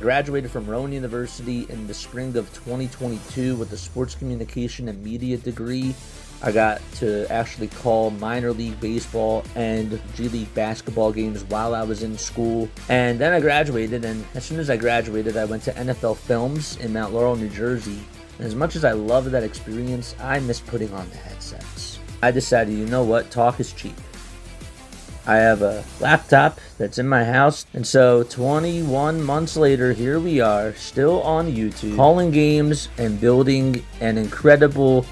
Graduated from Rowan University in the spring of 2022 with a sports communication and media degree. I got to actually call minor league baseball and G League basketball games while I was in school. And then I graduated, and as soon as I graduated, I went to NFL Films in Mount Laurel, New Jersey. And as much as I loved that experience, I miss putting on the headsets. I decided, you know what, talk is cheap. I have a laptop that's in my house, and so 21 months later, here we are, still on YouTube, calling games and building an incredible,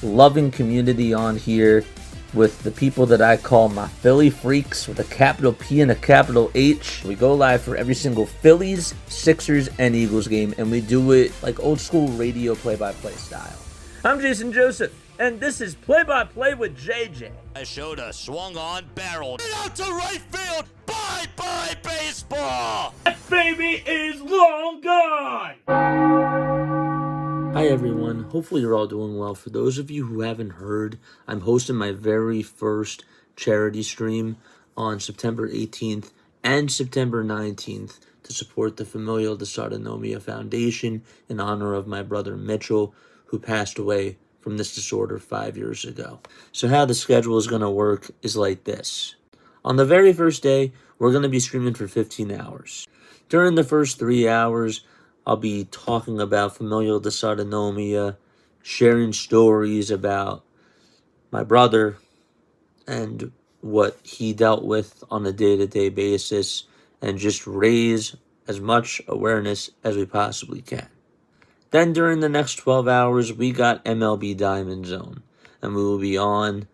loving community on here with the people that I call my Philly freaks with a capital P and a capital H. We go live for every single Phillies, Sixers, and Eagles game, and we do it like old school radio play-by-play style. I'm Jason Joseph, and this is Play-by-Play with JJ. I showed a swung on barrel. Get out to right field. Bye-bye baseball. That baby is long gone. Hi everyone, hopefully you're all doing well. For those of you who haven't heard, I'm hosting my very first charity stream on September 18th and September 19th to support the Familial Dysautonomia Foundation in honor of my brother Mitchell, who passed away from this disorder 5 years ago. So how the schedule is going to work is like this. On the very first day, we're going to be streaming for 15 hours. During the first 3 hours, I'll be talking about familial dysautonomia, sharing stories about my brother and what he dealt with on a day-to-day basis, and just raise as much awareness as we possibly can. Then during the next 12 hours, we got MLB Diamond Zone, and we will be on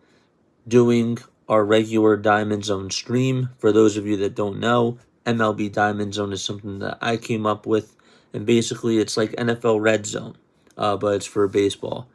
doing our regular Diamond Zone stream. For those of you that don't know, MLB Diamond Zone is something that I came up with, and basically it's like NFL Red Zone, but it's for baseball.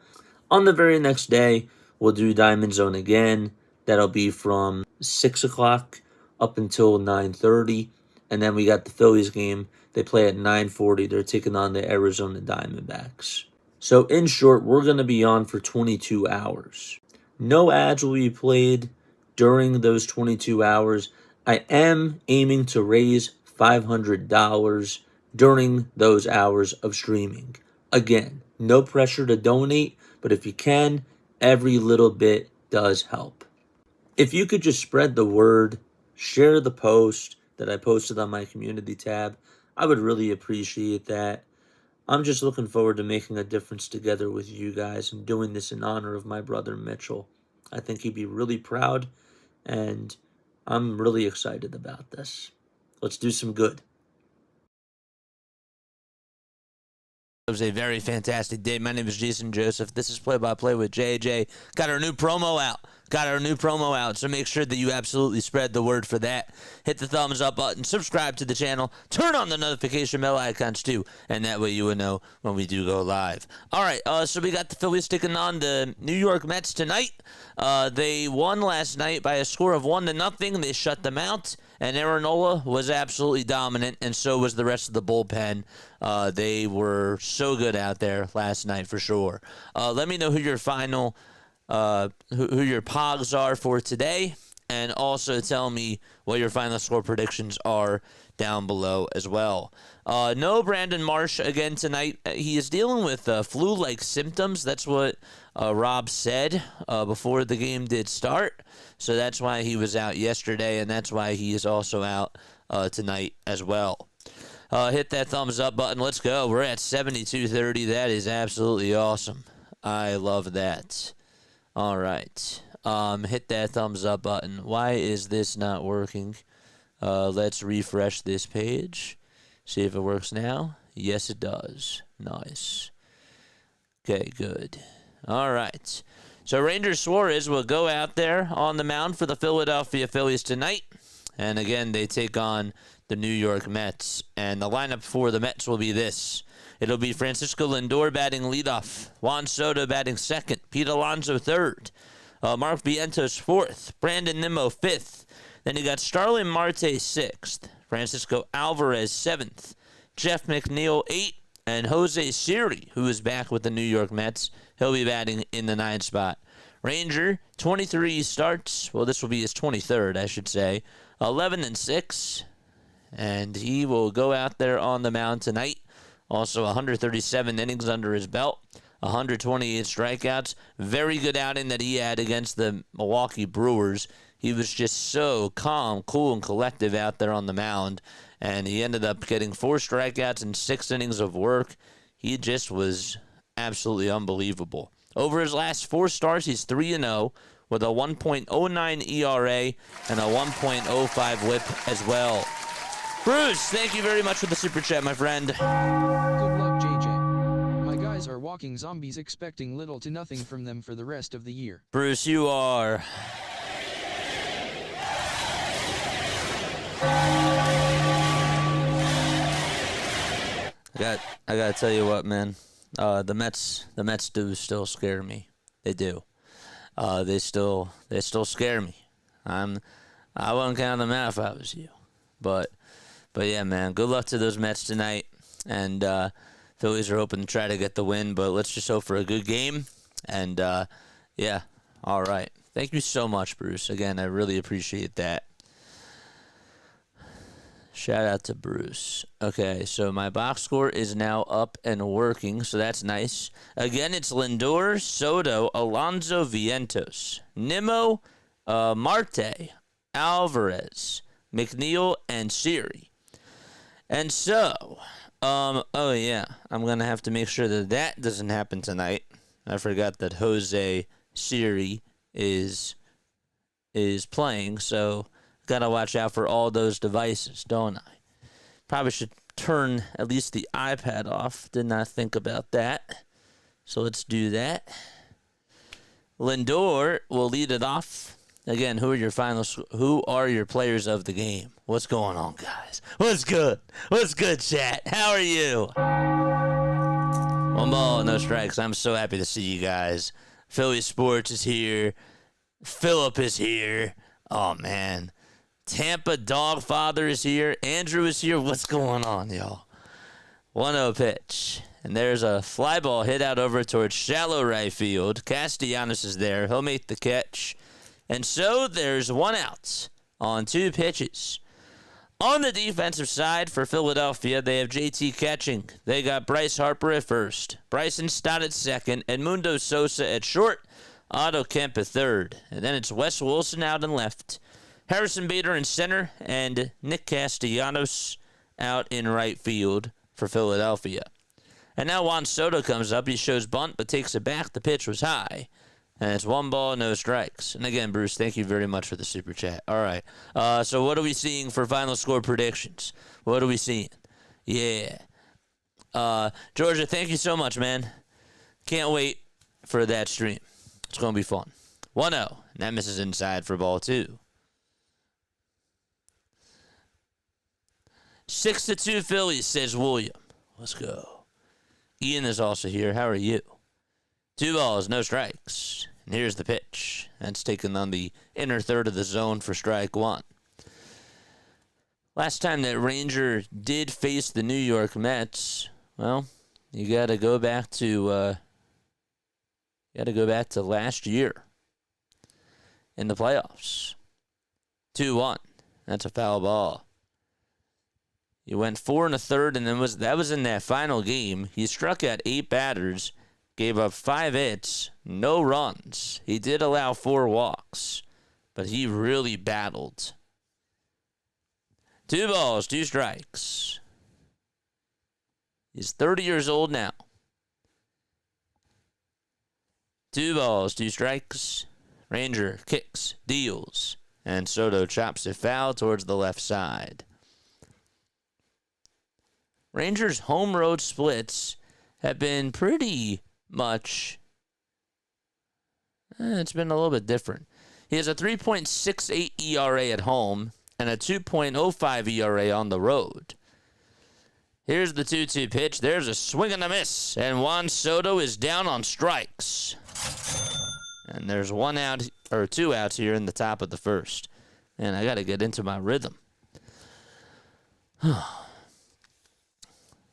On the very next day, we'll do Diamond Zone again. That'll be from 6 o'clock up until 9:30, and then we got the Phillies game. They play at 9:40. They're taking on the Arizona Diamondbacks. So in short, we're going to be on for 22 hours. No ads will be played during those 22 hours. I am aiming to raise $500 during those hours of streaming. Again, no pressure to donate, but if you can, every little bit does help. If you could just spread the word, share the post that I posted on my community tab, I would really appreciate that. I'm just looking forward to making a difference together with you guys and doing this in honor of my brother Mitchell. I think he'd be really proud, and I'm really excited about this. Let's do some good. It was a very fantastic day. My name is Jason Joseph. This is Play-by-Play with JJ. Got our new promo out. So make sure that you absolutely spread the word for that. Hit the thumbs up button. Subscribe to the channel. Turn on the notification bell icons too. And that way you will know when we do go live. All right, so we got the Phillies taking on the New York Mets tonight. They won last night by a score of 1-0. They shut them out. And Aaronola was absolutely dominant, and so was the rest of the bullpen. They were so good out there last night for sure. Let me know who your final, who your pogs are for today, and also tell me what your final score predictions are down below as well. No Brandon Marsh again tonight. He is dealing with flu-like symptoms. That's what Rob said before the game did start. So that's why he was out yesterday, and that's why he is also out tonight as well. Hit that thumbs up button. Let's go. We're at 7230. That is absolutely awesome. I love that. All right. Hit that thumbs up button. Why is this not working? Let's refresh this page. See if it works now. Yes, it does. Nice. Okay, good. All right. So Ranger Suarez will go out there on the mound for the Philadelphia Phillies tonight. And again, they take on the New York Mets. And the lineup for the Mets will be this. It'll be Francisco Lindor batting leadoff, Juan Soto batting second, Pete Alonso third, Mark Vientos fourth, Brandon Nimmo fifth. Then you got Starlin Marte sixth, Francisco Alvarez seventh, Jeff McNeil eighth, and Jose Siri, who is back with the New York Mets. He'll be batting in the 9th spot. Ranger, 23 starts. Well, this will be his 23rd, I should say. 11-6. and he will go out there on the mound tonight. Also 137 innings under his belt, 128 strikeouts. Very good outing that he had against the Milwaukee Brewers. He was just so calm, cool, and collective out there on the mound, and he ended up getting 4 strikeouts and 6 innings of work. He just was absolutely unbelievable. Over his last 4 starts, he's 3-0 with a 1.09 ERA and a 1.05 whip as well. Bruce, thank you very much for the super chat, my friend. Good luck, JJ. My guys are walking zombies, expecting little to nothing from them for the rest of the year. Bruce, you are. I gotta tell you what, man. The Mets do still scare me. They do. They still scare me. I wouldn't count them out if I was you. But yeah, man. Good luck to those Mets tonight. And Phillies are hoping to try to get the win, but let's just hope for a good game. And yeah, all right. Thank you so much, Bruce. Again, I really appreciate that. Shout out to Bruce. Okay, so my box score is now up and working, so that's nice. Again, it's Lindor, Soto, Alonso, Vientos, Nimmo, Marte, Alvarez, McNeil, and Siri. And so, oh yeah, I'm going to have to make sure that doesn't happen tonight. I forgot that Jose Siri is playing, so gotta watch out for all those devices, don't I? Probably should turn at least the iPad off. Did not think about that. So let's do that. Lindor will lead it off. Again, who are your players of the game? What's going on, guys? What's good? What's good, chat? How are you? 1 ball, no strikes. I'm so happy to see you guys. Philly Sports is here. Philip is here. Oh, man. Tampa Dogfather is here. Andrew is here. What's going on, y'all? 1-0 pitch. And there's a fly ball hit out over towards shallow right field. Castellanos is there. He'll make the catch. And so there's 1 out on 2 pitches. On the defensive side for Philadelphia, they have JT catching. They got Bryce Harper at first, Bryson Stott at second, Edmundo Sosa at short, Otto Kemp at third. And then it's Wes Wilson out in left, Harrison Bader in center, and Nick Castellanos out in right field for Philadelphia. And now Juan Soto comes up. He shows bunt, but takes it back. The pitch was high. And it's 1 ball, no strikes. And again, Bruce, thank you very much for the super chat. All right. So what are we seeing for final score predictions? What are we seeing? Yeah. Georgia, thank you so much, man. Can't wait for that stream. It's going to be fun. 1-0. And that misses inside for ball 2. 6-2 Phillies, says William. Let's go. Ian is also here. How are you? 2 balls, no strikes. And here's the pitch. That's taken on the inner third of the zone for strike 1. Last time that Ranger did face the New York Mets, well, you got to go back to last year in the playoffs. 2-1. That's a foul ball. He went 4 1/3, and then that was in that final game. He struck out 8 batters, gave up 5 hits, no runs. He did allow 4 walks, but he really battled. 2 balls, 2 strikes. He's 30 years old now. 2 balls, 2 strikes. Ranger kicks, deals, and Soto chops it foul towards the left side. Rangers' home road splits have been pretty much, it's been a little bit different. He has a 3.68 ERA at home and a 2.05 ERA on the road. Here's the 2-2 pitch. There's a swing and a miss, and Juan Soto is down on strikes. And there's 1 out or 2 outs here in the top of the first. Man, I got to get into my rhythm.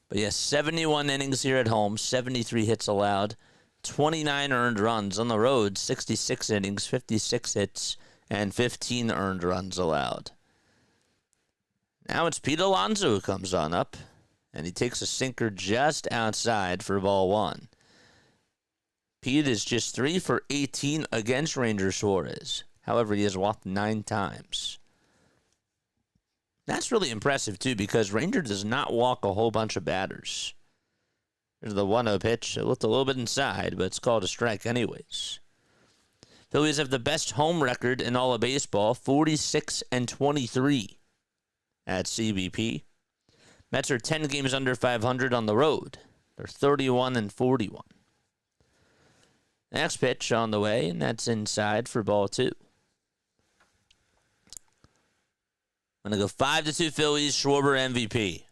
But yes, 71 innings here at home, 73 hits allowed, 29 earned runs. On the road, 66 innings, 56 hits, and 15 earned runs allowed. Now it's Pete Alonso who comes on up, and he takes a sinker just outside for ball 1. Pete is just 3 for 18 against Ranger Suarez. However, he has walked 9 times. That's really impressive, too, because Ranger does not walk a whole bunch of batters. There's the 1-0 pitch. It looked a little bit inside, but it's called a strike anyways. Phillies have the best home record in all of baseball, 46-23 at CBP. Mets are 10 games under 500 on the road. They're 31-41. Next pitch on the way, and that's inside for ball 2. I'm going to go 5-2 Phillies, Schwarber MVP.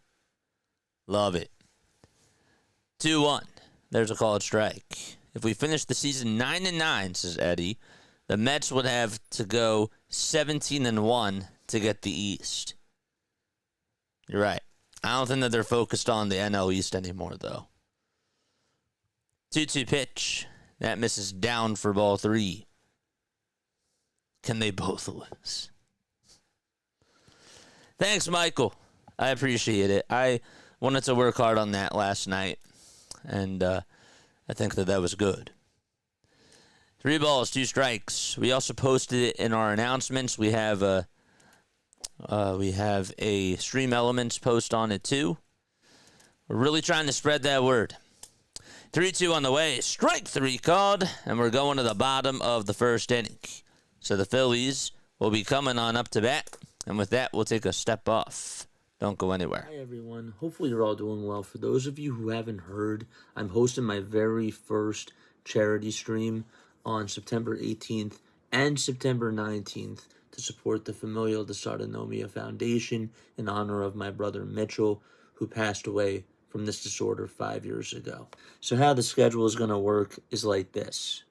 Love it. 2-1. There's a called strike. If we finish the season 9-9, says Eddie, the Mets would have to go 17-1 to get the East. You're right. I don't think that they're focused on the NL East anymore, though. 2-2 pitch. That misses down for ball 3. Can they both lose? Thanks, Michael. I appreciate it. I wanted to work hard on that last night, and I think that was good. 3 balls, 2 strikes. We also posted it in our announcements. We have a Stream Elements post on it too. We're really trying to spread that word. 3-2 on the way. Strike 3 called, and we're going to the bottom of the first inning. So the Phillies will be coming on up to bat, and with that, we'll take a step off. Don't go anywhere. Hi, everyone. Hopefully you're all doing well. For those of you who haven't heard, I'm hosting my very first charity stream on September 18th and September 19th to support the Familial Dysautonomia Foundation in honor of my brother Mitchell, who passed away from this disorder 5 years ago. So how the schedule is going to work is like this.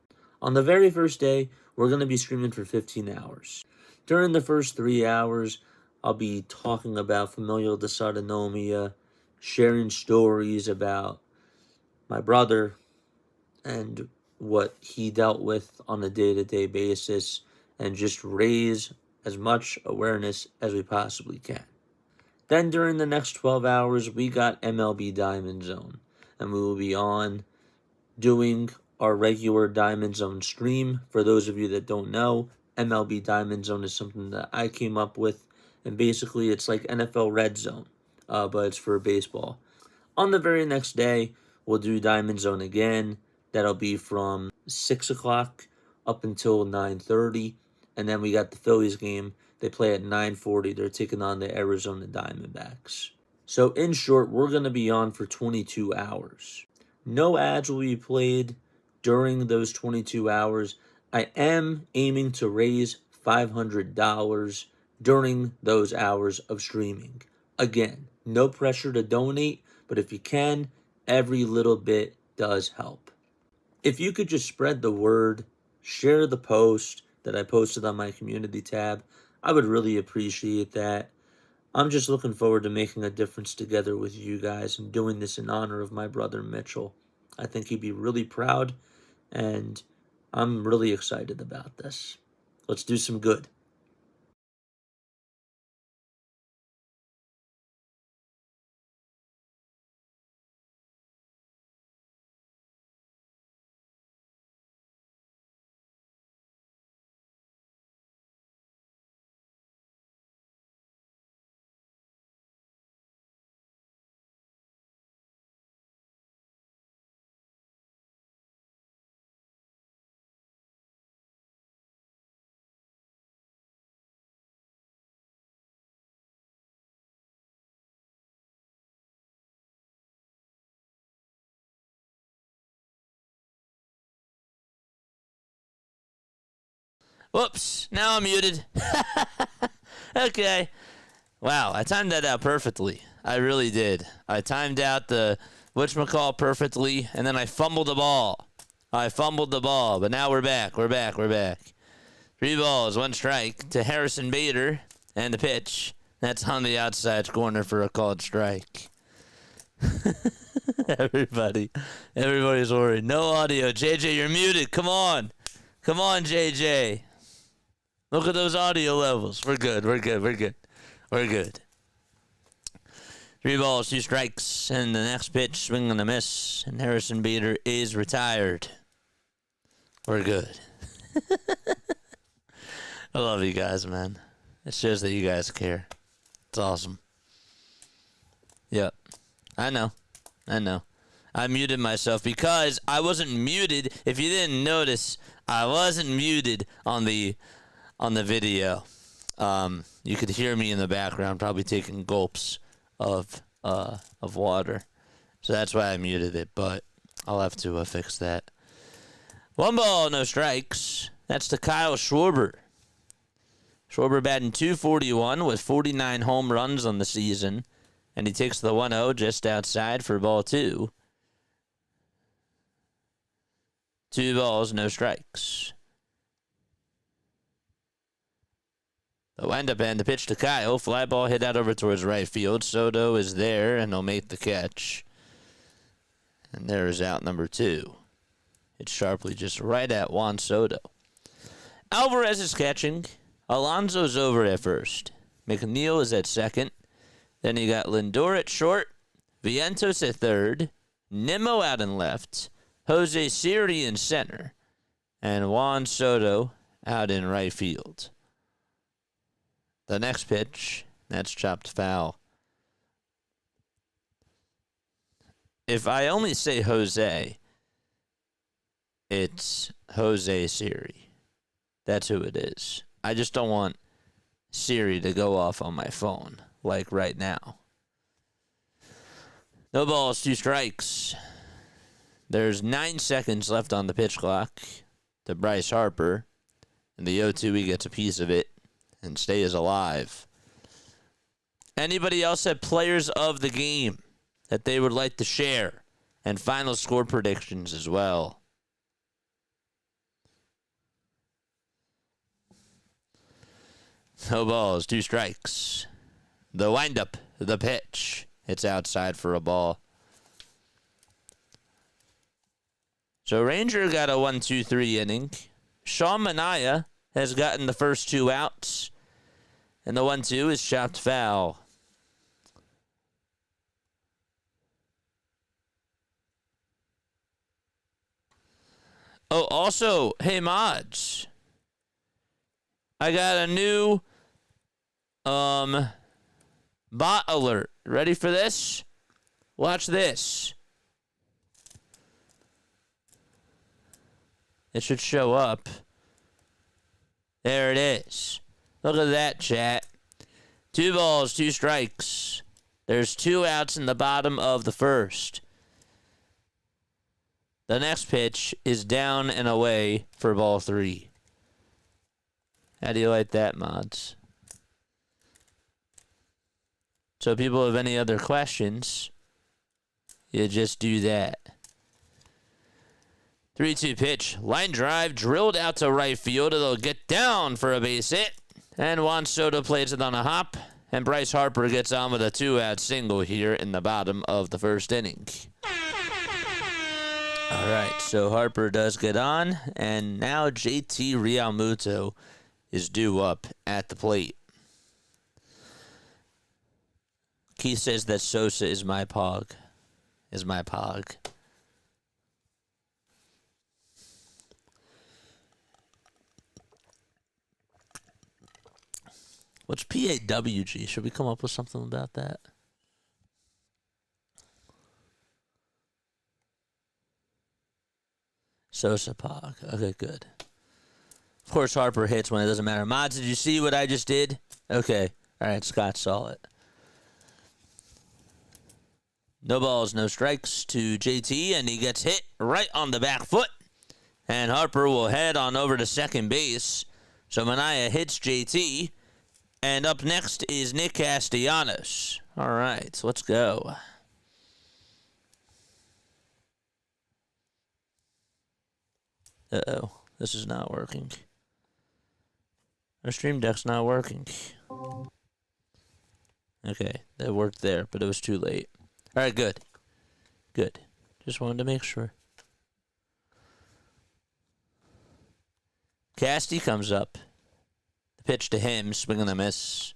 On the very first day, we're going to be streaming for 15 hours. During the first 3 hours, I'll be talking about familial dysautonomia, sharing stories about my brother and what he dealt with on a day-to-day basis, and just raise as much awareness as we possibly can. Then during the next 12 hours, we got MLB Diamond Zone, and we will be on doing our regular Diamond Zone stream. For those of you that don't know, MLB Diamond Zone is something that I came up with, and basically it's like NFL Red Zone, but it's for baseball. On the very next day, we'll do Diamond Zone again. That'll be from 6 o'clock up until 9:30, and then we got the Phillies game. They play at 9:40. They're taking on the Arizona Diamondbacks. So in short, we're going to be on for 22 hours. No ads will be played during those 22 hours. I am aiming to raise $500 during those hours of streaming. Again, no pressure to donate, but if you can, every little bit does help. If you could just spread the word, share the post that I posted on my community tab, I would really appreciate that. I'm just looking forward to making a difference together with you guys and doing this in honor of my brother Mitchell. I think he'd be really proud, and I'm really excited about this. Let's do some good. Whoops, now I'm muted. Okay. Wow, I timed that out perfectly. I really did. I timed out the whatchamacall perfectly, and then I fumbled the ball. But now we're back. 3 balls, 1 strike to Harrison Bader, and the pitch. That's on the outside corner for a called strike. Everybody's worried. No audio. JJ, you're muted. Come on, JJ. Look at those audio levels. We're good. 3 balls, 2 strikes, and the next pitch, swing and a miss, and Harrison Bader is retired. We're good. I love you guys, man. It shows that you guys care. It's awesome. Yep. I know. I muted myself because I wasn't muted. If you didn't notice, I wasn't muted on the video. You could hear me in the background, probably taking gulps of water. So that's why I muted it, but I'll have to fix that. 1 ball, no strikes. That's to Kyle Schwarber. Schwarber batting .241 with 49 home runs on the season, and he takes the 1-0 just outside for ball 2. 2 balls, no strikes. The windup and the pitch to Kyle. Fly ball hit out over towards right field. Soto is there, and he'll make the catch. And there is out number 2. It's sharply just right at Juan Soto. Alvarez is catching. Alonso's over at first. McNeil is at second. Then you got Lindor at short. Vientos at third. Nimmo out in left. Jose Siri in center. And Juan Soto out in right field. The next pitch, that's chopped foul. If I only say Jose, it's Jose Siri. That's who it is. I just don't want Siri to go off on my phone, like right now. No balls, 2 strikes. There's 9 seconds left on the pitch clock to Bryce Harper. And the 0-2, he gets a piece of it and stays alive. Anybody else have players of the game that they would like to share? And final score predictions as well. No balls, 2 strikes. The windup, the pitch. It's outside for a ball. So Ranger got a 1-2-3 inning. Sean Manea has gotten the first 2 outs. And the 1-2 is chopped foul. Oh, also, hey, mods. I got a new bot alert. Ready for this? Watch this. It should show up. There it is. Look at that, chat. 2 balls, 2 strikes. There's 2 outs in the bottom of the first. The next pitch is down and away for ball 3. How do you like that, mods? So people have any other questions, you just do that. 3-2 pitch. Line drive drilled out to right field. It'll get down for a base hit. And Juan Soto plays it on a hop. And Bryce Harper gets on with a 2-out single here in the bottom of the first inning. All right, so Harper does get on. And now JT Realmuto is due up at the plate. Keith says that Sosa is my pog. What's PAWG? Should we come up with something about that? Sosa pog. Okay, good. Of course, Harper hits when it doesn't matter. Mods, did you see what I just did? Okay. All right, Scott saw it. No balls, no strikes to JT, and he gets hit right on the back foot. And Harper will head on over to second base. So Manea hits JT. And up next is Nick Castellanos. All right, let's go. Uh-oh, this is not working. Our stream deck's not working. Okay, that worked there, but it was too late. All right, good. Good. Just wanted to make sure. Casty comes up. Pitch to him, swing and a miss.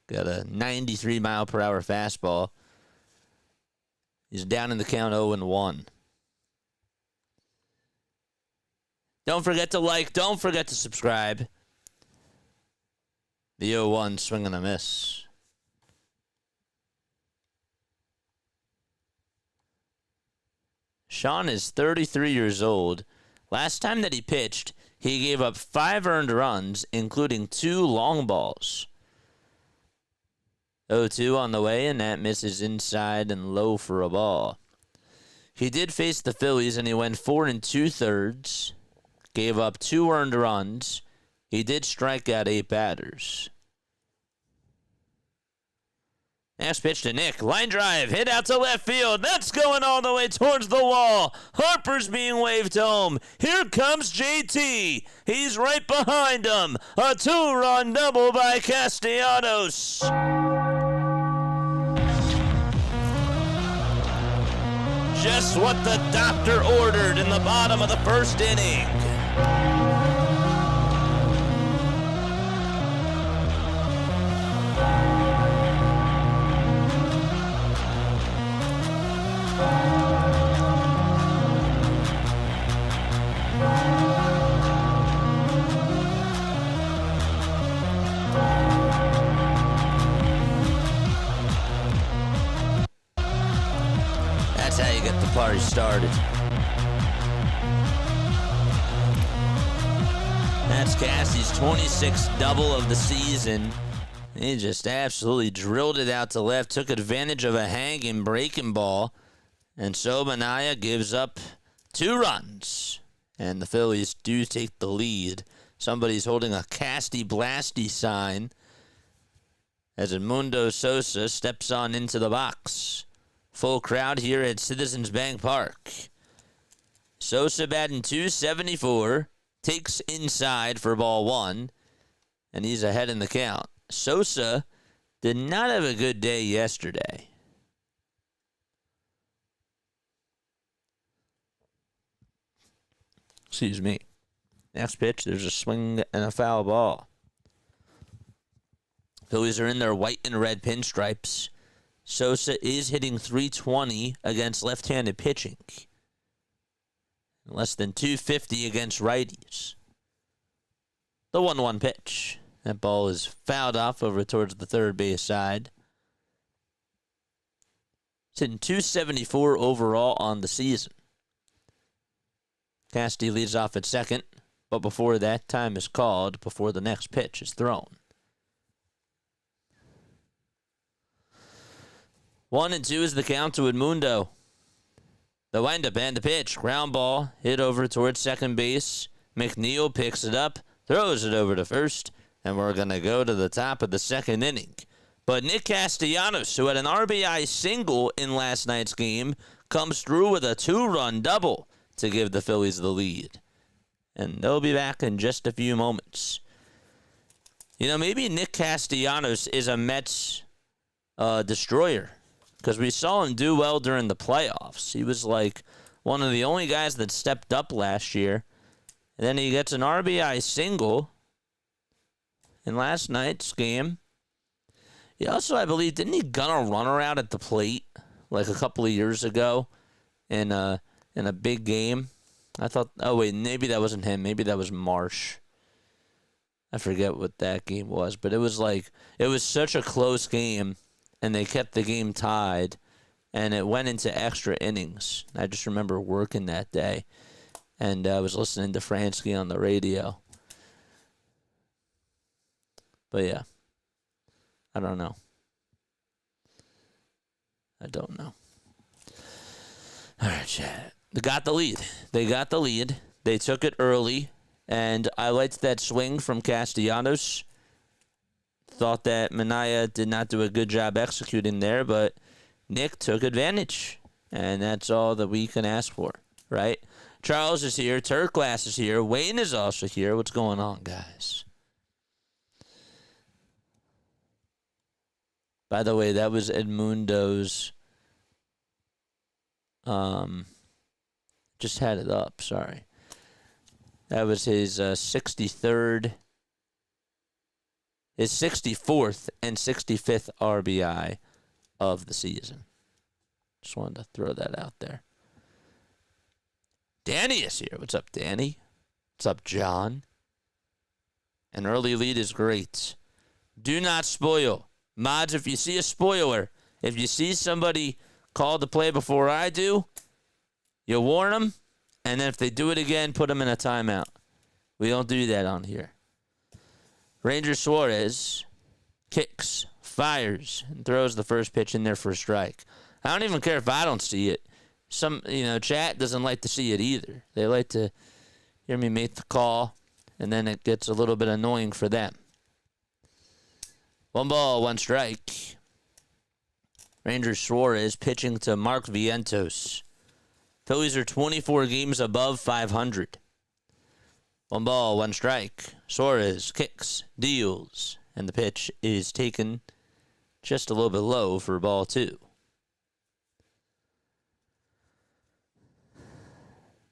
Got a 93-mile-per-hour fastball. He's down in the count 0-1. Don't forget to like. Don't forget to subscribe. The 0-1 swing and a miss. Sean is 33 years old. Last time that he pitched, he gave up 5 earned runs, including 2 long balls. 0-2 on the way, and that misses inside and low for a ball. He did face the Phillies, and he went 4 2/3. Gave up 2 earned runs. He did strike out 8 batters. Next pitch to Nick. Line drive. Hit out to left field. That's going all the way towards the wall. Harper's being waved home. Here comes JT. He's right behind him. A 2-run double by Castellanos. Just what the doctor ordered in the bottom of the first inning. That's how you get the party started. That's Cassie's 26th double of the season. He just absolutely drilled it out to left, took advantage of a hanging breaking ball, and so Manea gives up 2 runs. And the Phillies do take the lead. Somebody's holding a Casty Blasty sign as Edmundo Sosa steps on into the box. Full crowd here at Citizens Bank Park. Sosa batting .274, takes inside for ball 1, and he's ahead in the count. Sosa did not have a good day yesterday. Excuse me. Next pitch, there's a swing and a foul ball. Phillies are in their white and red pinstripes. Sosa is hitting .320 against left-handed pitching. Less than .250 against righties. The 1-1 pitch. That ball is fouled off over towards the third base side. It's hitting .274 overall on the season. Casty leads off at second, but before that, time is called before the next pitch is thrown. 1-2 is the count to Edmundo. The windup and the pitch. Ground ball hit over towards second base. McNeil picks it up, throws it over to first, and we're going to go to the top of the second inning. But Nick Castellanos, who had an RBI single in last night's game, comes through with a 2-run double to give the Phillies the lead. And they'll be back in just a few moments. You know, maybe Nick Castellanos is a Mets destroyer, because we saw him do well during the playoffs. He was like one of the only guys that stepped up last year. And then he gets an RBI single in last night's game. He also, I believe, didn't he gun a runner out at the plate like a couple of years ago in a big game? I thought, oh wait, maybe that wasn't him. Maybe that was Marsh. I forget what that game was, but it was such a close game, and they kept the game tied, and it went into extra innings. I just remember working that day, and I was listening to Fransky on the radio. But yeah, I don't know. All right, chat. They got the lead. They took it early, and I liked that swing from Castellanos. Thought that Manea did not do a good job executing there, but Nick took advantage, and that's all that we can ask for, right? Charles is here. Turkglass is here. Wayne is also here. What's going on, guys? By the way, that was Edmundo's. Just had it up. Sorry. That was his 63rd. His 64th and 65th RBI of the season. Just wanted to throw that out there. Danny is here. What's up, Danny? What's up, John? An early lead is great. Do not spoil. Mods, if you see a spoiler, if you see somebody call the play before I do, you warn them, and then if they do it again, put them in a timeout. We don't do that on here. Ranger Suarez kicks, fires, and throws the first pitch in there for a strike. I don't even care if I don't see it. Some, chat doesn't like to see it either. They like to hear me make the call, and then it gets a little bit annoying for them. 1 ball, 1 strike. Ranger Suarez pitching to Mark Vientos. Phillies are 24 games above 500. 1 ball, 1 strike. Suarez kicks, deals, and the pitch is taken just a little bit low for ball 2.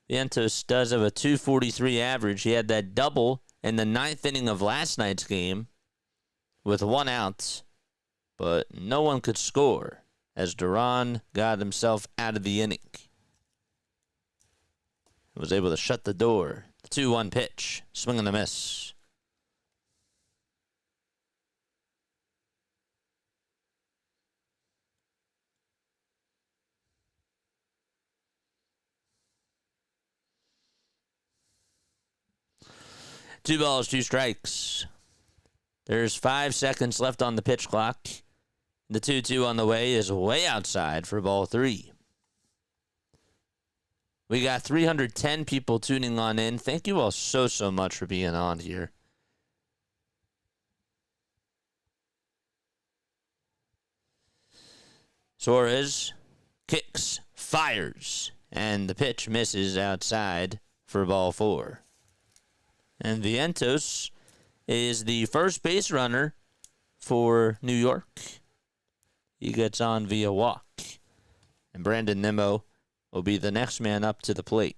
Vientos does have a 243 average. He had that double in the 9th inning of last night's game with 1 out, but no one could score as Duran got himself out of the inning. He was able to shut the door. The 2-1 pitch, swing and a miss. Two balls, 2 strikes. There's 5 seconds left on the pitch clock. The 2-2 on the way is way outside for ball 3. We got 310 people tuning on in. Thank you all so much for being on here. Suarez kicks, fires, and the pitch misses outside for ball 4. And Vientos is the first base runner for New York. He gets on via walk. And Brandon Nimmo will be the next man up to the plate.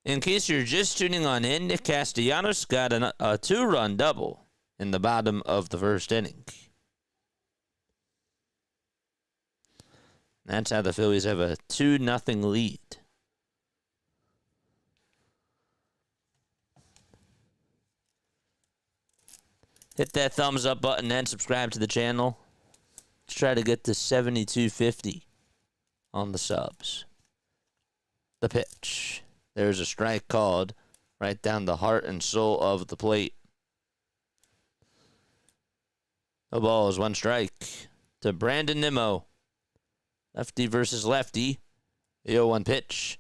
In case you're just tuning on in, Nick Castellanos got a 2-run double in the bottom of the first inning. That's how the Phillies have a 2-0 lead. Hit that thumbs up button and subscribe to the channel. Let's try to get to 7250 on the subs. The pitch. There's a strike called right down the heart and soul of the plate. The ball is 1 strike to Brandon Nimmo. Lefty versus lefty. The 0-1 pitch.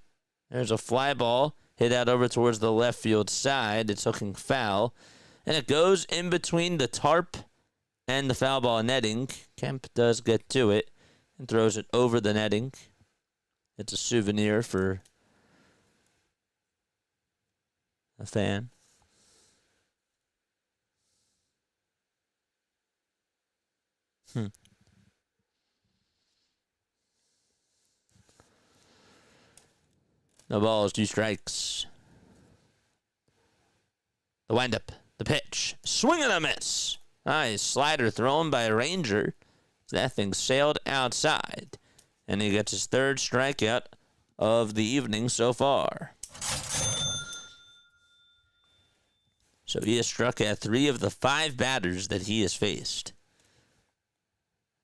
There's a fly ball hit out over towards the left field side. It's hooking foul. And it goes in between the tarp and the foul ball netting. Kemp does get to it and throws it over the netting. It's a souvenir for a fan. The ball is 2 strikes. The windup. The pitch. Swing and a miss. Nice slider thrown by a Ranger. That thing sailed outside. And he gets his 3rd strikeout of the evening so far. So he has struck at 3 of the 5 batters that he has faced.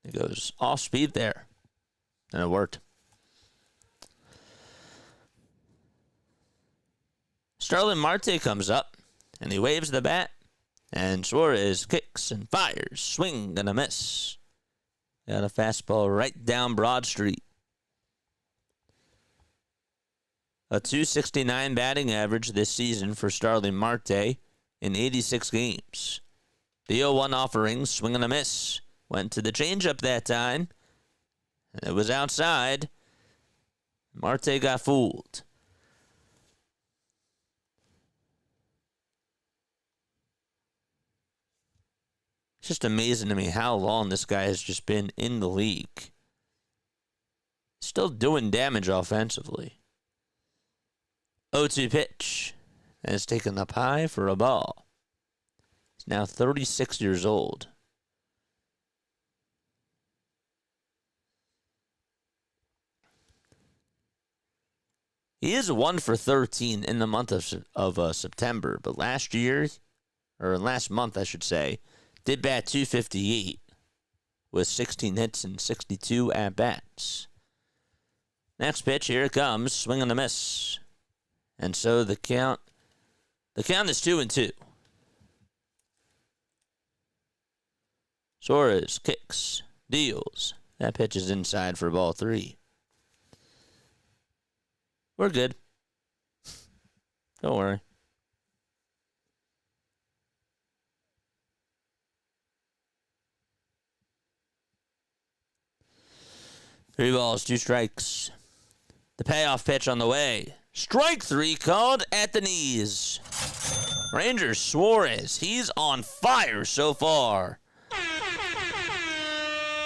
He goes off speed there. And it worked. Starlin Marte comes up. And he waves the bat. And Suarez kicks and fires. Swing and a miss. Got a fastball right down Broad Street. A .269 batting average this season for Starling Marte in 86 games. The 0-1 offering, swing and a miss. Went to the changeup that time. And it was outside. Marte got fooled. It's just amazing to me how long this guy has just been in the league. Still doing damage offensively. 0-2 pitch. And it's taken up high for a ball. He's now 36 years old. He is 1 for 13 in the month of September, but last month, I should say, did bat 258 with 16 hits and 62 at-bats. Next pitch, here it comes, swing and a miss. And so the count is 2-2. Suarez kicks, deals. That pitch is inside for ball 3. We're good. Don't worry. Three balls, 2 strikes. The payoff pitch on the way. Strike 3 called at the knees. Rangers Suarez, he's on fire so far.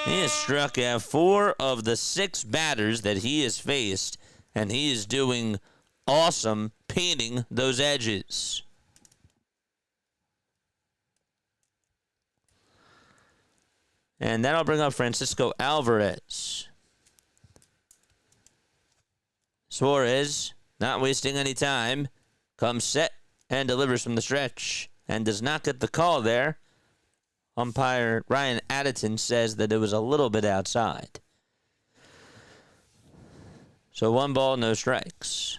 He has struck out 4 of the 6 batters that he has faced, and he is doing awesome painting those edges. And that'll bring up Francisco Alvarez. Suarez, not wasting any time, comes set and delivers from the stretch and does not get the call there. Umpire Ryan Addison says that it was a little bit outside. So 1 ball, no strikes.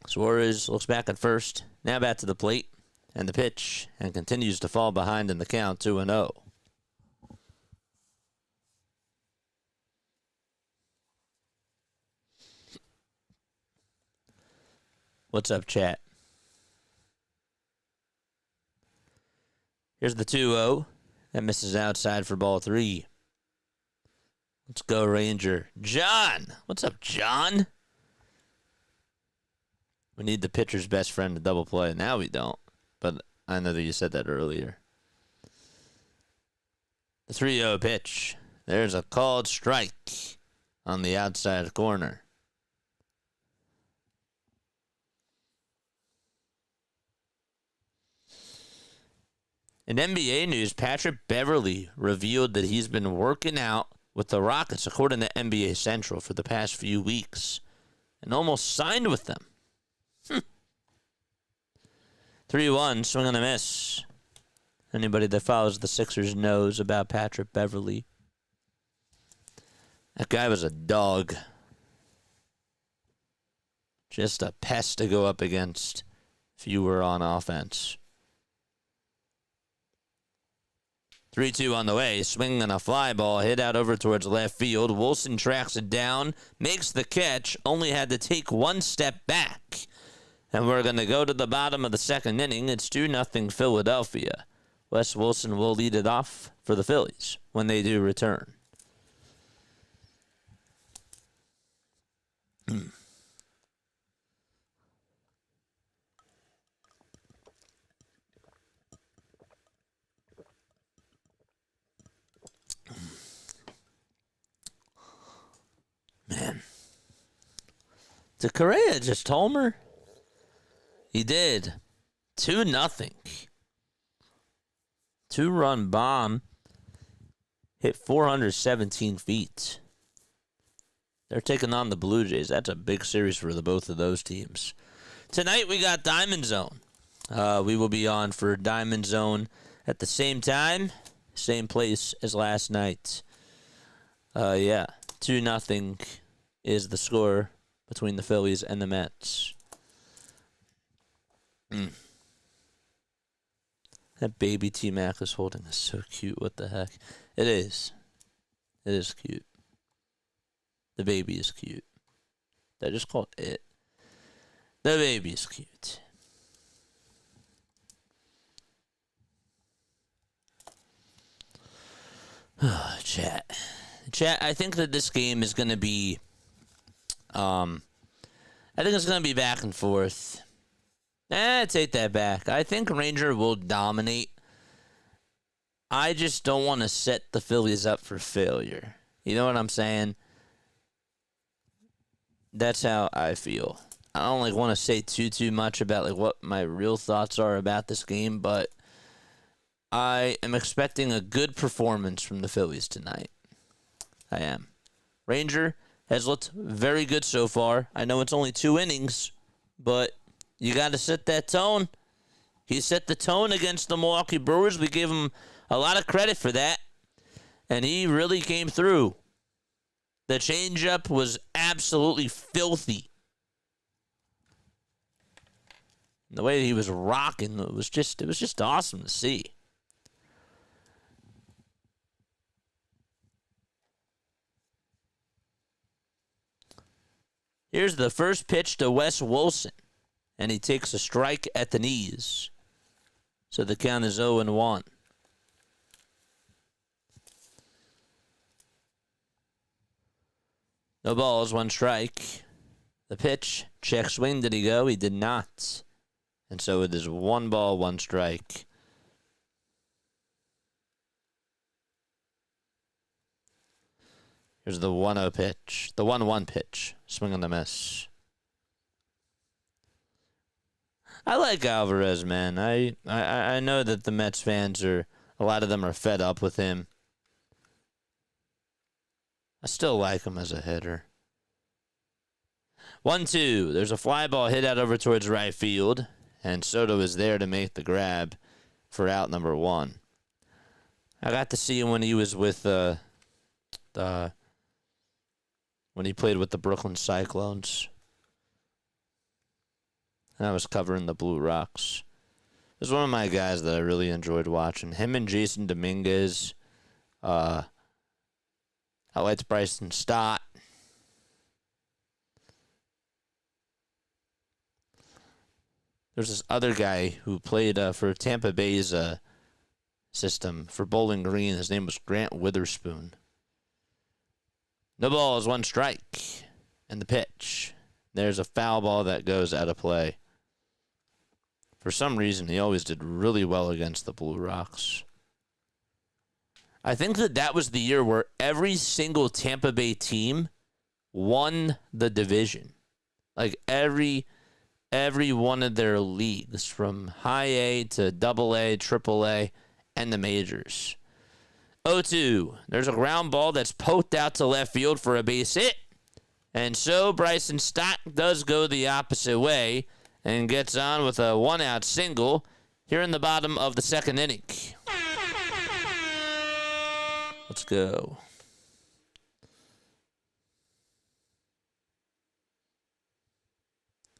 Suarez looks back at first, now back to the plate, and the pitch, and continues to fall behind in the count, 2-0. What's up, chat? Here's the 2-0. That misses outside for ball 3. Let's go, Ranger. John! What's up, John? We need the pitcher's best friend to double play. Now we don't. But I know that you said that earlier. The 3-0 pitch. There's a called strike on the outside corner. In NBA news, Patrick Beverley revealed that he's been working out with the Rockets, according to NBA Central, for the past few weeks, and almost signed with them. 3-1, swing and a miss. Anybody that follows the Sixers knows about Patrick Beverley. That guy was a dog. Just a pest to go up against if you were on offense. 3-2 on the way. Swing and a fly ball hit out over towards left field. Wilson tracks it down, makes the catch, only had to take 1 step back. And we're going to go to the bottom of the 2nd inning. It's 2-0 Philadelphia. Wes Wilson will lead it off for the Phillies when they do return. Man. Did Correa just homer? He did. 2-0. 2-run bomb. Hit 417 feet. They're taking on the Blue Jays. That's a big series for both of those teams. Tonight we got Diamond Zone. We will be on for Diamond Zone at the same time, same place as last night. 2-0 is the score between the Phillies and the Mets. That baby T-Mac is holding is so cute. What the heck? It is. It is cute. The baby is cute. Did I just call it? The baby is cute. Chat, I think that this game is going to be, I think it's going to be back and forth. Take that back. I think Ranger will dominate. I just don't want to set the Phillies up for failure. You know what I'm saying? That's how I feel. I don't want to say too much about what my real thoughts are about this game, but I am expecting a good performance from the Phillies tonight. I am. Ranger, has looked very good so far. I know it's only 2 innings, but you got to set that tone. He set the tone against the Milwaukee Brewers. We gave him a lot of credit for that, and he really came through. The changeup was absolutely filthy. The way he was rocking, it was just awesome to see. Here's the first pitch to Wes Wilson, and he takes a strike at the knees. So the count is 0-1. No balls, 1 strike. The pitch, check swing, did he go? He did not. And so it is 1 ball, 1 strike. Here's the 1-0 pitch. The 1-1 pitch. Swing on the miss. I like Alvarez, man. I know that the Mets fans a lot of them are fed up with him. I still like him as a hitter. 1-2. There's a fly ball hit out over towards right field, and Soto is there to make the grab for out number 1. I got to see him when he was with when he played with the Brooklyn Cyclones. And I was covering the Blue Rocks. He was one of my guys that I really enjoyed watching. Him and Jason Dominguez. I liked Bryson Stott. There's this other guy who played for Tampa Bay's system for Bowling Green. His name was Grant Witherspoon. No balls, 1 strike. And the pitch. There's a foul ball that goes out of play. For some reason, he always did really well against the Blue Rocks. I think that was the year where every single Tampa Bay team won the division. Like every one of their leagues, from high A to double A, triple A, and the majors. 0-2. There's a ground ball that's poked out to left field for a base hit. And so Bryson Stott does go the opposite way and gets on with a 1-out single here in the bottom of the 2nd inning. Let's go.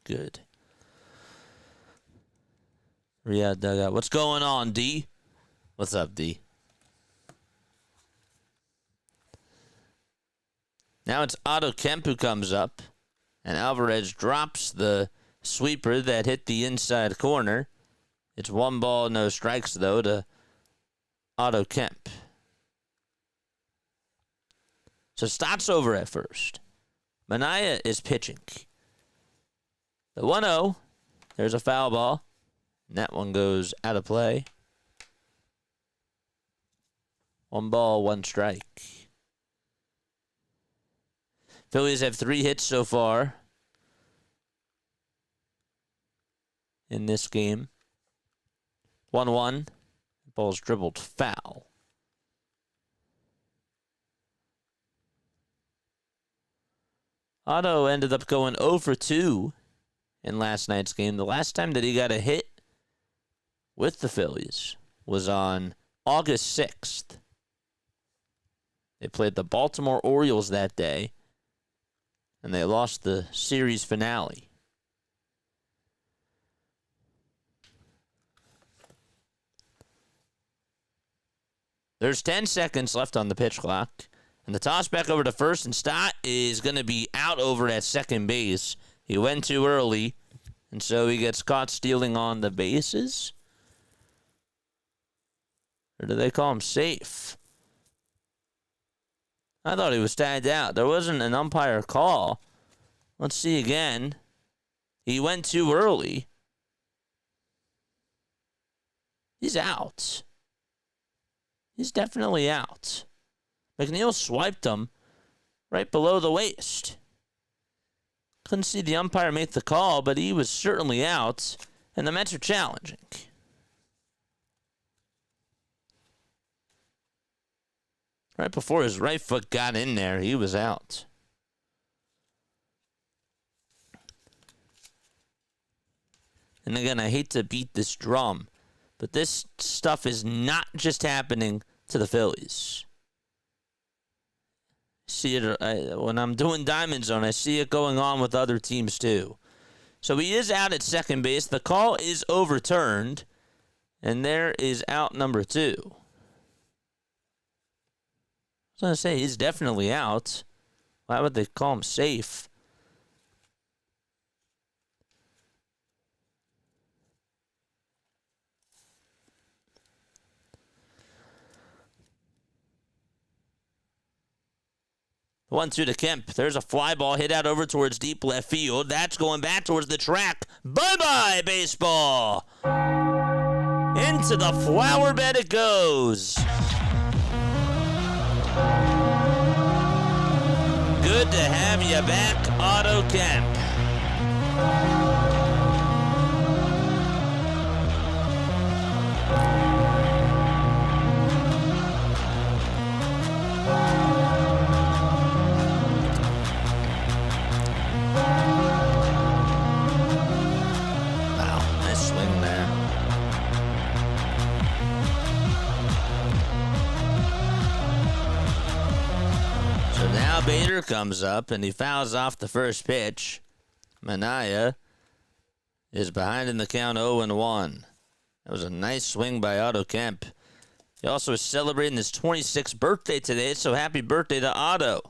Good. Yeah, dugout. What's going on, D? What's up, D? Now it's Otto Kemp who comes up, and Alvarez drops the sweeper that hit the inside corner. It's 1 ball, no strikes, though, to Otto Kemp. So Stott's over at first. Manea is pitching. The 1-0, there's a foul ball, and that one goes out of play. 1 ball, 1 strike. Phillies have 3 hits so far in this game. 1-1. Ball's dribbled foul. Otto ended up going 0 for 2 in last night's game. The last time that he got a hit with the Phillies was on August 6th. They played the Baltimore Orioles that day, and they lost the series finale. There's 10 seconds left on the pitch clock. And the toss back over to first, and Stott is going to be out over at second base. He went too early, and so he gets caught stealing on the bases. Or do they call him safe? I thought he was tagged out. There wasn't an umpire call. Let's see again. He went too early. He's out. He's definitely out. McNeil swiped him right below the waist. Couldn't see the umpire make the call, but he was certainly out, and the Mets are challenging. Right before his right foot got in there, he was out. And again, I hate to beat this drum, but this stuff is not just happening to the Phillies. See it when I'm doing Diamond Zone, I see it going on with other teams too. So he is out at second base. The call is overturned, and there is out number 2. I was going to say, he's definitely out. Why would they call him safe? The 1-2 to Kemp. There's a fly ball hit out over towards deep left field. That's going back towards the track. Bye-bye, baseball. Into the flower bed it goes. Good to have you back, Otto Kemp. Wow, nice swing there. So now Bader comes up and he fouls off the first pitch. Manea is behind in the count 0-1. That was a nice swing by Otto Kemp. He also is celebrating his 26th birthday today, so happy birthday to Otto.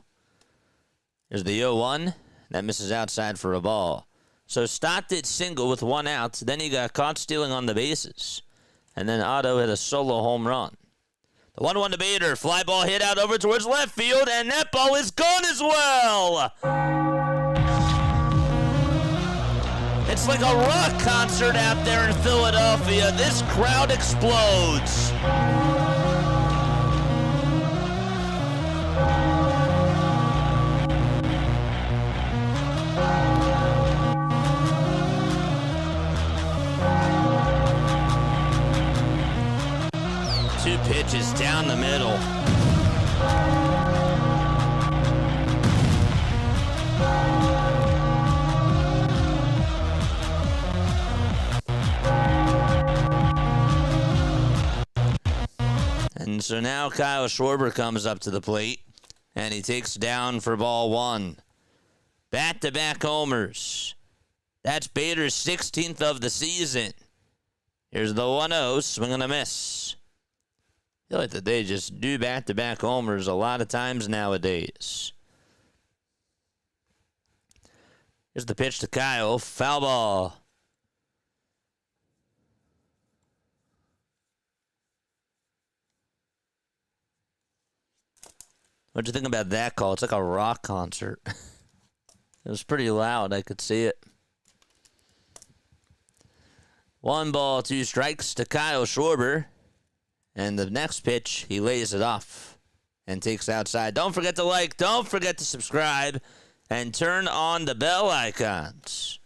There's the 0-1. That misses outside for a ball. So Stott did single with 1 out. Then he got caught stealing on the bases. And then Otto hit a solo home run. The 1-1 to Bader. Fly ball hit out over towards left field, and that ball is gone as well. It's like a rock concert out there in Philadelphia. This crowd explodes. Two pitches down the middle. And so now Kyle Schwarber comes up to the plate, and he takes down for ball 1. Back-to-back homers. That's Bader's 16th of the season. Here's the 1-0, swing and a miss. I feel like that they just do back-to-back homers a lot of times nowadays. Here's the pitch to Kyle. Foul ball. What'd you think about that call? It's like a rock concert. It was pretty loud. I could see it. 1 ball, 2 strikes to Kyle Schwarber. And the next pitch, he lays it off and takes outside. Don't forget to like, don't forget to subscribe, and turn on the bell icons.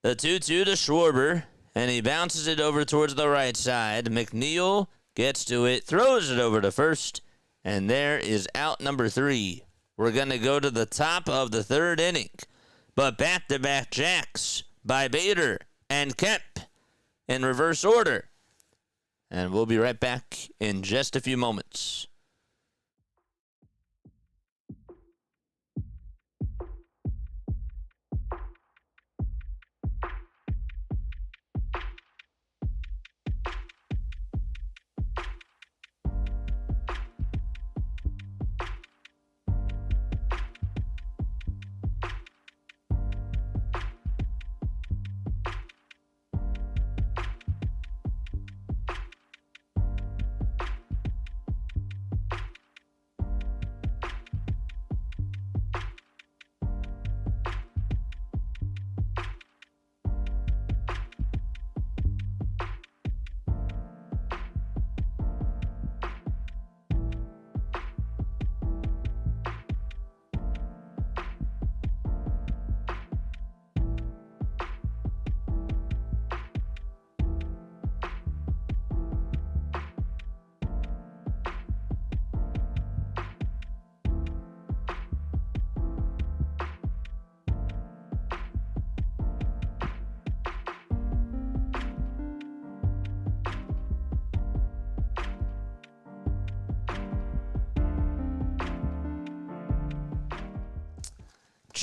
The 2-2 to Schwarber, and he bounces it over towards the right side. McNeil gets to it, throws it over to first, and there is out number 3. We're going to go to the top of the 3rd inning, but back-to-back jacks by Bader and Kemp in reverse order. And we'll be right back in just a few moments.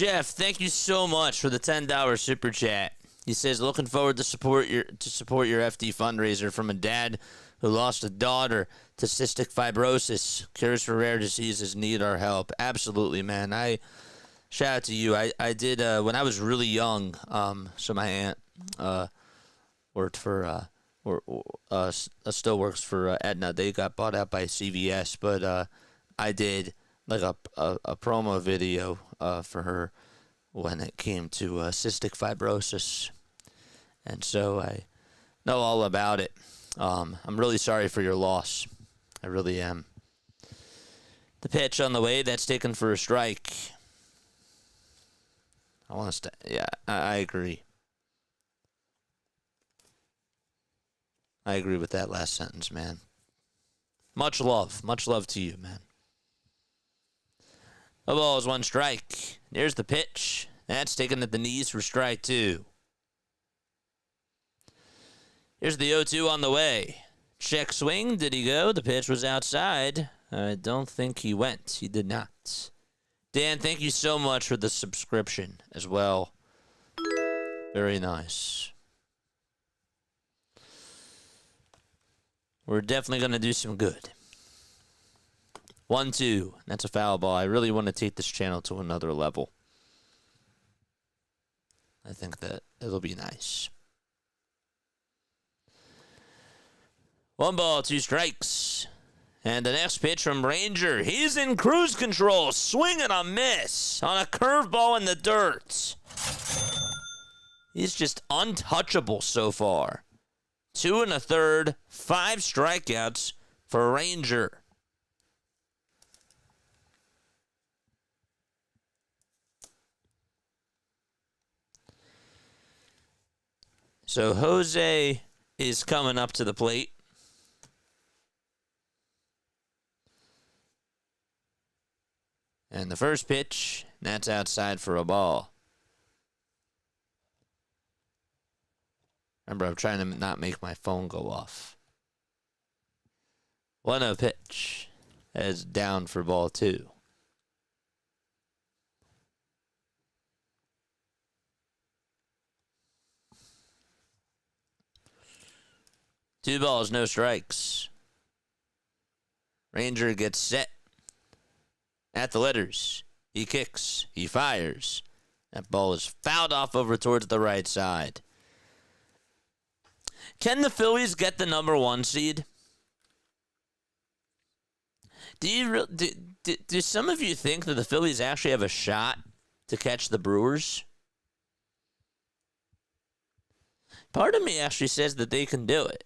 Jeff, thank you so much for the $10 super chat. He says, looking forward to support your FD fundraiser from a dad who lost a daughter to cystic fibrosis. Cures for rare diseases need our help. Absolutely, man. Shout out to you. I did when I was really young. So my aunt worked for still works for Aetna. They got bought out by CVS, but I did like a promo video for her when it came to cystic fibrosis, and so I know all about it. I'm really sorry for your loss. I really am. The pitch on the way, that's taken for a strike. I want to yeah, I agree. I agree with that last sentence, man. Much love to you, man. A ball is one strike. There's the pitch. That's taken at the knees for strike 2. Here's the 0-2 on the way. Check swing. Did he go? The pitch was outside. I don't think he went. He did not. Dan, thank you so much for the subscription as well. Very nice. We're definitely going to do some good. 1-2. That's a foul ball. I really want to take this channel to another level. I think that it'll be nice. 1 ball, 2 strikes. And the next pitch from Ranger. He's in cruise control. Swing and a miss on a curveball in the dirt. He's just untouchable so far. 2 1/3, 5 strikeouts for Ranger. So Jose is coming up to the plate. And the first pitch, that's outside for a ball. Remember, I'm trying to not make my phone go off. 1-0 pitch. That is down for ball 2. Two balls, no strikes. Ranger gets set at the letters. He kicks. He fires. That ball is fouled off over towards the right side. Can the Phillies get the number 1 seed? Do some of you think that the Phillies actually have a shot to catch the Brewers? Part of me actually says that they can do it.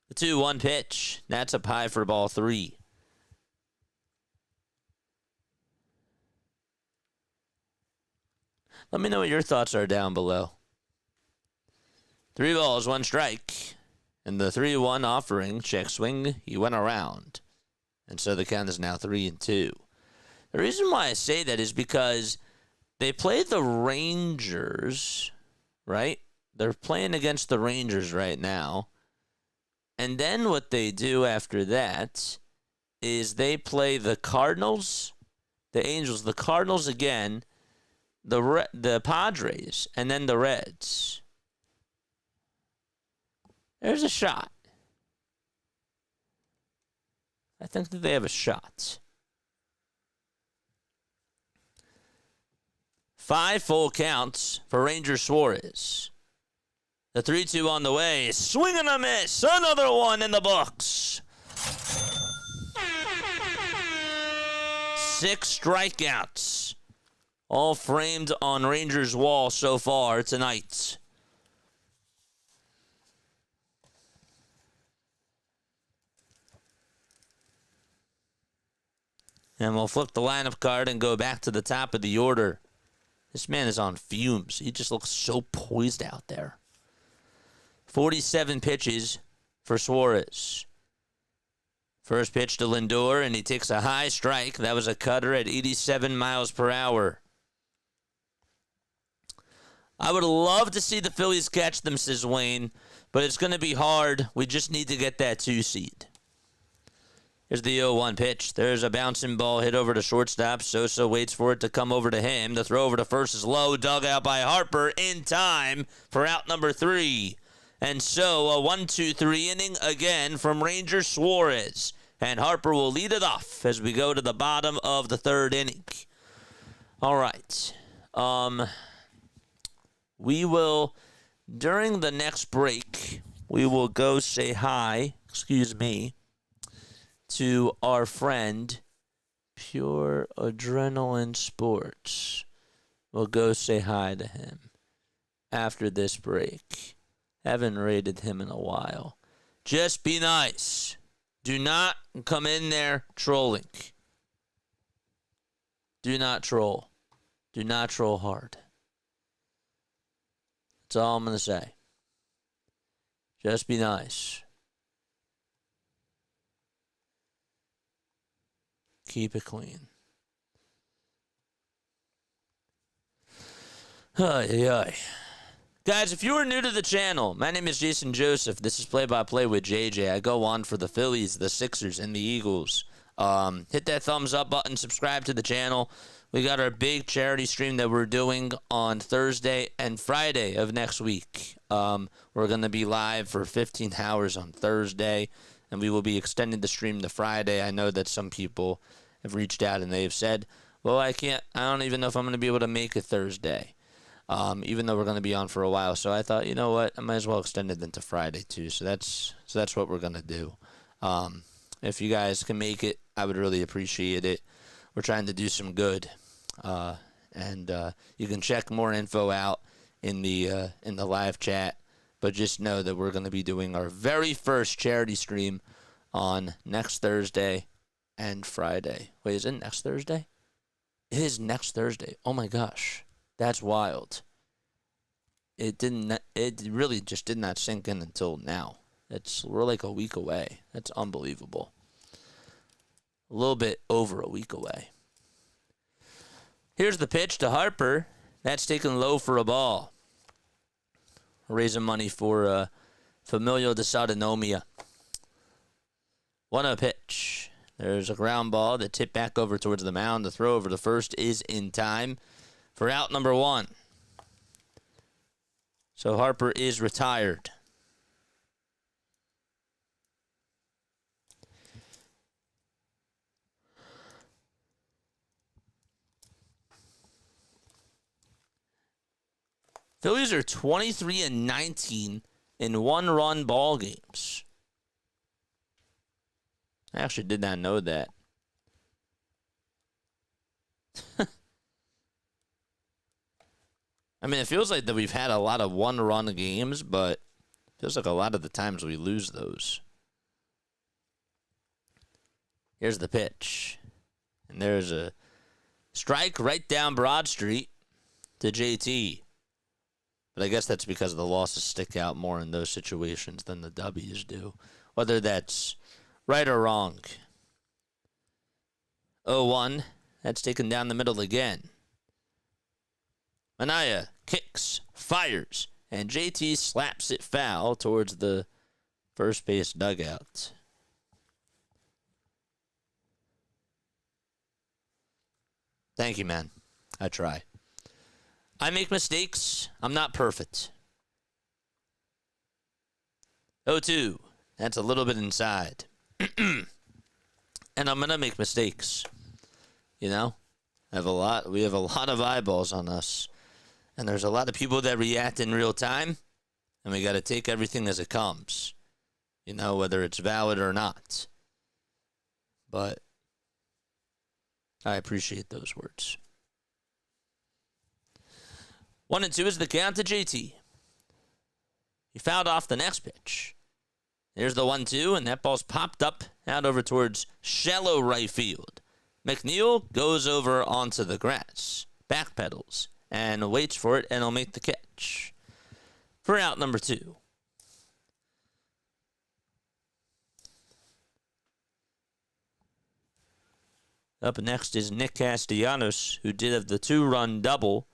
The 2-1 pitch. That's up high for ball 3. Let me know what your thoughts are down below. 3 balls, 1 strike. And the 3-1 offering, check swing, he went around. And so the count is now 3-2. The reason why I say that is because they play the Rangers, right? They're playing against the Rangers right now. And then what they do after that is they play the Cardinals, the Angels, the Cardinals again, the Padres, and then the Reds. There's a shot. I think that they have a shot. 5 full counts for Ranger Suarez. The 3-2 on the way. Swing and a miss. Another one in the books. 6 strikeouts. All framed on Rangers' wall so far tonight. And we'll flip the lineup card and go back to the top of the order. This man is on fumes. He just looks so poised out there. 47 pitches for Suarez. First pitch to Lindor, and he takes a high strike. That was a cutter at 87 miles per hour. I would love to see the Phillies catch them, says Wayne, but it's going to be hard. We just need to get that 2 seed. Here's the 0-1 pitch. There's a bouncing ball hit over to shortstop. Sosa waits for it to come over to him. The throw over to first is low, dug out by Harper in time for out number 3. And so a 1-2-3 inning again from Ranger Suarez. And Harper will lead it off as we go to the bottom of the 3rd inning. All right. We will, during the next break, we will go say hi, to our friend, Pure Adrenaline Sports. We'll go say hi to him after this break. Haven't rated him in a while. Just be nice. Do not come in there trolling. Do not troll. Do not troll hard. That's all I'm going to say. Just be nice. Keep it clean. Ay. Guys, if you are new to the channel, my name is Jason Joseph. This is Play-by-Play with JJ. I go on for the Phillies, the Sixers, and the Eagles. Hit that thumbs up button. Subscribe to the channel. We got our big charity stream that we're doing on Thursday and Friday of next week. We're going to be live for 15 hours on Thursday, and we will be extending the stream to Friday. I know that some people have reached out and they've said, well, I don't even know if I'm going to be able to make it Thursday. Even though we're going to be on for a while. So I thought, you know what, I might as well extend it into Friday too. So that's what we're going to do. If you guys can make it, I would really appreciate it. We're trying to do some good. And you can check more info out in the live chat. But just know that we're going to be doing our very first charity stream on next Thursday and Friday. Wait, is it next Thursday? It is next Thursday. Oh my gosh. That's wild. It really just did not sink in until now. We're like a week away. That's unbelievable. A little bit over a week away. Here's the pitch to Harper. That's taken low for a ball. Raising money for familial dysautonomia. 1-0 pitch. There's a ground ball that tipped back over towards the mound. The throw over to first is in time for out number 1. So Harper is retired. Phillies are 23-19 in 1-run ball games. I actually did not know that. I mean, it feels like that we've had a lot of 1-run games, but it feels like a lot of the times we lose those. Here's the pitch. And there's a strike right down Broad Street to JT. But I guess that's because the losses stick out more in those situations than the W's do. Whether that's right or wrong. 0-1. That's taken down the middle again. Manea kicks, fires, and JT slaps it foul towards the first base dugout. Thank you, man. I try. I make mistakes. I'm not perfect. 0-2. That's a little bit inside. And I'm going to make mistakes. You know? We have a lot of eyeballs on us. And there's a lot of people that react in real time, and we got to take everything as it comes, you know, whether it's valid or not. But I appreciate those words. 1-2 is the count to JT. He fouled off the next pitch. Here's the 1-2, and that ball's popped up out over towards shallow right field. McNeil goes over onto the grass, backpedals, and waits for it, and he'll make the catch for out number 2. Up next is Nick Castellanos, who did have the 2-run double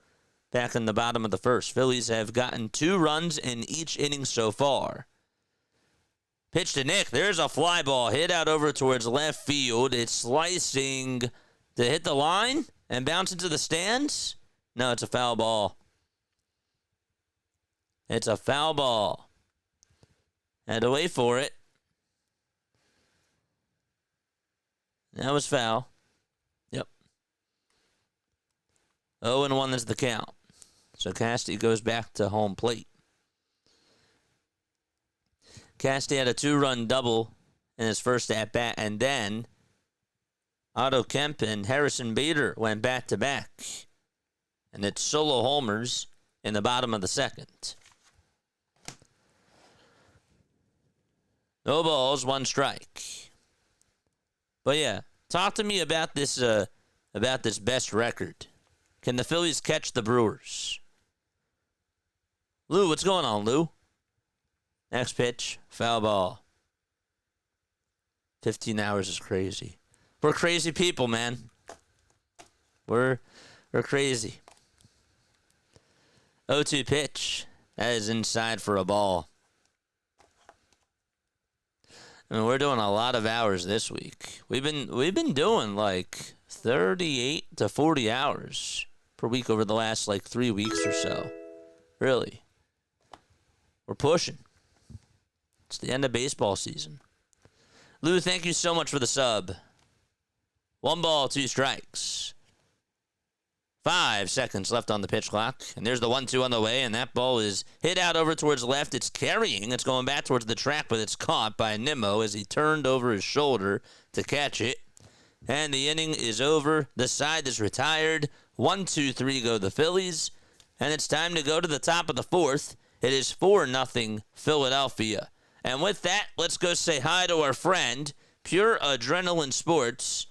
back in the bottom of the first. Phillies have gotten 2 runs in each inning so far. Pitch to Nick. There's a fly ball hit out over towards left field. It's slicing to hit the line and bounce into the stands. No, it's a foul ball. It's a foul ball. Had to wait for it. That was foul. Yep. 0-1 is the count. So Casty goes back to home plate. Casty had a 2-run double in his first at-bat, and then Otto Kemp and Harrison Bader went back-to-back. And it's solo homers in the bottom of the second. No balls, 1 strike. But yeah, talk to me about this best record. Can the Phillies catch the Brewers? Lou, what's going on, Lou? Next pitch, foul ball. 15 hours is crazy. We're crazy people, man. We're crazy. 0-2 pitch. That is inside for a ball. I mean, we're doing a lot of hours this week. We've been doing like 38 to 40 hours per week over the last like 3 weeks or so. Really. We're pushing. It's the end of baseball season. Lou, thank you so much for the sub. 1 ball, 2 strikes. 5 seconds left on the pitch clock. And there's the 1-2 on the way, and that ball is hit out over towards left. It's carrying. It's going back towards the track, but it's caught by Nimmo as he turned over his shoulder to catch it. And the inning is over. The side is retired. 1-2-3 go the Phillies. And it's time to go to the top of the 4th. It is 4-0 Philadelphia. And with that, let's go say hi to our friend, Pure Adrenaline Sports.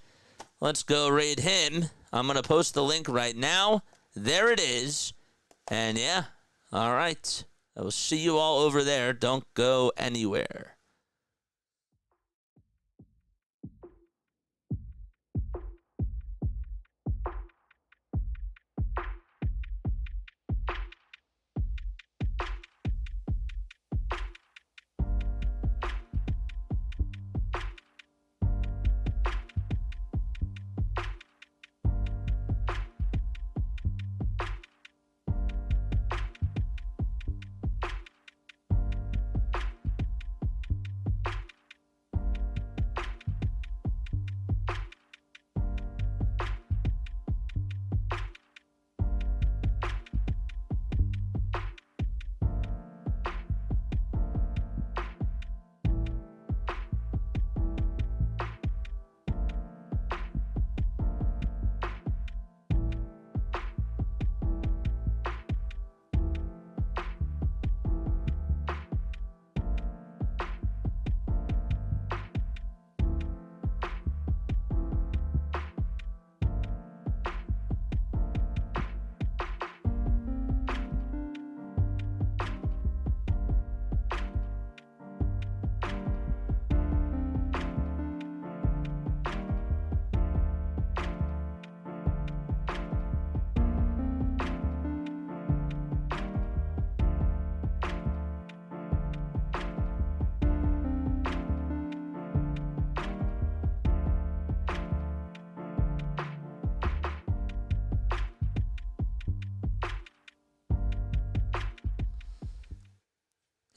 Let's go raid him. I'm going to post the link right now. There it is. And yeah, all right. I will see you all over there. Don't go anywhere.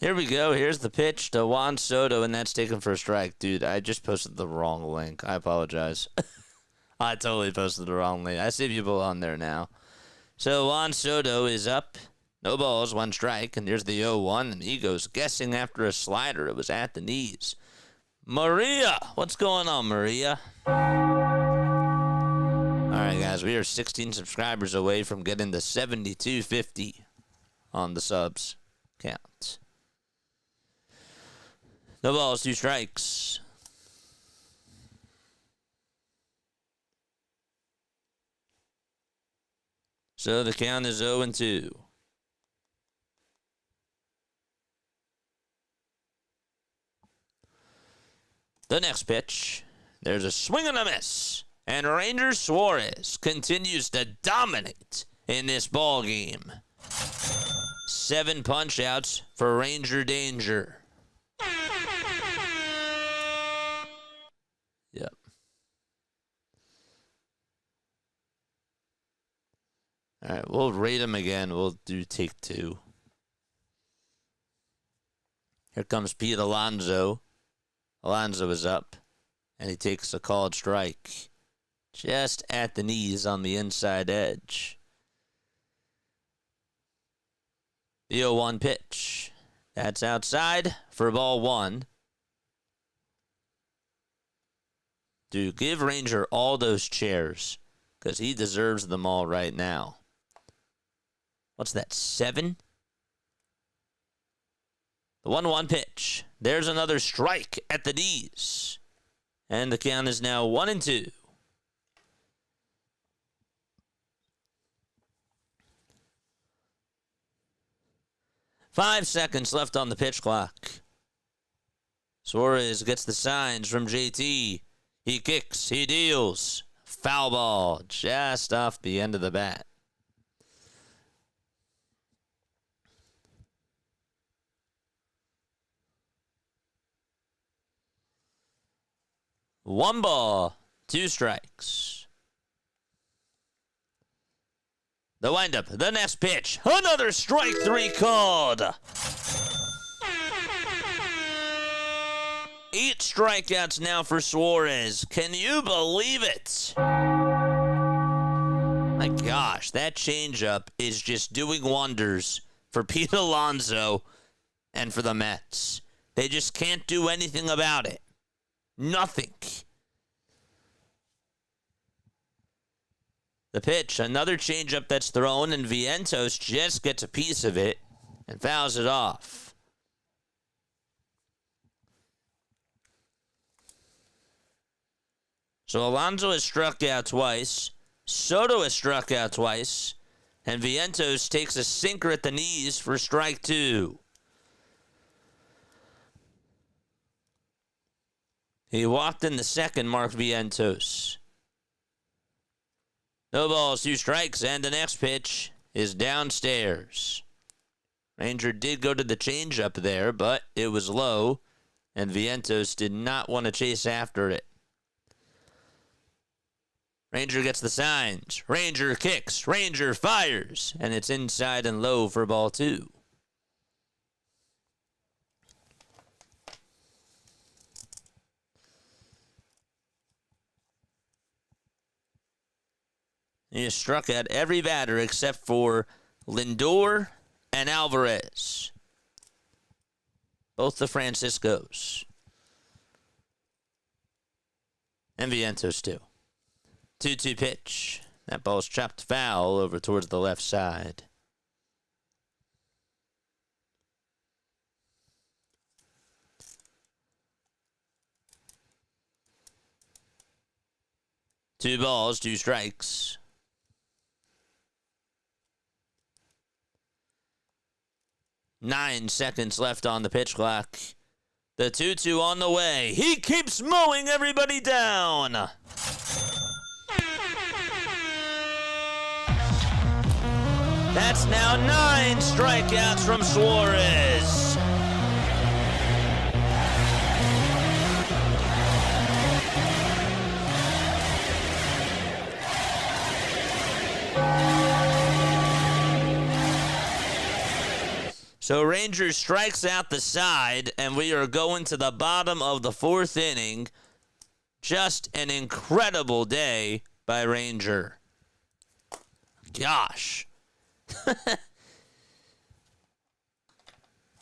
Here we go. Here's the pitch to Juan Soto, and that's taken for a strike. Dude, I just posted the wrong link. I apologize. I totally posted the wrong link. I see people on there now. So Juan Soto is up. No balls, 1 strike, and there's the 0-1, and he goes guessing after a slider. It was at the knees. Maria! What's going on, Maria? All right, guys, we are 16 subscribers away from getting to 7250 on the subs count. No balls, 2 strikes. So the count is 0-2. The next pitch, there's a swing and a miss. And Ranger Suarez continues to dominate in this ball game. 7 punch outs for Ranger Danger. All right, we'll rate him again. We'll do take 2. Here comes Pete Alonso. Alonso is up, and he takes a called strike just at the knees on the inside edge. The 0-1 pitch. That's outside for ball 1. Dude, give Ranger all those chairs, because he deserves them all right now. What's that, 7? The 1-1 pitch. There's another strike at the knees. And the count is now 1-2. Five seconds left on the pitch clock. Suarez gets the signs from JT. He kicks, he deals. Foul ball just off the end of the bat. One ball, 2 strikes. The windup, the next pitch. Another strike 3 called. 8 strikeouts now for Suarez. Can you believe it? My gosh, that changeup is just doing wonders for Pete Alonso and for the Mets. They just can't do anything about it. Nothing. The pitch, another changeup that's thrown, and Vientos just gets a piece of it and fouls it off. So Alonso has struck out twice, Soto has struck out twice, and Vientos takes a sinker at the knees for strike 2. He walked in the second, Mark Vientos. No balls, 2 strikes, and the next pitch is downstairs. Ranger did go to the changeup there, but it was low, and Vientos did not want to chase after it. Ranger gets the signs. Ranger kicks. Ranger fires, and it's inside and low for ball 2. He has struck at every batter except for Lindor and Alvarez. Both the Franciscos. And Vientos too. 2-2 pitch. That ball's chopped foul over towards the left side. Two balls, 2 strikes. Nine seconds left on the pitch clock. The 2-2 on the way. He keeps mowing everybody down. That's now 9 strikeouts from Suarez. So Rangers strikes out the side, and we are going to the bottom of the 4th inning. Just an incredible day by Ranger. Gosh.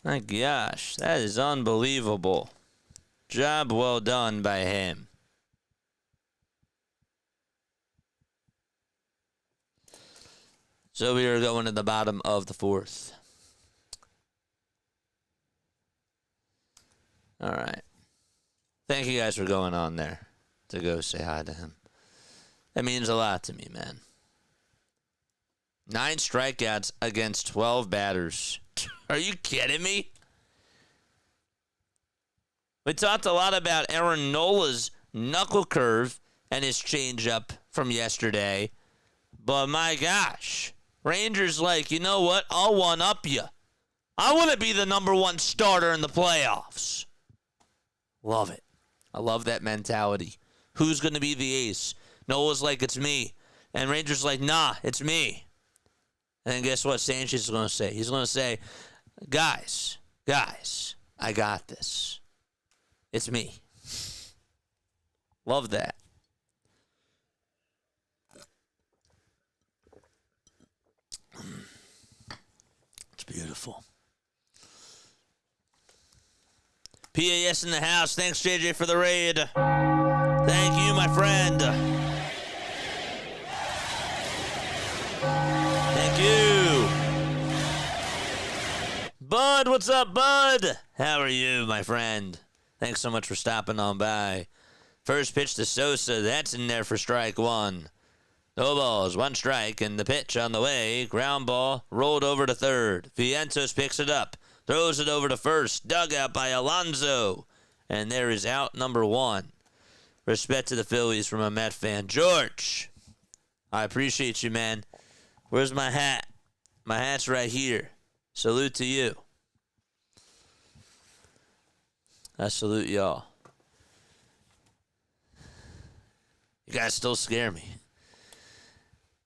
My gosh, that is unbelievable. Job well done by him. So we are going to the bottom of the 4th. All right. Thank you guys for going on there to go say hi to him. That means a lot to me, man. 9 strikeouts against 12 batters. Are you kidding me? We talked a lot about Aaron Nola's knuckle curve and his changeup from yesterday. But my gosh, Rangers like, you know what? I'll one-up you. I want to be the number 1 starter in the playoffs. Love it. I love that mentality. Who's going to be the ace? Nola's like, it's me. And Rangers like, nah, it's me. And then guess what Sanchez is going to say? He's going to say, guys, I got this. It's me. Love that. It's beautiful. PAS in the house. Thanks, JJ, for the raid. Thank you, my friend. Thank you. Bud, what's up, Bud? How are you, my friend? Thanks so much for stopping on by. First pitch to Sosa. That's in there for strike one. No balls, one strike, and the pitch on the way. Ground ball, rolled over to third. Vientos picks it up. Throws it over to first. Dug out by Alonso. And there is out number one. Respect to the Phillies from a Met fan. George, I appreciate you, man. Where's my hat? My hat's right here. Salute to you. I salute y'all. You guys still scare me.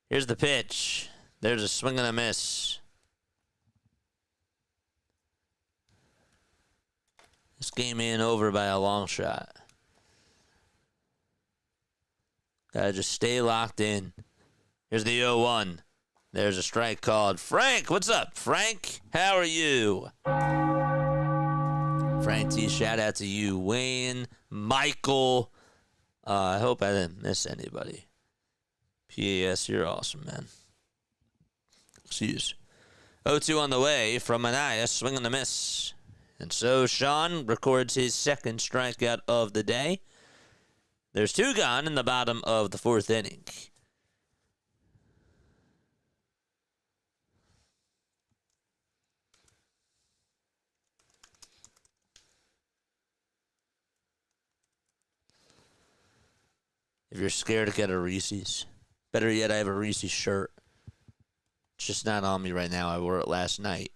Here's the pitch. There's a swing and a miss. This game ain't over by a long shot. Gotta just stay locked in. Here's the 0-1. There's a strike called. Frank, what's up? Frank, how are you? Frank T, shout out to you. Wayne, Michael. I hope I didn't miss anybody. PAS, you're awesome, man. Excuse. 0-2 on the way from Manea, swing and a miss. And so Sean records his second strikeout of the day. There's two gone in the bottom of the fourth inning. If you're scared to get a Reese's, better yet, I have a Reese's shirt. It's just not on me right now. I wore it last night.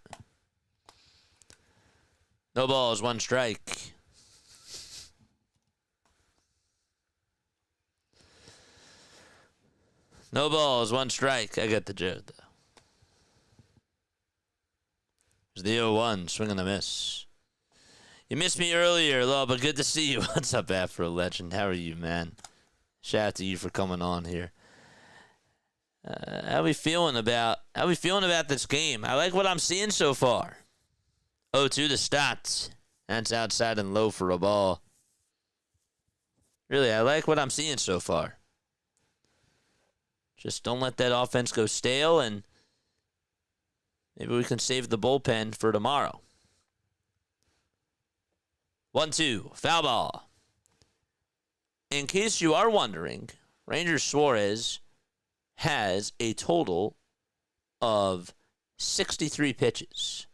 No balls, one strike. No balls, one strike. I got the joke, though. There's the 0-1, swing and a miss. You missed me earlier, Law, but good to see you. What's up, Afro Legend? How are you, man? Shout out to you for coming on here. How we feeling about this game? I like what I'm seeing so far. 0-2 to Stotts. That's outside and low for a ball. Really, I like what I'm seeing so far. Just don't let that offense go stale, and maybe we can save the bullpen for tomorrow. 1-2, foul ball. In case you are wondering, Ranger Suarez has a total of 63 pitches.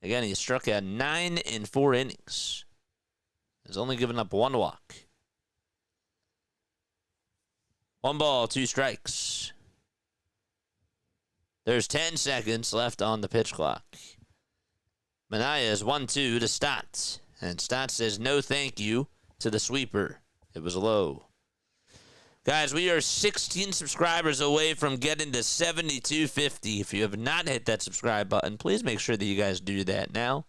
Again, he struck out 9 in 4 innings. He's only given up one walk. 1 ball, 2 strikes. There's 10 seconds left on the pitch clock. Manea is 1-2 to Stotts. And Stotts says no thank you to the sweeper. It was low. Guys, we are 16 subscribers away from getting to 7250. If you have not hit that subscribe button, please make sure that you guys do that now.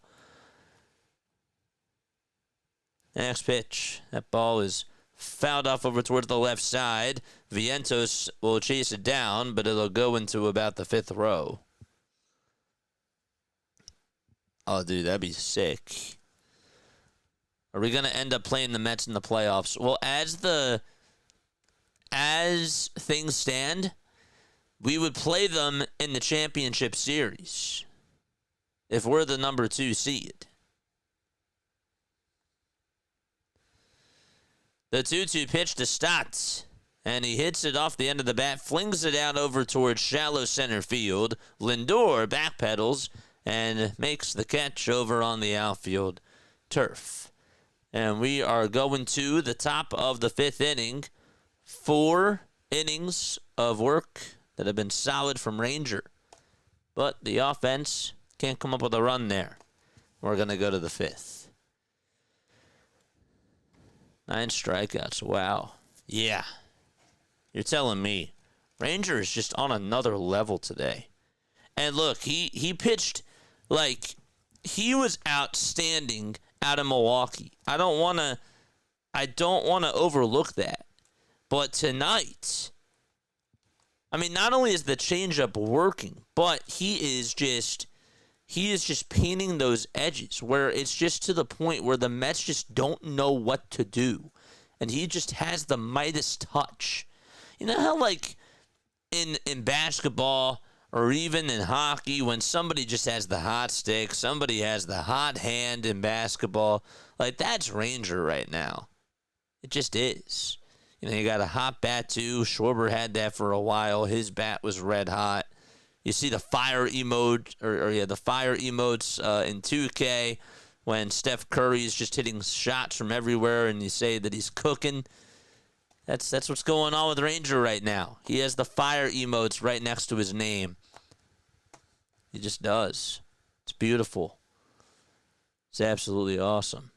Next pitch. That ball is fouled off over towards the left side. Vientos will chase it down, but it'll go into about the 5th row. Oh, dude, that'd be sick. Are we going to end up playing the Mets in the playoffs? Well, as things stand, we would play them in the championship series if we're the number 2 seed. The 2-2 pitch to Stotts, and he hits it off the end of the bat, flings it out over towards shallow center field. Lindor backpedals and makes the catch over on the outfield turf. And we are going to the top of the 5th inning. 4 innings of work that have been solid from Ranger. But the offense can't come up with a run there. We're going to go to the 5th. 9 strikeouts. Wow. Yeah. You're telling me. Ranger is just on another level today. And look, he pitched like he was outstanding out of Milwaukee. I don't want to overlook that. But tonight, I mean, not only is the changeup working, but he is just painting those edges where it's just to the point where the Mets just don't know what to do. And he just has the Midas touch. You know how, like, in basketball or even in hockey, when somebody just has the hot stick, somebody has the hot hand in basketball, like, that's Ranger right now. It just is. You know, you got a hot bat, too. Schwarber had that for a while. His bat was red hot. You see the fire emote, the fire emotes in 2K when Steph Curry is just hitting shots from everywhere and you say that he's cooking. That's what's going on with Ranger right now. He has the fire emotes right next to his name. He just does. It's beautiful. It's absolutely awesome.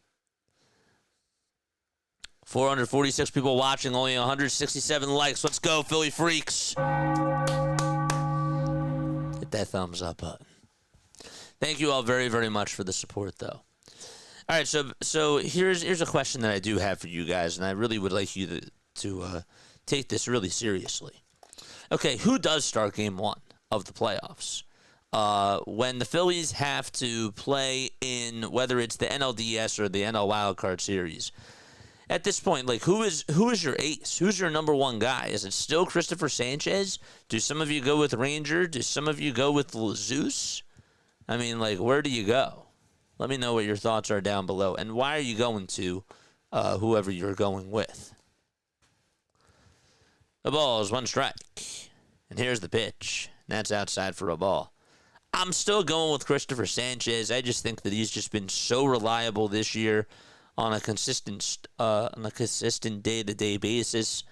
446 people watching, only 167 likes. Let's go, Philly Freaks. Hit that thumbs up button. Thank you all very, very much for the support, though. All right, so here's a question that I do have for you guys, and I really would like you to take this really seriously. Okay, who does start Game 1 of the playoffs? When the Phillies have to play in whether it's the NLDS or the NL Wildcard Series, at this point, like, who is your ace? Who's your number one guy? Is it still Christopher Sanchez? Do some of you go with Ranger? Do some of you go with Zeus? I mean, like, where do you go? Let me know what your thoughts are down below. And why are you going to whoever you're going with? The ball is one strike. And here's the pitch. And that's outside for a ball. I'm still going with Christopher Sanchez. I just think that he's just been so reliable this year on a consistent day-to-day basis.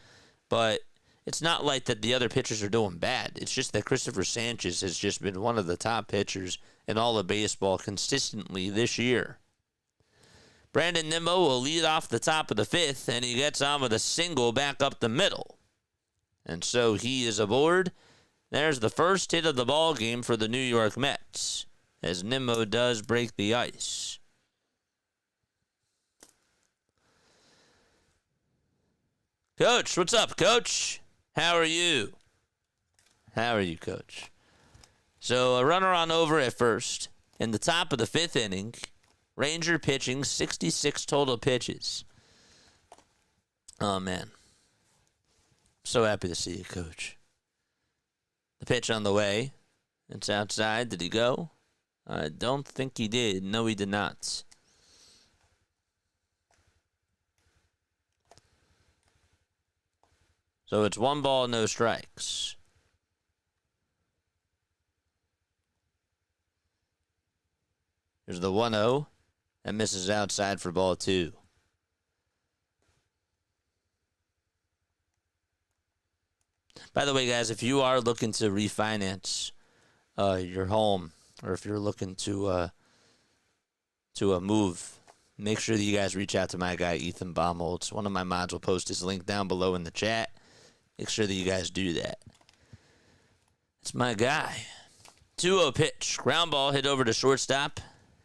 But it's not like that the other pitchers are doing bad. It's just that Christopher Sanchez has just been one of the top pitchers in all of baseball consistently this year. Brandon Nimmo will lead off the top of the fifth, and he gets on with a single back up the middle. And so he is aboard. There's the first hit of the ball game for the New York Mets, as Nimmo does break the ice. Coach, what's up, Coach? How are you? How are you, Coach? So a runner on over at first. In the top of the fifth inning, Ranger pitching 66 total pitches. Oh, man. So happy to see you, Coach. The pitch on the way. It's outside. Did he go? I don't think he did. No, he did not. So it's 1 ball, no strikes. There's the 1-0. That misses outside for ball 2. By the way, guys, if you are looking to refinance your home, or if you're looking to move, make sure that you guys reach out to my guy, Ethan Baumholtz. One of my mods will post his link down below in the chat. Make sure that you guys do that. It's my guy. 2-0 pitch. Ground ball hit over to shortstop.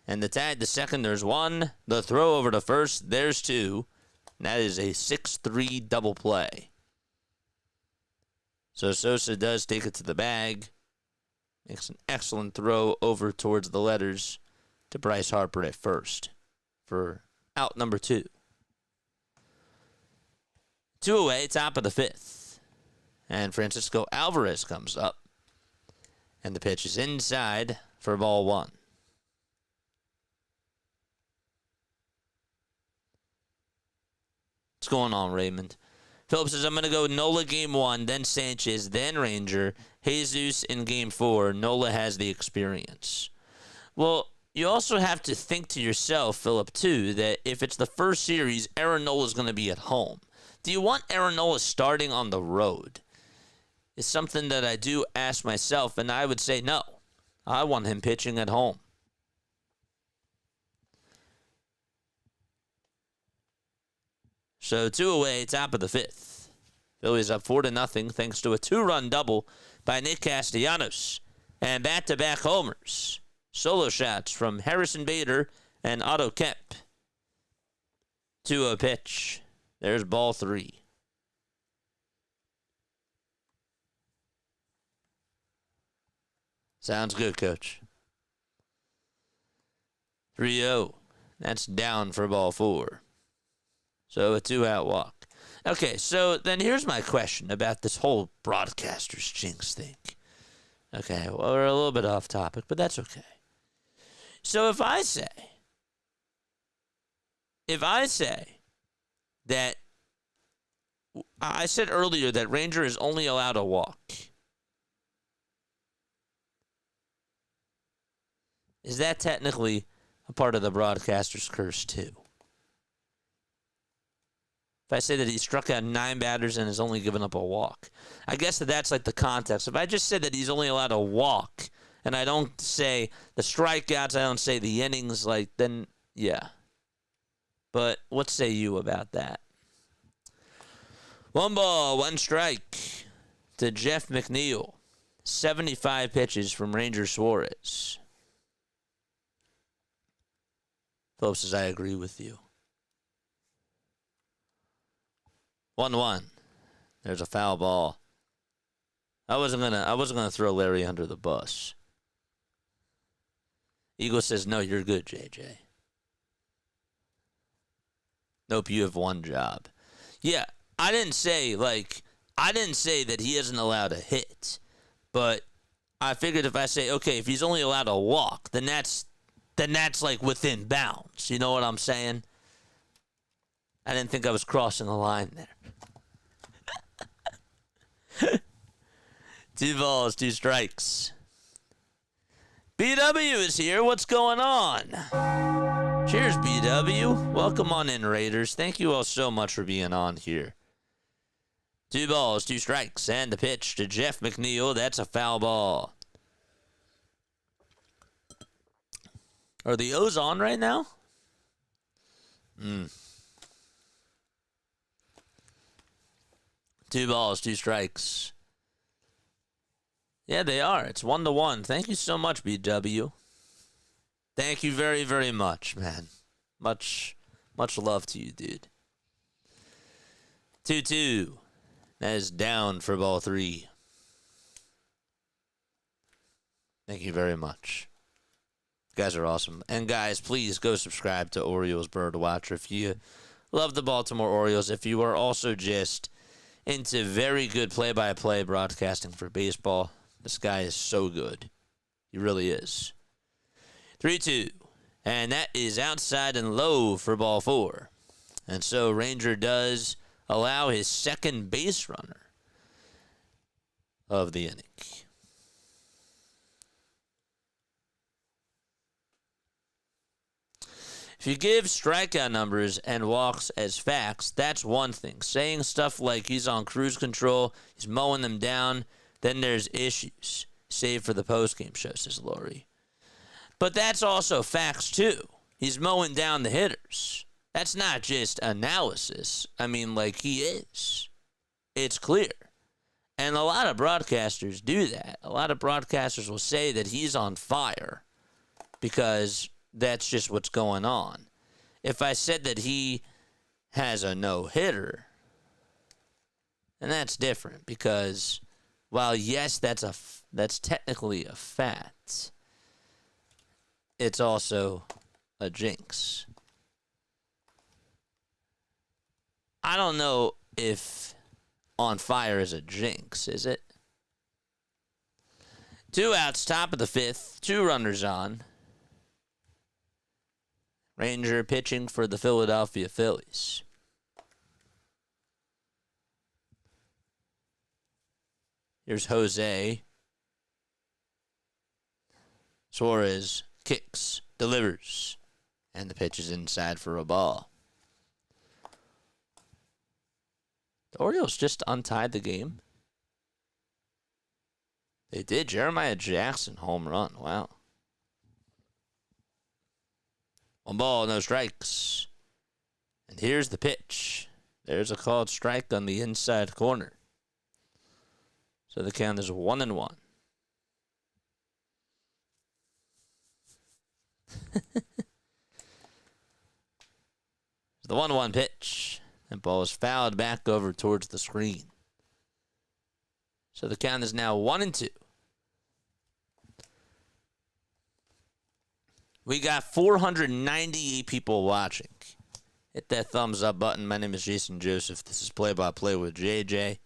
And the tag to second, there's 1. The throw over to first, there's 2. And that is a 6-3 double play. So Sosa does take it to the bag. Makes an excellent throw over towards the letters to Bryce Harper at first for out number 2. 2 away, top of the fifth. And Francisco Alvarez comes up. And the pitch is inside for ball 1. What's going on, Raymond? Phillips says, I'm going to go Nola game 1, then Sanchez, then Ranger, Jesus in game 4. Nola has the experience. Well, you also have to think to yourself, Phillip, too, that if it's the first series, Aaron Nola is going to be at home. Do you want Aaron Nola starting on the road? It's something that I do ask myself, and I would say no. I want him pitching at home. So 2 away, top of the fifth. Phillies up 4-0 thanks to a 2-run double by Nick Castellanos. And back-to-back homers. Solo shots from Harrison Bader and Otto Kemp. 2-0 pitch. There's ball 3. Sounds good, Coach. 3-0. That's down for ball 4. So a 2-out walk. Okay, so then here's my question about this whole broadcaster's jinx thing. Okay, well, we're a little bit off topic, but that's okay. So if I say that I said earlier that Ranger is only allowed a walk, is that technically a part of the broadcaster's curse too? If I say that he struck out 9 batters and has only given up a walk, I guess that's like the context. If I just said that he's only allowed a walk, and I don't say the strikeouts, I don't say the innings, like, then, yeah. But what say you about that? 1 ball, 1 strike to Jeff McNeil. 75 pitches from Ranger Suarez. Phillips says, I agree with you. 1-1. There's a foul ball. I wasn't gonna throw Larry under the bus. Eagle says, no, you're good, JJ. Nope, you have one job. Yeah, I didn't say that he isn't allowed to hit. But I figured if I say, okay, if he's only allowed to walk, then that's like within bounds. You know what I'm saying? I didn't think I was crossing the line there. 2 balls, 2 strikes. BW is here. What's going on? Cheers, BW. Welcome on in, Raiders. Thank you all so much for being on here. 2 balls, 2 strikes, and the pitch to Jeff McNeil. That's a foul ball. Are the O's on right now? 2 balls, 2 strikes. Yeah, they are. It's 1-1. Thank you so much, BW. Thank you very, very much, man. Much love to you, dude. 2-2. That is down for ball 3. Thank you very much. You guys are awesome. And guys, please go subscribe to Orioles Bird Watcher if you love the Baltimore Orioles. If you are also just into very good play-by-play broadcasting for baseball, this guy is so good. He really is. 3-2. And that is outside and low for ball 4. And so Ranger does allow his second base runner of the inning. If you give strikeout numbers and walks as facts, that's one thing. Saying stuff like he's on cruise control, he's mowing them down, then there's issues. Save for the postgame show, says Lori. But that's also facts, too. He's mowing down the hitters. That's not just analysis. I mean, like, he is. It's clear. And a lot of broadcasters do that. A lot of broadcasters will say that he's on fire because that's just what's going on. If I said that he has a no-hitter, then that's different because while, yes, that's technically a fact, it's also a jinx. I don't know if on fire is a jinx, is it? 2 outs, top of the 5th, 2 runners on. Ranger pitching for the Philadelphia Phillies. Here's Jose. Suarez kicks, delivers, and the pitch is inside for a ball. The Orioles just untied the game. They did. Jeremiah Jackson home run. Wow. 1 ball, no strikes. And here's the pitch. There's a called strike on the inside corner. So the count is 1-1. The 1-1 pitch. That ball is fouled back over towards the screen. So the count is now 1-2. We got 498 people watching. Hit that thumbs up button. My name is Jason Joseph. This is Play by Play with JJ.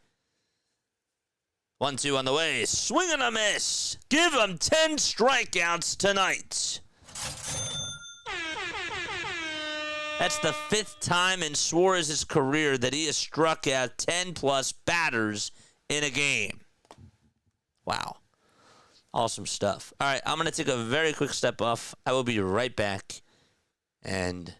1-2 on the way. Swing and a miss. Give him 10 strikeouts tonight. That's the 5th time in Suarez's career that he has struck out 10-plus batters in a game. Wow. Awesome stuff. All right, I'm going to take a very quick step off. I will be right back. And,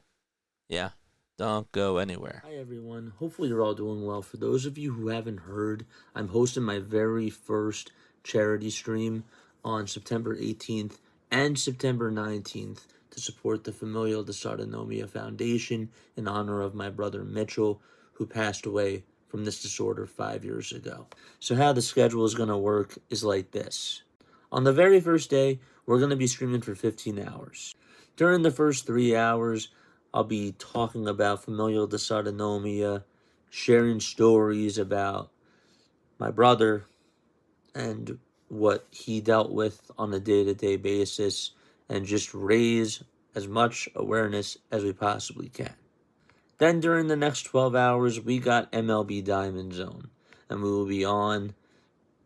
yeah, don't go anywhere. Hi, everyone. Hopefully you're all doing well. For those of you who haven't heard, I'm hosting my very first charity stream on September 18th and September 19th to support the Familial Dysautonomia Foundation in honor of my brother Mitchell, who passed away from this disorder 5 years ago. So how the schedule is going to work is like this. On the very first day, we're going to be streaming for 15 hours. During the first 3 hours, I'll be talking about familial dysautonomia, sharing stories about my brother and what he dealt with on a day-to-day basis, and just raise as much awareness as we possibly can. Then during the next 12 hours, we got MLB Diamond Zone, and we will be on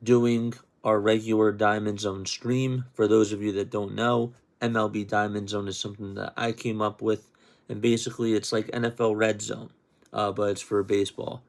doing our regular Diamond Zone stream. For those of you that don't know, MLB Diamond Zone is something that I came up with, and basically it's like NFL Red Zone, but it's for baseball.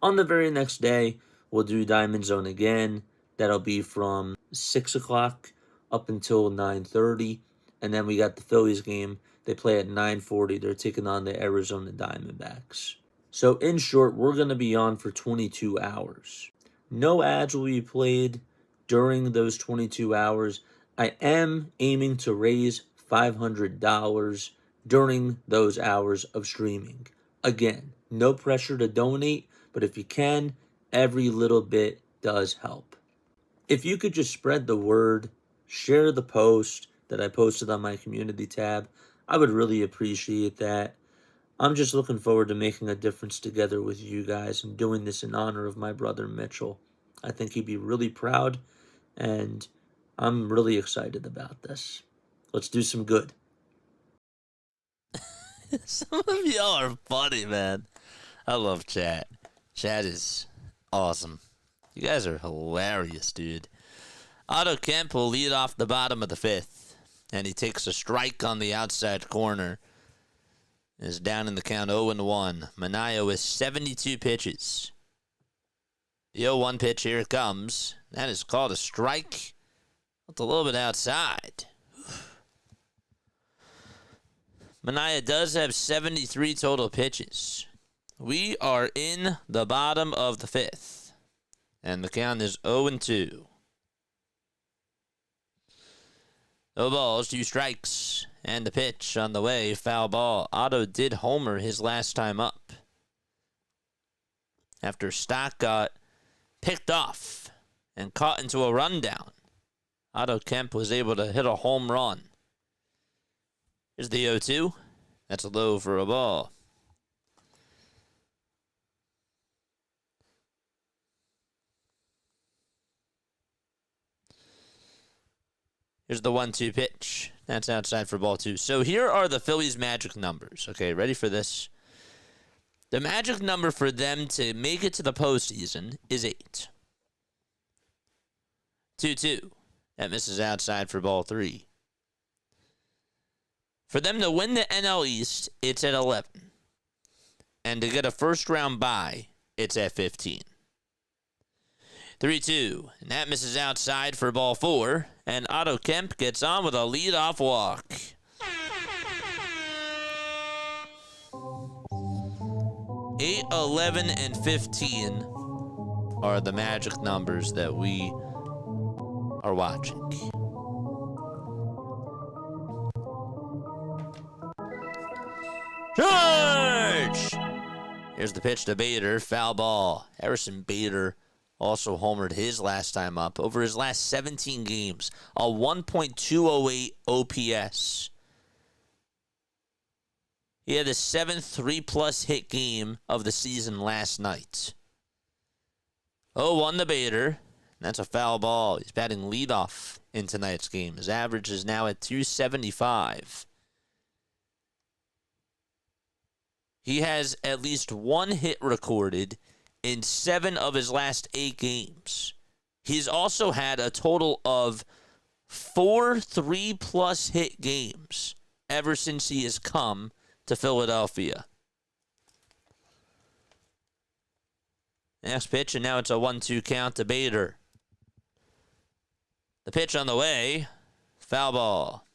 On the very next day, we'll do Diamond Zone again. That'll be from 6 o'clock up until 9:30. And then we got the Phillies game. They play at 9:40. They're taking on the Arizona Diamondbacks. So in short, we're going to be on for 22 hours. No ads will be played during those 22 hours. I am aiming to raise $500 during those hours of streaming. Again, no pressure to donate, but if you can, every little bit does help. If you could just spread the word, share the post that I posted on my community tab, I would really appreciate that. I'm just looking forward to making a difference together with you guys and doing this in honor of my brother Mitchell. I think he'd be really proud, and I'm really excited about this. Let's do some good. Some of y'all are funny, man. I love chat. Chat is awesome. You guys are hilarious, dude. Otto Kemp will lead off the bottom of the 5th. And he takes a strike on the outside corner. Is down in the count 0-1. Manea with 72 pitches. The 0-1 pitch, here it comes. That is called a strike. It's a little bit outside. Manea does have 73 total pitches. We are in the bottom of the 5th. And the count is 0-2. No balls, 2 strikes, and the pitch on the way, foul ball. Otto did homer his last time up, after Stock got picked off and caught into a rundown. Otto Kemp was able to hit a home run. Here's the 0-2. That's low for a ball. Here's the 1-2 pitch. That's outside for ball 2. So here are the Phillies' magic numbers. Okay, ready for this? The magic number for them to make it to the postseason is 8. 2-2. That misses outside for ball 3. For them to win the NL East, it's at 11. And to get a first-round bye, it's at 15. 3-2, and that misses outside for ball 4, and Otto Kemp gets on with a leadoff walk. 8, 11, and 15 are the magic numbers that we are watching. Charge! Here's the pitch to Bader, foul ball. Harrison Bader also homered his last time up. Over his last 17 games, a 1.208 OPS. He had the 7th 3+ hit game of the season last night. 0-1 the batter. That's a foul ball. He's batting leadoff in tonight's game. His average is now at 275. He has at least one hit recorded in 7 of his last 8 games. He's also had a total of 4 3+ hit games ever since he has come to Philadelphia. Next pitch, and now it's a 1-2 count to Bader. The pitch on the way, foul ball.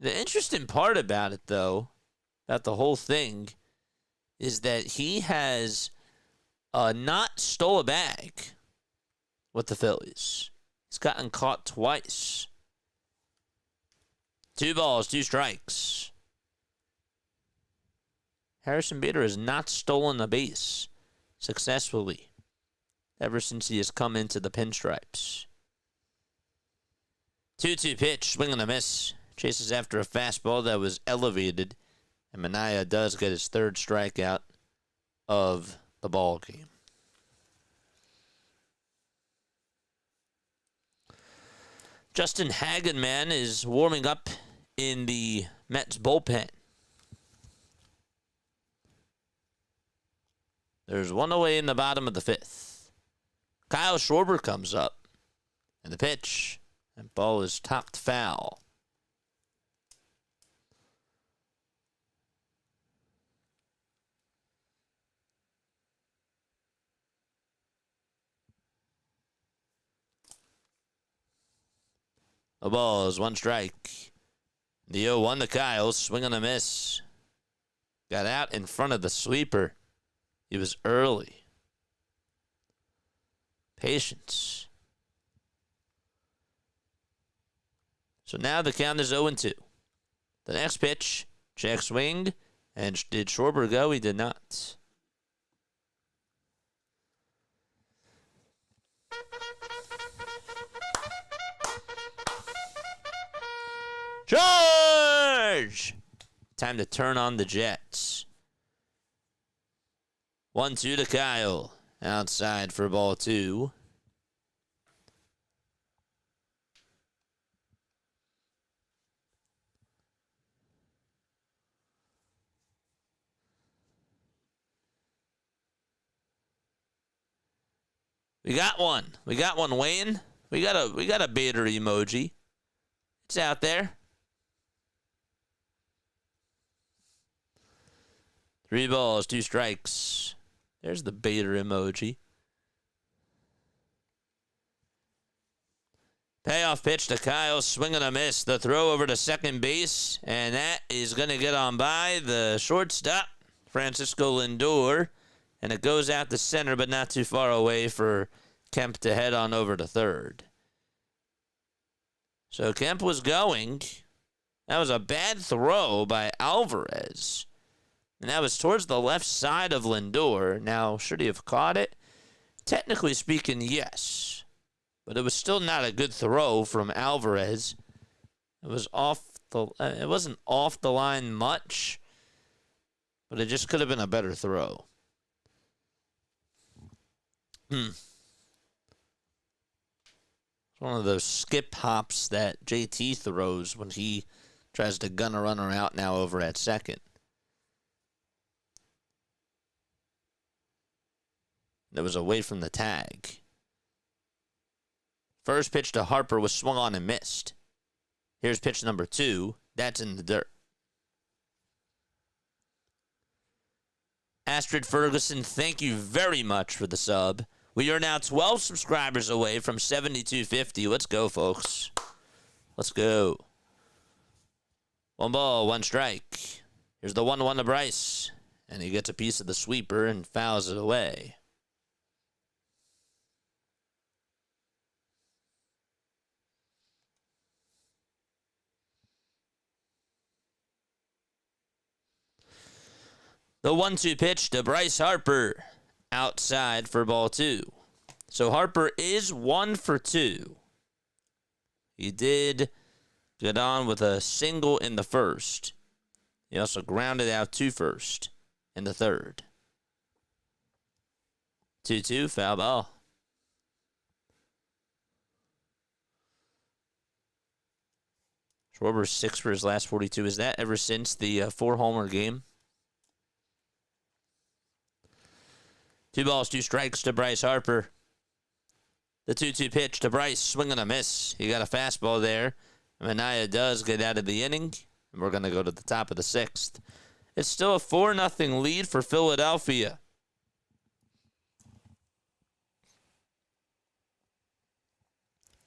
The interesting part about it, though, about the whole thing, is that he has not stole a bag with the Phillies. He's gotten caught twice. 2 balls, 2 strikes. Harrison Bader has not stolen a base successfully ever since he has come into the pinstripes. 2-2 pitch, swing and a miss. Chases after a fastball that was elevated, and Manea does get his 3rd strikeout of the ball game. Justin Hagenman is warming up in the Mets bullpen. There's one away in the bottom of the 5th. Kyle Schwarber comes up, and the pitch, and ball is topped foul. The ball is 1 strike. The 0-1 to Kyle, swing and a miss. Got out in front of the sweeper. He was early. Patience. So now the count is 0-2. The next pitch, check swing, and did Schwarber go? He did not. Charge! Time to turn on the Jets. 1-2 to Kyle. Outside for ball 2. We got one. We got one, Wayne. We got a Bader emoji. It's out there. 3 balls, 2 strikes. There's the Bader emoji. Payoff pitch to Kyle, swing and a miss. The throw over to second base, and that is going to get on by the shortstop, Francisco Lindor, and it goes out to center, but not too far away for Kemp to head on over to third. So Kemp was going. That was a bad throw by Alvarez. And that was towards the left side of Lindor. Now, should he have caught it? Technically speaking, yes. But it was still not a good throw from Alvarez. It was it wasn't off the line much, but it just could have been a better throw. It's one of those skip hops that JT throws when he tries to gun a runner out now over at second. That was away from the tag. First pitch to Harper was swung on and missed. Here's pitch number 2. That's in the dirt. Astrid Ferguson, thank you very much for the sub. We are now 12 subscribers away from 7250. Let's go, folks. Let's go. 1 ball, 1 strike. Here's the 1-1 to Bryce. And he gets a piece of the sweeper and fouls it away. The 1-2 pitch to Bryce Harper. Outside for ball 2. So Harper is 1 for 2. He did get on with a single in the first. He also grounded out 2 first in the third. 2-2, foul ball. Schwarber 6 for his last 42. Is that ever since the 4-homer game? 2 balls, 2 strikes to Bryce Harper. The 2-2 pitch to Bryce, swing and a miss. He got a fastball there. Manea does get out of the inning, and we're going to go to the top of the 6th. It's still a 4-0 lead for Philadelphia.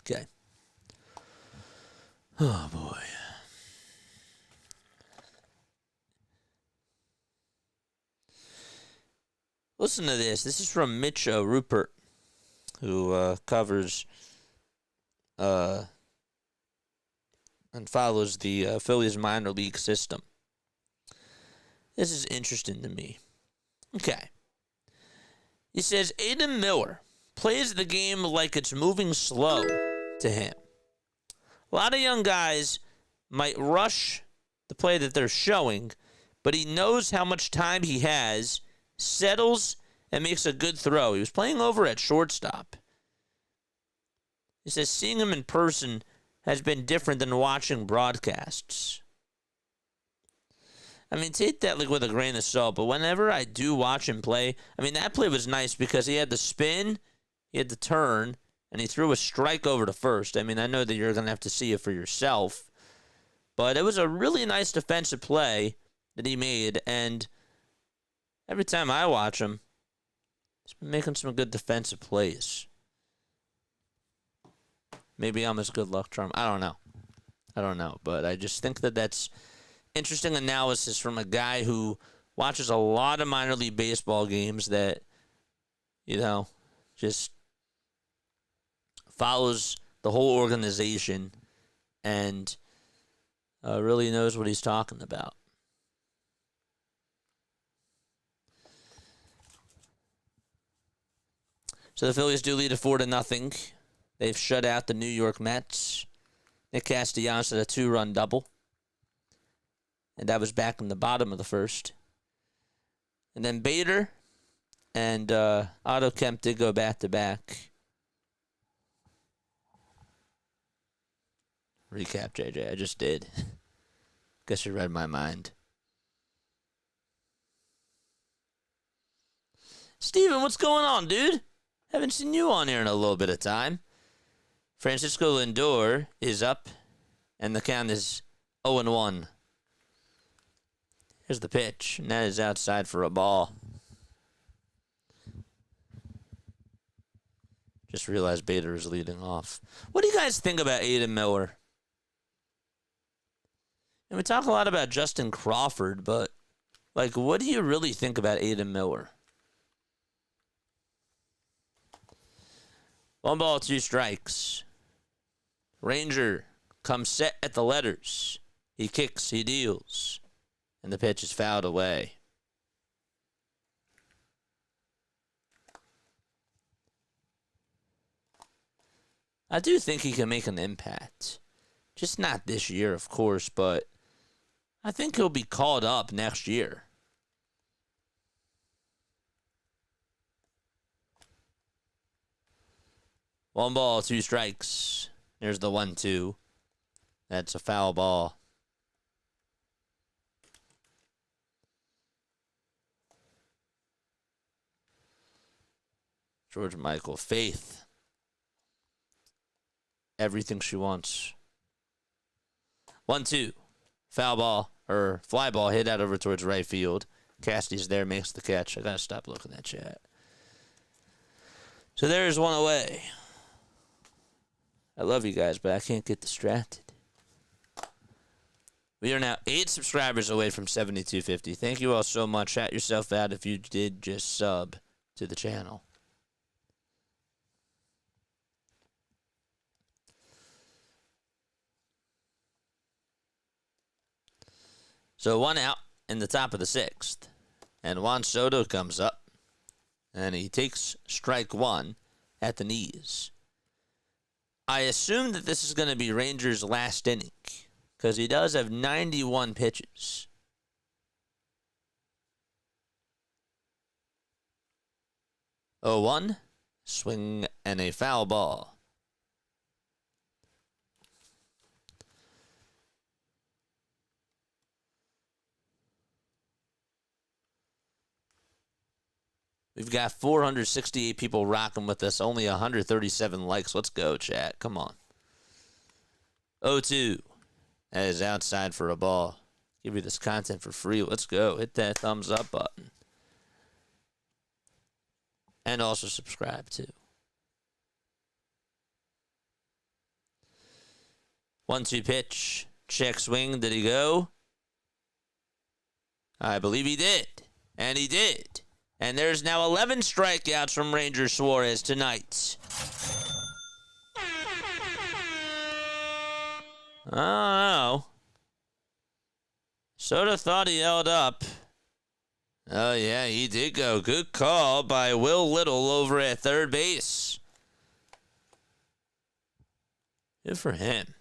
Okay. Oh, boy. Listen to this. This is from Mitch Rupert, who covers and follows the Phillies minor league system. This is interesting to me. Okay. He says, Aiden Miller plays the game like it's moving slow to him. A lot of young guys might rush the play that they're showing, but he knows how much time he has, settles, and makes a good throw. He was playing over at shortstop. He says seeing him in person has been different than watching broadcasts. I mean, take that like with a grain of salt, but whenever I do watch him play, I mean, that play was nice because he had the spin, he had the turn, and he threw a strike over to first. I mean, I know that you're going to have to see it for yourself, but it was a really nice defensive play that he made, and every time I watch him, he's been making some good defensive plays. Maybe I'm his good luck charm. I don't know, but I just think that that's interesting analysis from a guy who watches a lot of minor league baseball games that, you know, just follows the whole organization and really knows what he's talking about. So the Phillies do lead 4-0. They've shut out the New York Mets. Nick Castellanos had a 2-run double. And that was back in the bottom of the first. And then Bader and Otto Kemp did go back-to-back. Recap, JJ. I just did. Guess you read my mind. Steven, what's going on, dude? Haven't seen you on here in a little bit of time. Francisco Lindor is up, and the count is 0-1. Here's the pitch, and that is outside for a ball. Just realized Bader is leading off. What do you guys think about Aiden Miller? And we talk a lot about Justin Crawford, but, like, what do you really think about Aiden Miller? 1 ball, 2 strikes. Ranger comes set at the letters. He kicks, he deals. And the pitch is fouled away. I do think he can make an impact. Just not this year, of course, but I think he'll be called up next year. One ball, 2 strikes. There's the 1-2. That's a foul ball. George Michael, Faith. Everything she wants. 1-2. Foul ball, or fly ball hit out over towards right field. Cassidy's there, makes the catch. I gotta stop looking at chat. So there's one away. I love you guys, but I can't get distracted. We are now 8 subscribers away from 7250. Thank you all so much. Shout yourself out if you did just sub to the channel. So 1 out in the top of the 6th. And Juan Soto comes up. And he takes strike 1 at the knees. I assume that this is going to be Rangers' last inning because he does have 91 pitches. Oh, 1 swing and a foul ball. We've got 468 people rocking with us. Only 137 likes. Let's go, chat. Come on. 0-2. That is outside for a ball. Give you this content for free. Let's go. Hit that thumbs up button. And also subscribe, too. 1-2 pitch. Check swing. Did he go? I believe he did. And he did. And there's now 11 strikeouts from Ranger Suarez tonight. I don't know. Sort of thought he held up. Oh, yeah, he did go. Good call by Will Little over at third base. Good for him.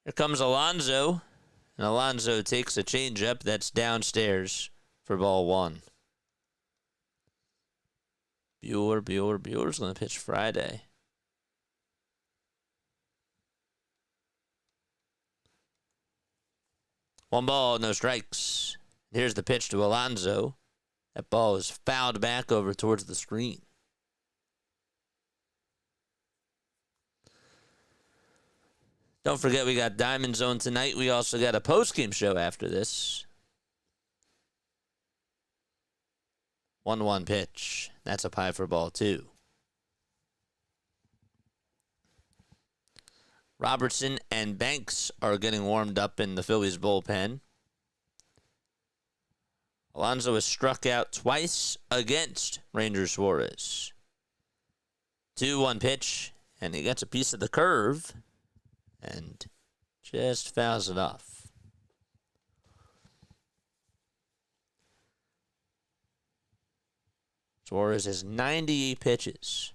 Here comes Alonso. And Alonso takes a changeup that's downstairs for ball 1. Bueller's going to pitch Friday. One ball, no strikes. Here's the pitch to Alonso. That ball is fouled back over towards the screen. Don't forget we got Diamond Zone tonight. We also got a postgame show after this. 1-1 pitch. That's a pie for ball 2. Robertson and Banks are getting warmed up in the Phillies bullpen. Alonso has struck out twice against Ranger Suarez. 2-1 pitch, and he gets a piece of the curve and just fouls it off. Suarez has 98 pitches.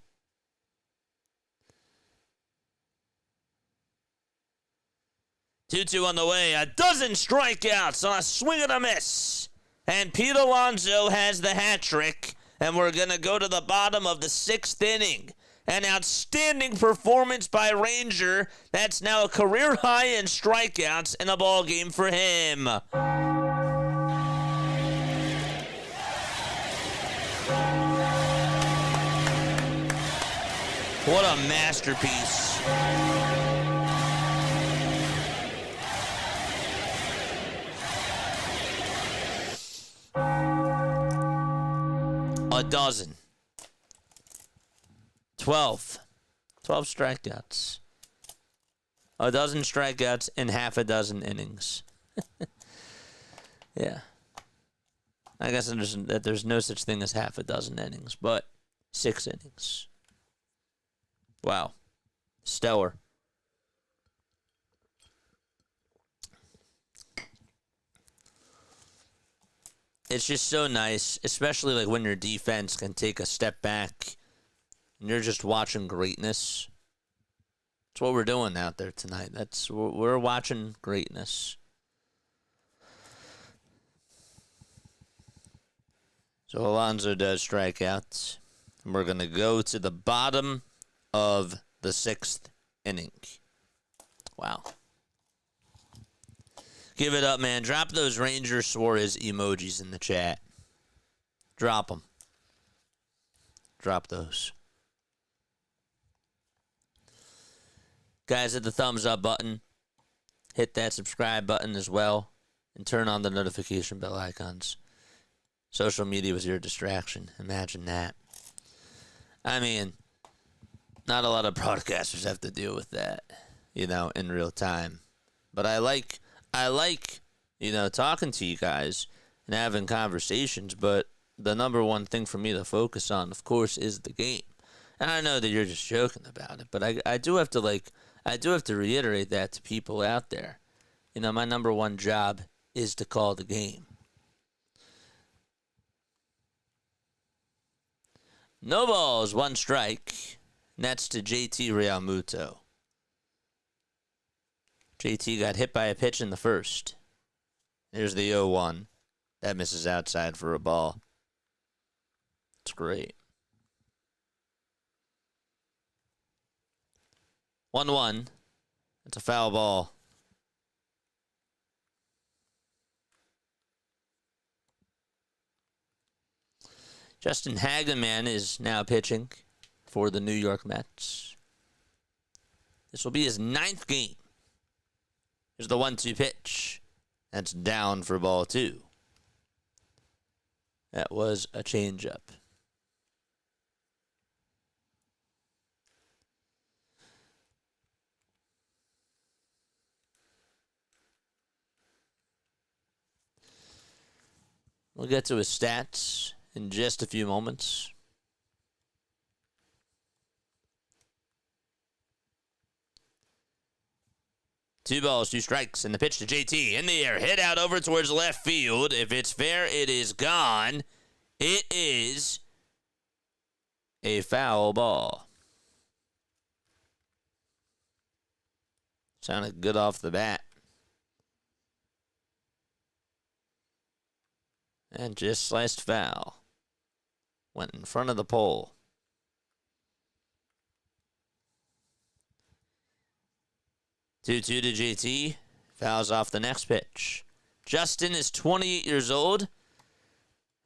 2-2 on the way. A dozen strikeouts on a swing and a miss. And Pete Alonso has the hat trick. And we're going to go to the bottom of the 6th inning. An outstanding performance by Ranger. That's now a career high in strikeouts in a ball game for him. What a masterpiece. A dozen. 12 strikeouts. A dozen strikeouts in half a dozen innings. Yeah. I guess there's no such thing as half a dozen innings, but 6 innings. Wow. Stellar. It's just so nice, especially like when your defense can take a step back and you're just watching greatness. That's what we're doing out there tonight. We're watching greatness. So Alonso does strike out. And we're going to go to the bottom of the 6th inning. Wow. Give it up, man. Drop those Ranger Suarez emojis in the chat. Drop them. Drop those. Guys, hit the thumbs up button. Hit that subscribe button as well. And turn on the notification bell icons. Social media was your distraction. Imagine that. I mean, not a lot of broadcasters have to deal with that, in real time. But I like, talking to you guys and having conversations. But the number one thing for me to focus on, of course, is the game. And I know that you're just joking about it, but I do have to reiterate that to people out there. My number one job is to call the game. No balls, 1 strike. Nets to JT Realmuto. JT got hit by a pitch in the first. Here's the 0-1. That misses outside for a ball. It's great. 1-1. It's a foul ball. Justin Hageman is now pitching for the New York Mets. This will be his 9th game. Here's the 1-2 pitch. That's down for ball 2. That was a changeup. We'll get to his stats in just a few moments. Two balls, 2 strikes, and the pitch to JT. In the air, hit out over towards left field. If it's fair, it is gone. It is a foul ball. Sounded good off the bat. And just sliced foul. Went in front of the pole. Two-two to JT. Fouls off the next pitch. Justin is 28 years old.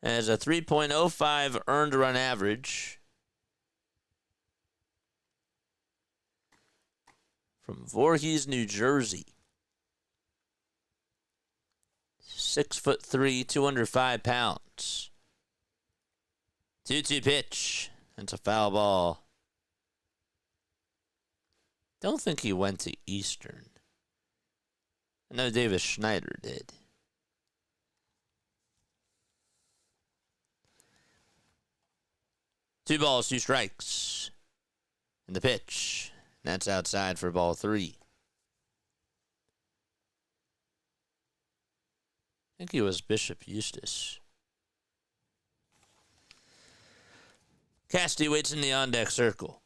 Has a 3.05 earned run average. From Voorhees, New Jersey. 6'3", 205 pounds. 2-2 pitch. That's a foul ball. Don't think he went to Eastern. I know Davis Schneider did. Two balls, 2 strikes. And the pitch. That's outside for ball 3. I think he was Bishop Eustace. Cassidy waits in the on-deck circle.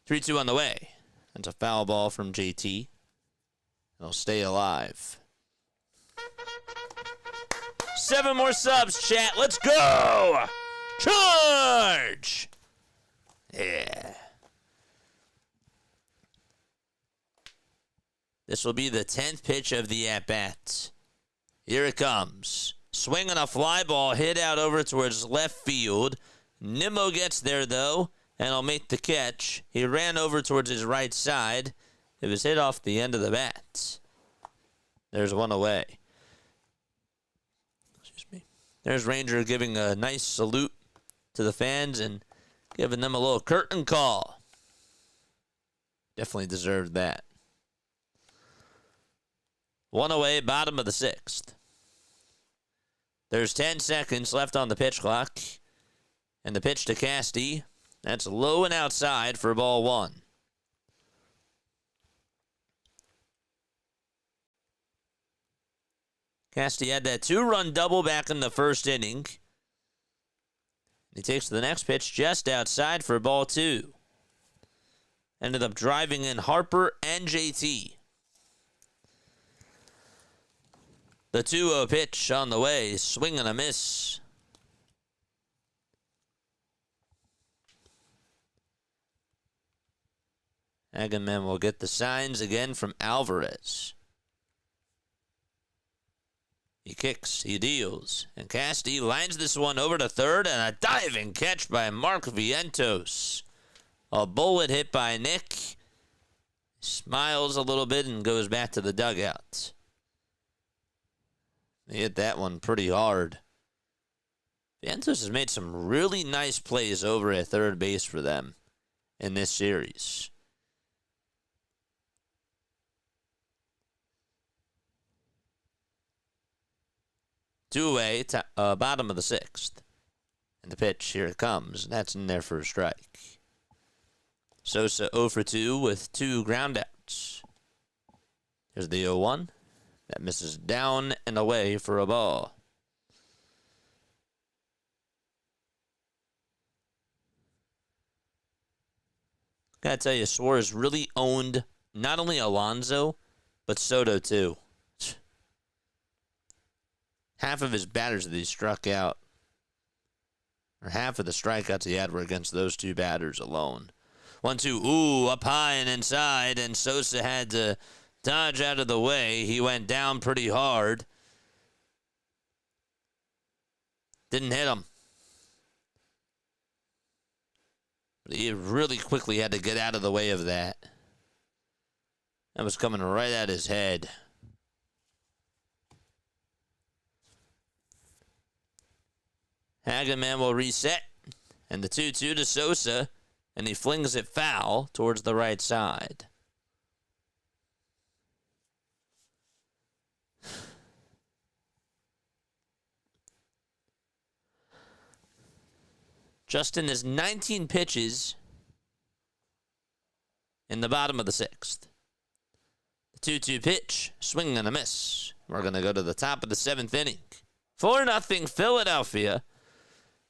3-2 on the way. That's a foul ball from JT. He'll stay alive. 7 more subs, chat. Let's go! Charge! Yeah. This will be the 10th pitch of the at-bat. Here it comes. Swing on a fly ball, hit out over towards left field. Nimmo gets there, though, and will make the catch. He ran over towards his right side. It was hit off the end of the bat. There's one away. Excuse me. There's Ranger giving a nice salute to the fans and giving them a little curtain call. Definitely deserved that. One away, bottom of the 6th. There's 10 seconds left on the pitch clock. And the pitch to Cassidy. That's low and outside for ball 1. Cassidy had that 2-run double back in the first inning. He takes the next pitch just outside for ball 2. Ended up driving in Harper and JT. The 2-0 pitch on the way. Swing and a miss. Hageman will get the signs again from Alvarez. He kicks, he deals, and Cassidy lines this one over to third, and a diving catch by Mark Vientos. A bullet hit by Nick. Smiles a little bit and goes back to the dugout. He hit that one pretty hard. Vientos has made some really nice plays over at third base for them in this series. Two away, bottom of the 6th. And the pitch, here it comes. That's in there for a strike. Sosa 0 for 2 with 2 groundouts. Here's the 0-1. That misses down and away for a ball. Gotta tell you, Suarez really owned not only Alonso, but Soto too. Half of his batters that he struck out, or half of the strikeouts he had were against those two batters alone. 1-2, ooh, up high and inside, and Sosa had to dodge out of the way. He went down pretty hard. Didn't hit him. But he really quickly had to get out of the way of that. That was coming right at his head. Hageman will reset. And the 2-2 to Sosa. And he flings it foul towards the right side. Justin is 19 pitches in the bottom of the sixth. The 2-2 pitch, swing and a miss. We're going to go to the top of the seventh inning. 4-0 Philadelphia.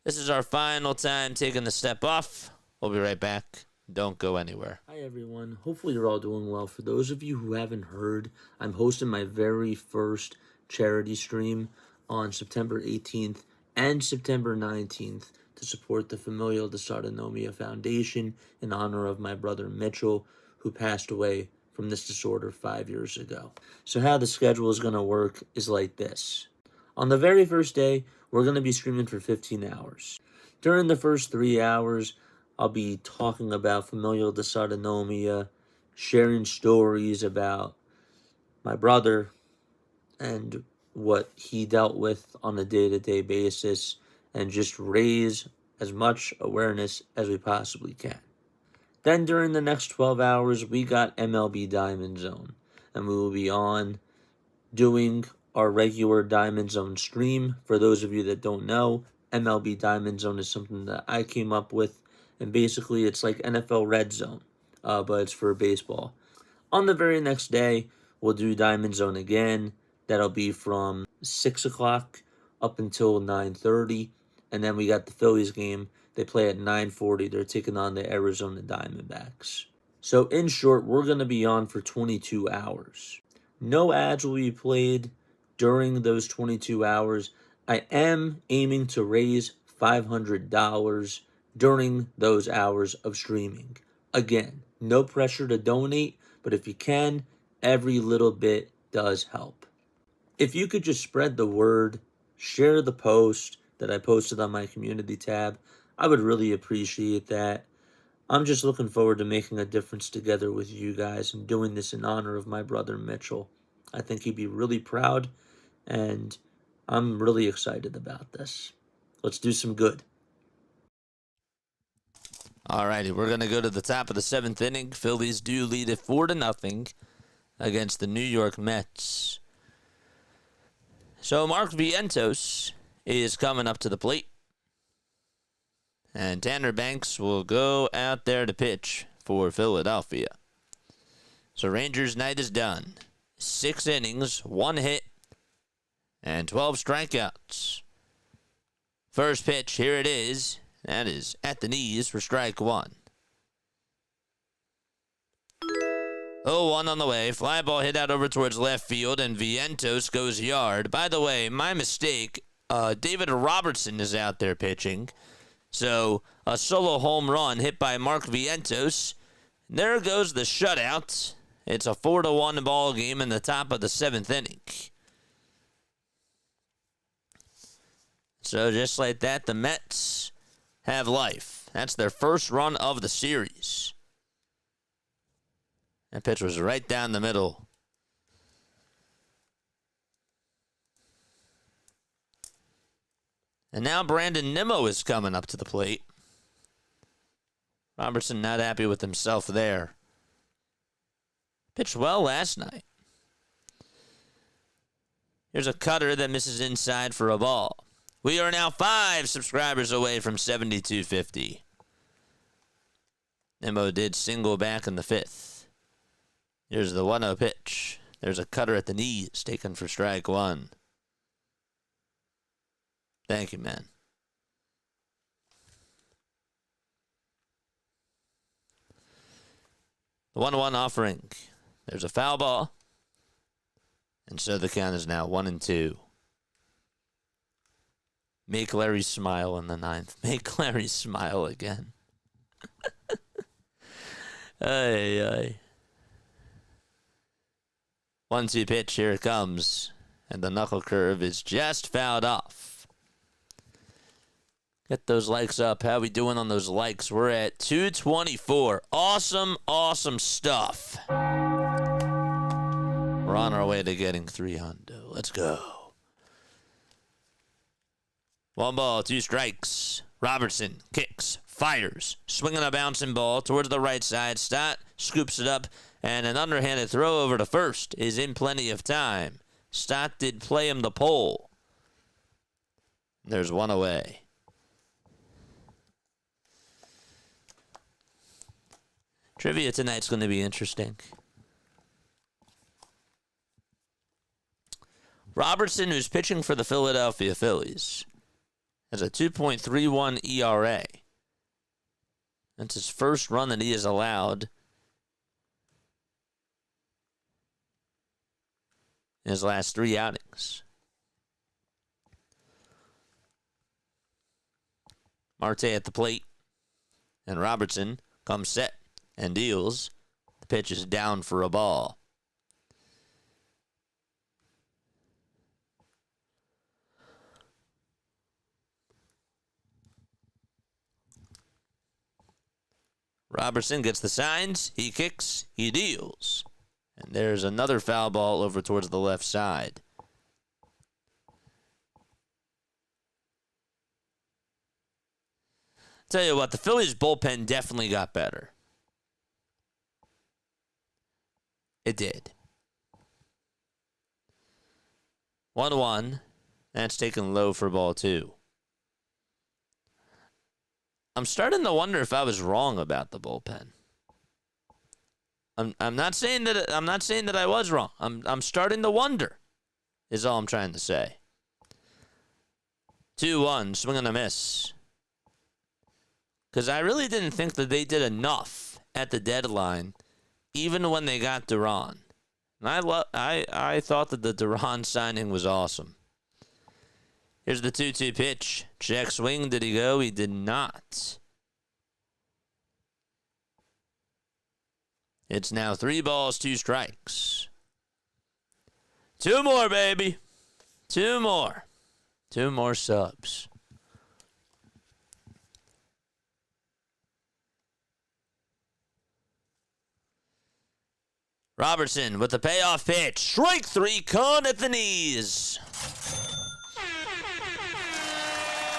This is our final time taking the step off. We'll be right back. Don't go anywhere. Hi, everyone. Hopefully you're all doing well. For those of you who haven't heard, I'm hosting my very first charity stream on September 18th and September 19th to support the Familial Dysautonomia Foundation in honor of my brother Mitchell, who passed away from this disorder 5 years ago. So how the schedule is going to work is like this. On the very first day, we're going to be streaming for 15 hours. During the first 3 hours, I'll be talking about familial dysautonomia, sharing stories about my brother and what he dealt with on a day-to-day basis, and just raise as much awareness as we possibly can. Then during the next 12 hours, we got MLB Diamond Zone, and we will be on doing our regular Diamond Zone stream. For those of you that don't know, MLB Diamond Zone is something that I came up with, and basically it's like NFL Red Zone, but it's for baseball. On the very next day, we'll do Diamond Zone again. That'll be from 6 o'clock up until 9:30, and then we got the Phillies game. They play at 9:40. They're taking on the Arizona Diamondbacks. So in short, we're going to be on for 22 hours. No ads will be played during those 22 hours. I am aiming to raise $500 during those hours of streaming. Again, no pressure to donate, but if you can, every little bit does help. If you could just spread the word, share the post that I posted on my community tab, I would really appreciate that. I'm just looking forward to making a difference together with you guys and doing this in honor of my brother Mitchell. I think he'd be really proud, and I'm really excited about this. Let's do some good. All righty, we're going to go to the top of the seventh inning. Phillies do lead it 4-0 against the New York Mets. So Mark Vientos is coming up to the plate. And Tanner Banks will go out there to pitch for Philadelphia. So Rangers' night is done. 6 innings, 1 hit, and 12 strikeouts. First pitch, here it is. That is at the knees for strike 1. 0-1 on the way. Fly ball hit out over towards left field, and Vientos goes yard. By the way, my mistake. David Robertson is out there pitching. So a solo home run hit by Mark Vientos. There goes the shutout. It's a 4-1 ball game in the top of the 7th inning. So just like that, the Mets have life. That's their first run of the series. That pitch was right down the middle. And now Brandon Nimmo is coming up to the plate. Robertson not happy with himself there. Pitched well last night. Here's a cutter that misses inside for a ball. We are now 5 subscribers away from 7250. Nimmo did single back in the 5th. Here's the 1-0 pitch. There's a cutter at the knees taken for strike 1. Thank you, man. The 1-1 offering. There's a foul ball. And so the count is now 1-2. Make Larry smile in the 9th. Make Larry smile again. Ay, ay. 1-2 pitch. Here it comes. And the knuckle curve is just fouled off. Get those likes up. How we doing on those likes? We're at 224. Awesome, awesome stuff. We're on our way to getting 300. Let's go. 1 ball, 2 strikes. Robertson kicks, fires, swinging a bouncing ball towards the right side. Stott scoops it up, and an underhanded throw over to first is in plenty of time. Stott did play him the pole. There's 1 away. Trivia tonight's going to be interesting. Robertson, who's pitching for the Philadelphia Phillies, has a 2.31 ERA. That's his first run that he has allowed in his last 3 outings. Marte at the plate, and Robertson comes set and deals. The pitch is down for a ball. Robertson gets the signs. He kicks. He deals. And there's another foul ball over towards the left side. Tell you what, the Phillies bullpen definitely got better. It did. 1-1. That's taken low for ball 2. I'm starting to wonder if I was wrong about the bullpen. I'm not saying that I was wrong. I'm starting to wonder, is all I'm trying to say. 2-1, swing and a miss. Because I really didn't think that they did enough at the deadline, even when they got Duran. And I thought that the Duran signing was awesome. Here's the 2-2 pitch. Check swing. Did he go? He did not. It's now 3 balls, 2 strikes. 2 more, baby. 2 more. 2 more subs. Robertson with the payoff pitch. Strike 3, caught at the knees.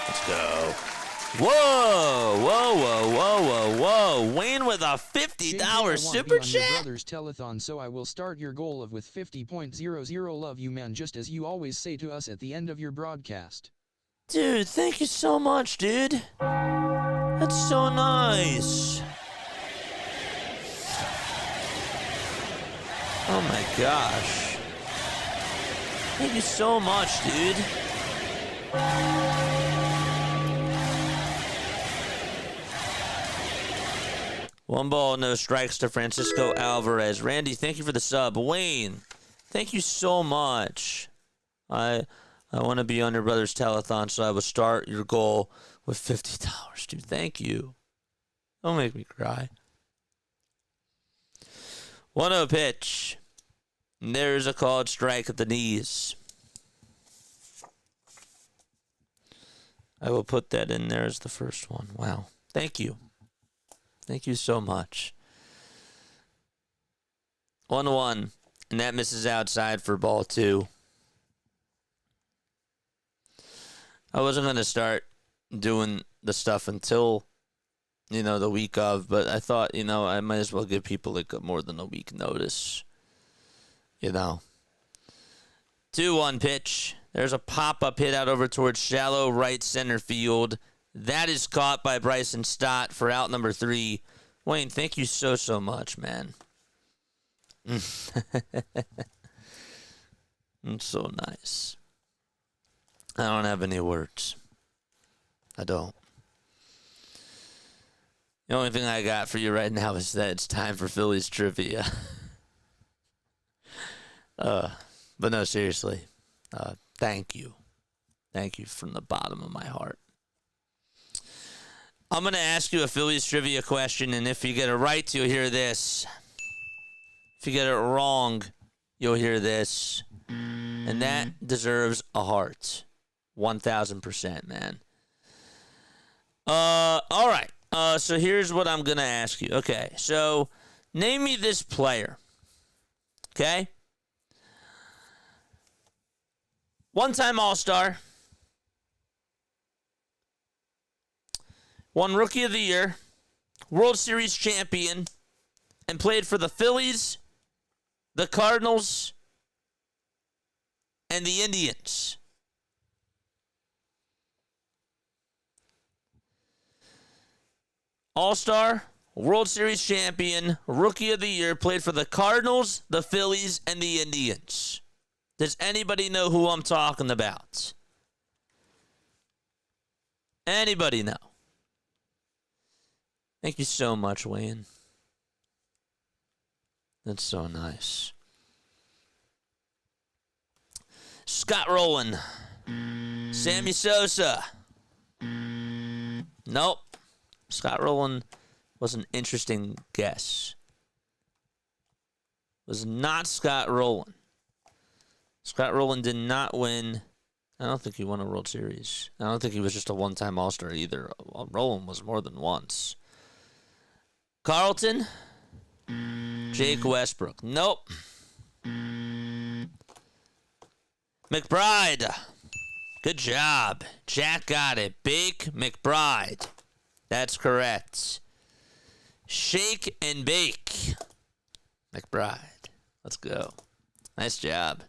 Let's go. Whoa, whoa, whoa, whoa, whoa, whoa. Wayne with a $50 super chat. Your brother's telethon, so I will start your goal of with 50.00. Love you, man, just as you always say to us at the end of your broadcast. Dude, thank you so much, dude. That's so nice. Oh my gosh. Thank you so much, dude. One ball, no strikes to Francisco Alvarez. Randy, thank you for the sub. Wayne, thank you so much. I want to be on your brother's telethon, so I will start your goal with $50, dude. Thank you. Don't make me cry. 1-0 pitch. And there's a called strike at the knees. I will put that in there as the first one. Wow. Thank you. Thank you so much. 1-1. And that misses outside for ball 2. I wasn't going to start doing the stuff until, the week of, but I thought, I might as well give people like more than a week notice. 2-1 pitch. There's a pop-up hit out over towards shallow right center field. That is caught by Bryson Stott for out number 3. Wayne, thank you so, so much, man. It's so nice. I don't have any words. I don't. The only thing I got for you right now is that it's time for Phillies trivia. But no, seriously. Thank you. Thank you from the bottom of my heart. I'm going to ask you a Phillies trivia question, and if you get it right, you'll hear this. If you get it wrong, you'll hear this. And that deserves a heart. 1,000%, man. All right. So here's what I'm going to ask you. Okay, so name me this player. Okay? One-time All-Star. Won Rookie of the Year. World Series champion. And played for the Phillies, the Cardinals, and the Indians. All-Star, World Series champion, Rookie of the Year, played for the Cardinals, the Phillies, and the Indians. Does anybody know who I'm talking about? Anybody know? Thank you so much, Wayne. That's so nice. Scott Rowland. Sammy Sosa. Nope. Scott Rowland was an interesting guess. Was not Scott Rowland. Scott Rowland did not win. I don't think he won a World Series. I don't think he was just a one-time All-Star either. Rowland was more than once. Carlton. Jake Westbrook. Nope. McBride. Good job. Jack got it. Bake McBride. That's correct. Shake and bake. McBride. Let's go. Nice job.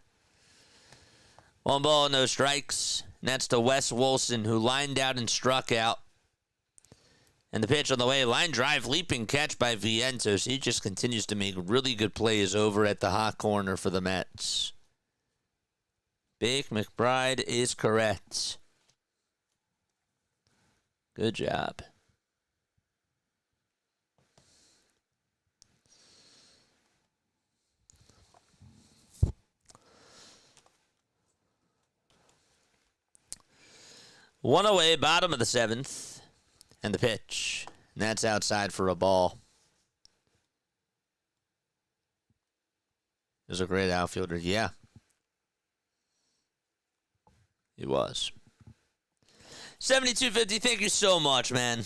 1 ball, no strikes. And that's to Wes Wilson, who lined out and struck out. And the pitch on the way, line drive, leaping catch by Vientos. He just continues to make really good plays over at the hot corner for the Mets. Bake McBride is correct. Good job. One away, bottom of the 7th. And the pitch. And that's outside for a ball. He was a great outfielder. Yeah. He was. 7250, thank you so much, man.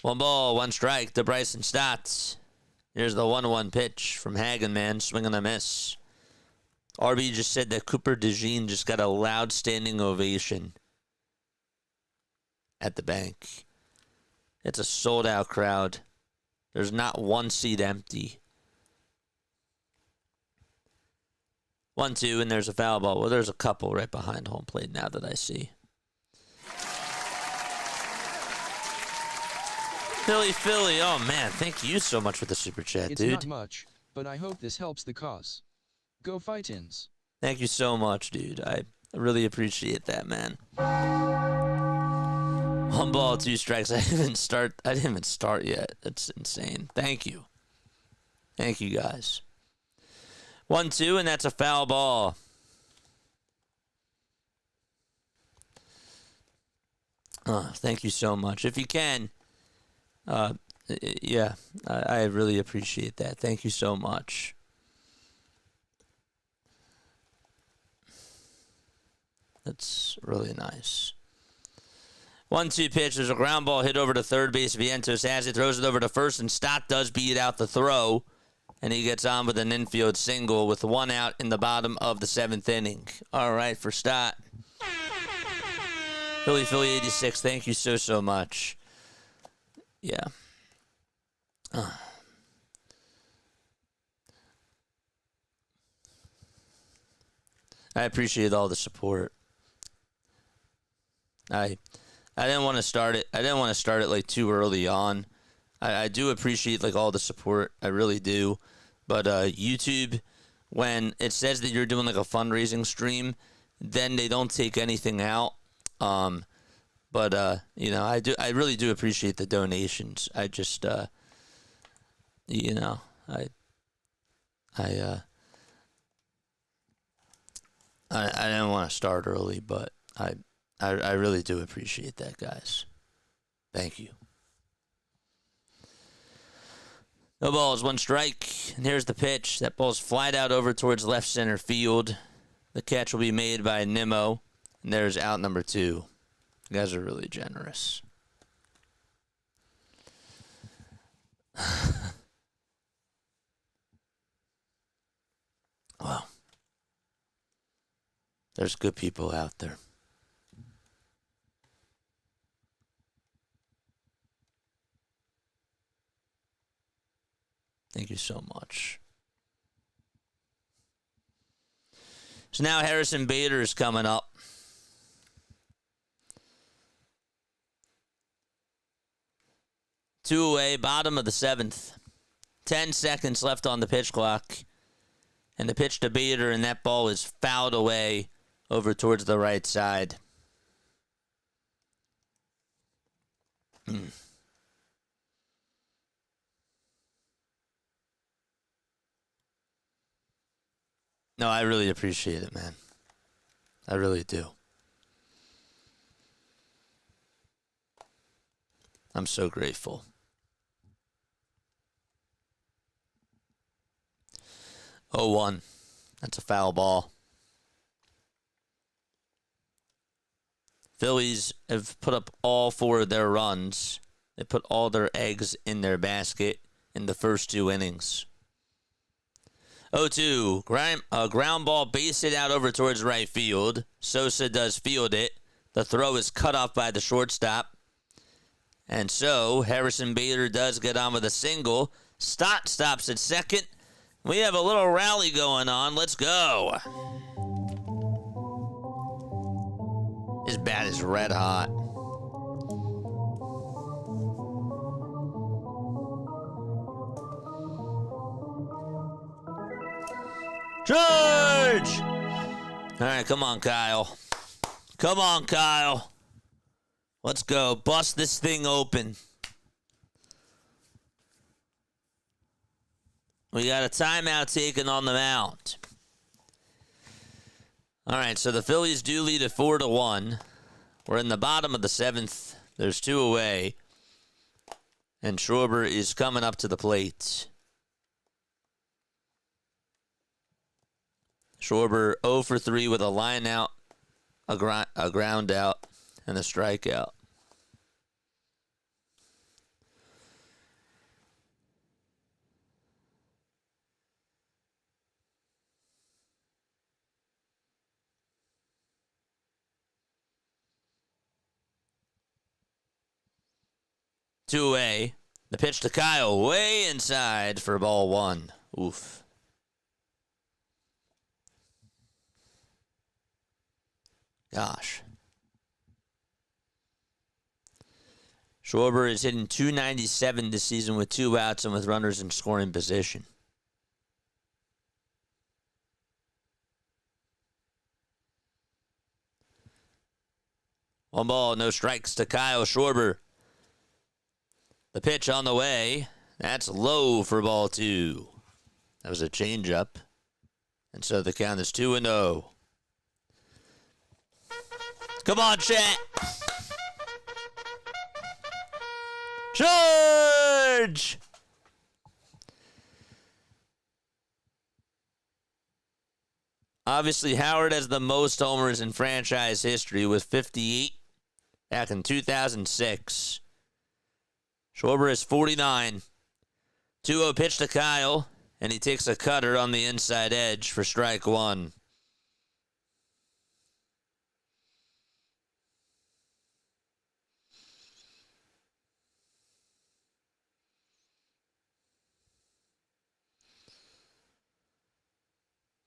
1 ball, 1 strike to Bryson Stotts. Here's the 1-1 pitch from Hagen, man. Swing and a miss. RB just said that Cooper DeJean just got a loud standing ovation at the bank. It's a sold-out crowd. There's not one seat empty. 1-2, and there's a foul ball. Well, there's a couple right behind home plate now that I see. Philly. Oh, man, thank you so much for the super chat, dude. It's not much, but I hope this helps the cause. Go Fightins. Thank you so much, dude. I really appreciate that, man. 1 ball, 2 strikes. I didn't even start yet. That's insane. Thank you. Thank you, guys. 1-2, and that's a foul ball. Thank you so much. If you can, yeah, I really appreciate that. Thank you so much. That's really nice. 1-2 pitch. There's a ground ball hit over to third base. Vientos has it, throws it over to first, and Stott does beat out the throw. And he gets on with an infield single with 1 out in the bottom of the 7th inning. All right, for Stott. Philly 86, thank you so much. Yeah. I appreciate all the support. I didn't want to start it. I didn't want to start it like too early on. I do appreciate like all the support. I really do. But YouTube, when it says that you're doing like a fundraising stream, then they don't take anything out. But I really do appreciate the donations. I just I don't want to start early, but I really do appreciate that, guys. Thank you. No balls, one strike. And here's the pitch. That ball's flied out over towards left center field. The catch will be made by Nimmo. And there's out number 2. You guys are really generous. Well, there's good people out there. Thank you so much. So now Harrison Bader is coming up. Two away, bottom of the 7th. 10 seconds left on the pitch clock. And the pitch to Bader, and that ball is fouled away over towards the right side. No, I really appreciate it, man. I really do. I'm so grateful. Oh, 1. That's a foul ball. Phillies have put up all 4 of their runs. They put all their eggs in their basket in the first 2 innings. 0-2. Ground ball, base hit out over towards right field. Sosa does field it. The throw is cut off by the shortstop. And so Harrison Bader does get on with a single. Stott stops at second. We have a little rally going on. Let's go. His bat is red hot. George! All right, come on, Kyle. Come on, Kyle. Let's go. Bust this thing open. We got a timeout taken on the mound. All right, so the Phillies do lead at 4-1. We're in the bottom of the 7th. There's 2 away. And Schwarber is coming up to the plate. Schwarber 0 for 3 with a line out, a ground out, and a strikeout. Two away. The pitch to Kyle, way inside for ball 1. Oof. Gosh. Schwarber is hitting .297 this season with 2 outs and with runners in scoring position. One ball, no strikes to Kyle Schwarber. The pitch on the way. That's low for ball 2. That was a changeup. And so the count is 2-0. Come on, chat. George! Obviously, Howard has the most homers in franchise history with 58 back in 2006. Schwarber is 49. 2-0 pitch to Kyle, and he takes a cutter on the inside edge for strike 1.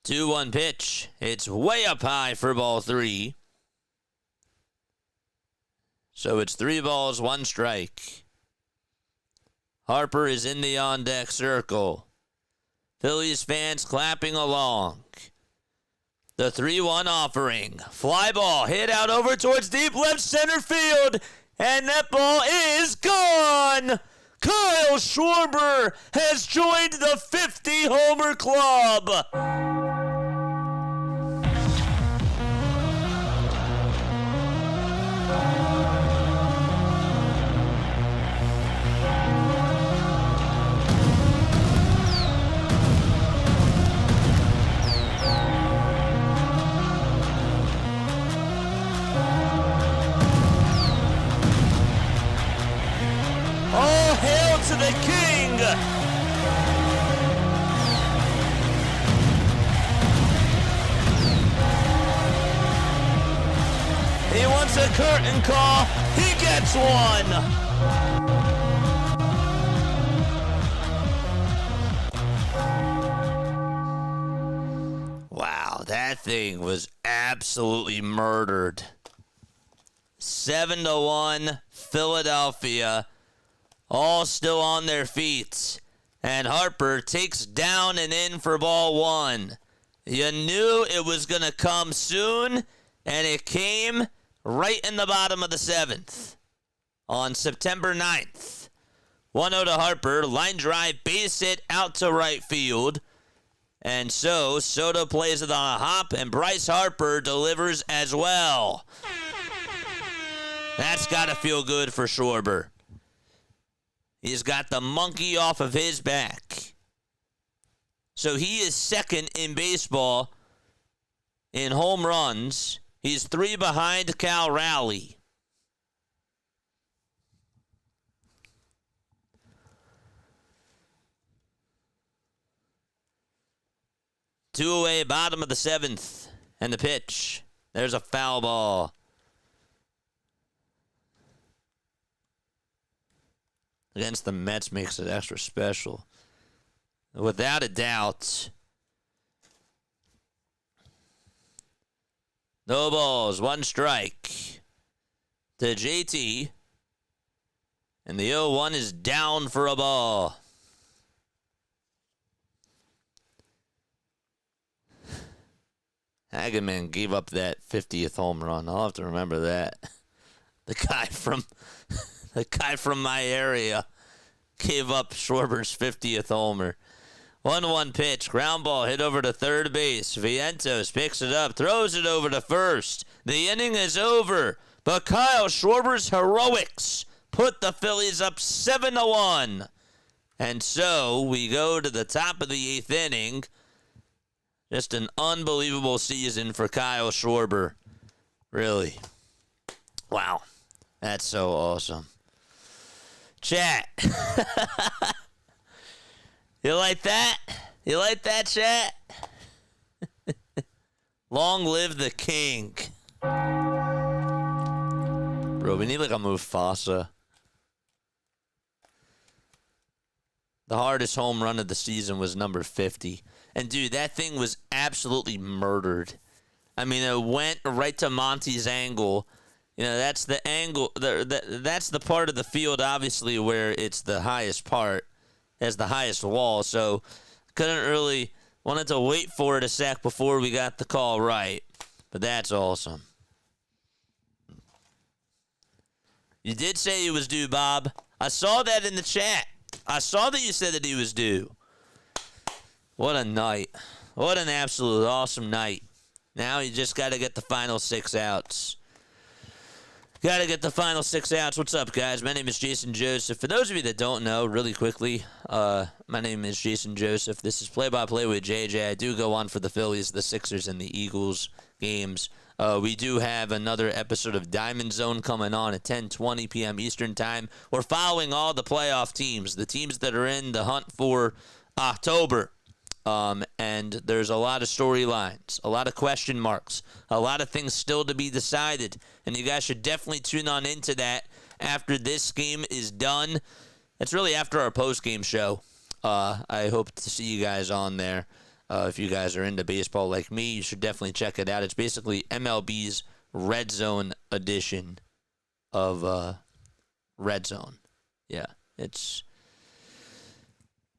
Two-one pitch. It's way up high for ball 3. So it's 3 balls, 1 strike. Harper is in the on-deck circle. Phillies fans clapping along. The 3-1 offering. Fly ball hit out over towards deep left center field. And that ball is gone. Kyle Schwarber has joined the 50-homer club. All hail to the king! He wants a curtain call. He gets one. Wow, that thing was absolutely murdered. 7-1, Philadelphia. All still on their feet. And Harper takes down and in for ball one. You knew it was going to come soon, and it came right in the bottom of the 7th. On September 9th. 1-0 to Harper. Line drive, base hit out to right field. And so, Soto plays it on a hop, and Bryce Harper delivers as well. That's got to feel good for Schwarber. He's got the monkey off of his back. So he is second in baseball in home runs. He's 3 behind Cal Raleigh. Two away, bottom of the 7th. And the pitch. There's a foul ball. Against the Mets makes it extra special. Without a doubt. No balls, 1 strike to JT. And the 0-1 is down for a ball. Hageman gave up that 50th home run. I'll have to remember that. The guy from my area gave up Schwarber's 50th homer. 1-1 pitch. Ground ball hit over to third base. Vientos picks it up. Throws it over to first. The inning is over. But Kyle Schwarber's heroics put the Phillies up 7-1. And so we go to the top of the 8th inning. Just an unbelievable season for Kyle Schwarber. Really. Wow. That's so awesome. Chat. You like that? You like that, chat? Long live the king. Bro, we need like a Mufasa. The hardest home run of the season was number 50. And, dude, that thing was absolutely murdered. I mean, it went right to Monty's angle. You know, that's the angle. That's the part of the field, obviously, where it's the highest part, has the highest wall. So, couldn't really, wanted to wait for it a sec before we got the call right. But that's awesome. You did say he was due, Bob. I saw that in the chat. I saw that you said that he was due. What a night. What an absolute awesome night. Now you just got to get the final 6 outs. Got to get the final 6 outs. What's up, guys? My name is Jason Joseph. For those of you that don't know, really quickly, my name is Jason Joseph. This is Play-by-Play with JJ. I do go on for the Phillies, the Sixers, and the Eagles games. We do have another episode of Diamond Zone coming on at 10:20 p.m. Eastern Time. We're following all the playoff teams, the teams that are in the hunt for October. And there's a lot of storylines, a lot of question marks, a lot of things still to be decided. And you guys should definitely tune on into that after this game is done. It's really after our post-game show. I hope to see you guys on there. If you guys are into baseball like me, you should definitely check it out. It's basically MLB's Red Zone edition of Red Zone. Yeah,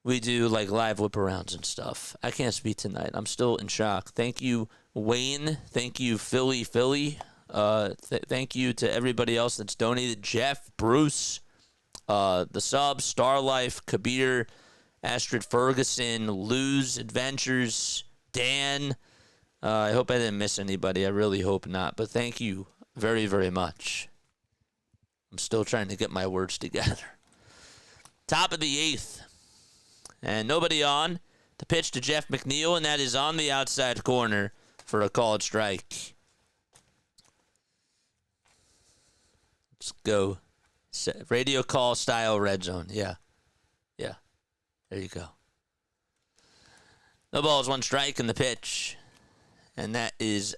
we do like live whip arounds and stuff. I can't speak tonight. I'm still in shock. Thank you Wayne, thank you, Philly. Thank you to everybody else that's donated. Jeff, Bruce, the sub, Star Life, Kabir, Astrid Ferguson, Luz Adventures, Dan. I hope I didn't miss anybody. I really hope not. But thank you very, very much. I'm still trying to get my words together. Top of the 8th. And nobody on. The pitch to Jeff McNeil, and that is on the outside corner for a called strike. Let's go. Radio call style red zone. Yeah. There you go. No balls, 1 strike in the pitch. And that is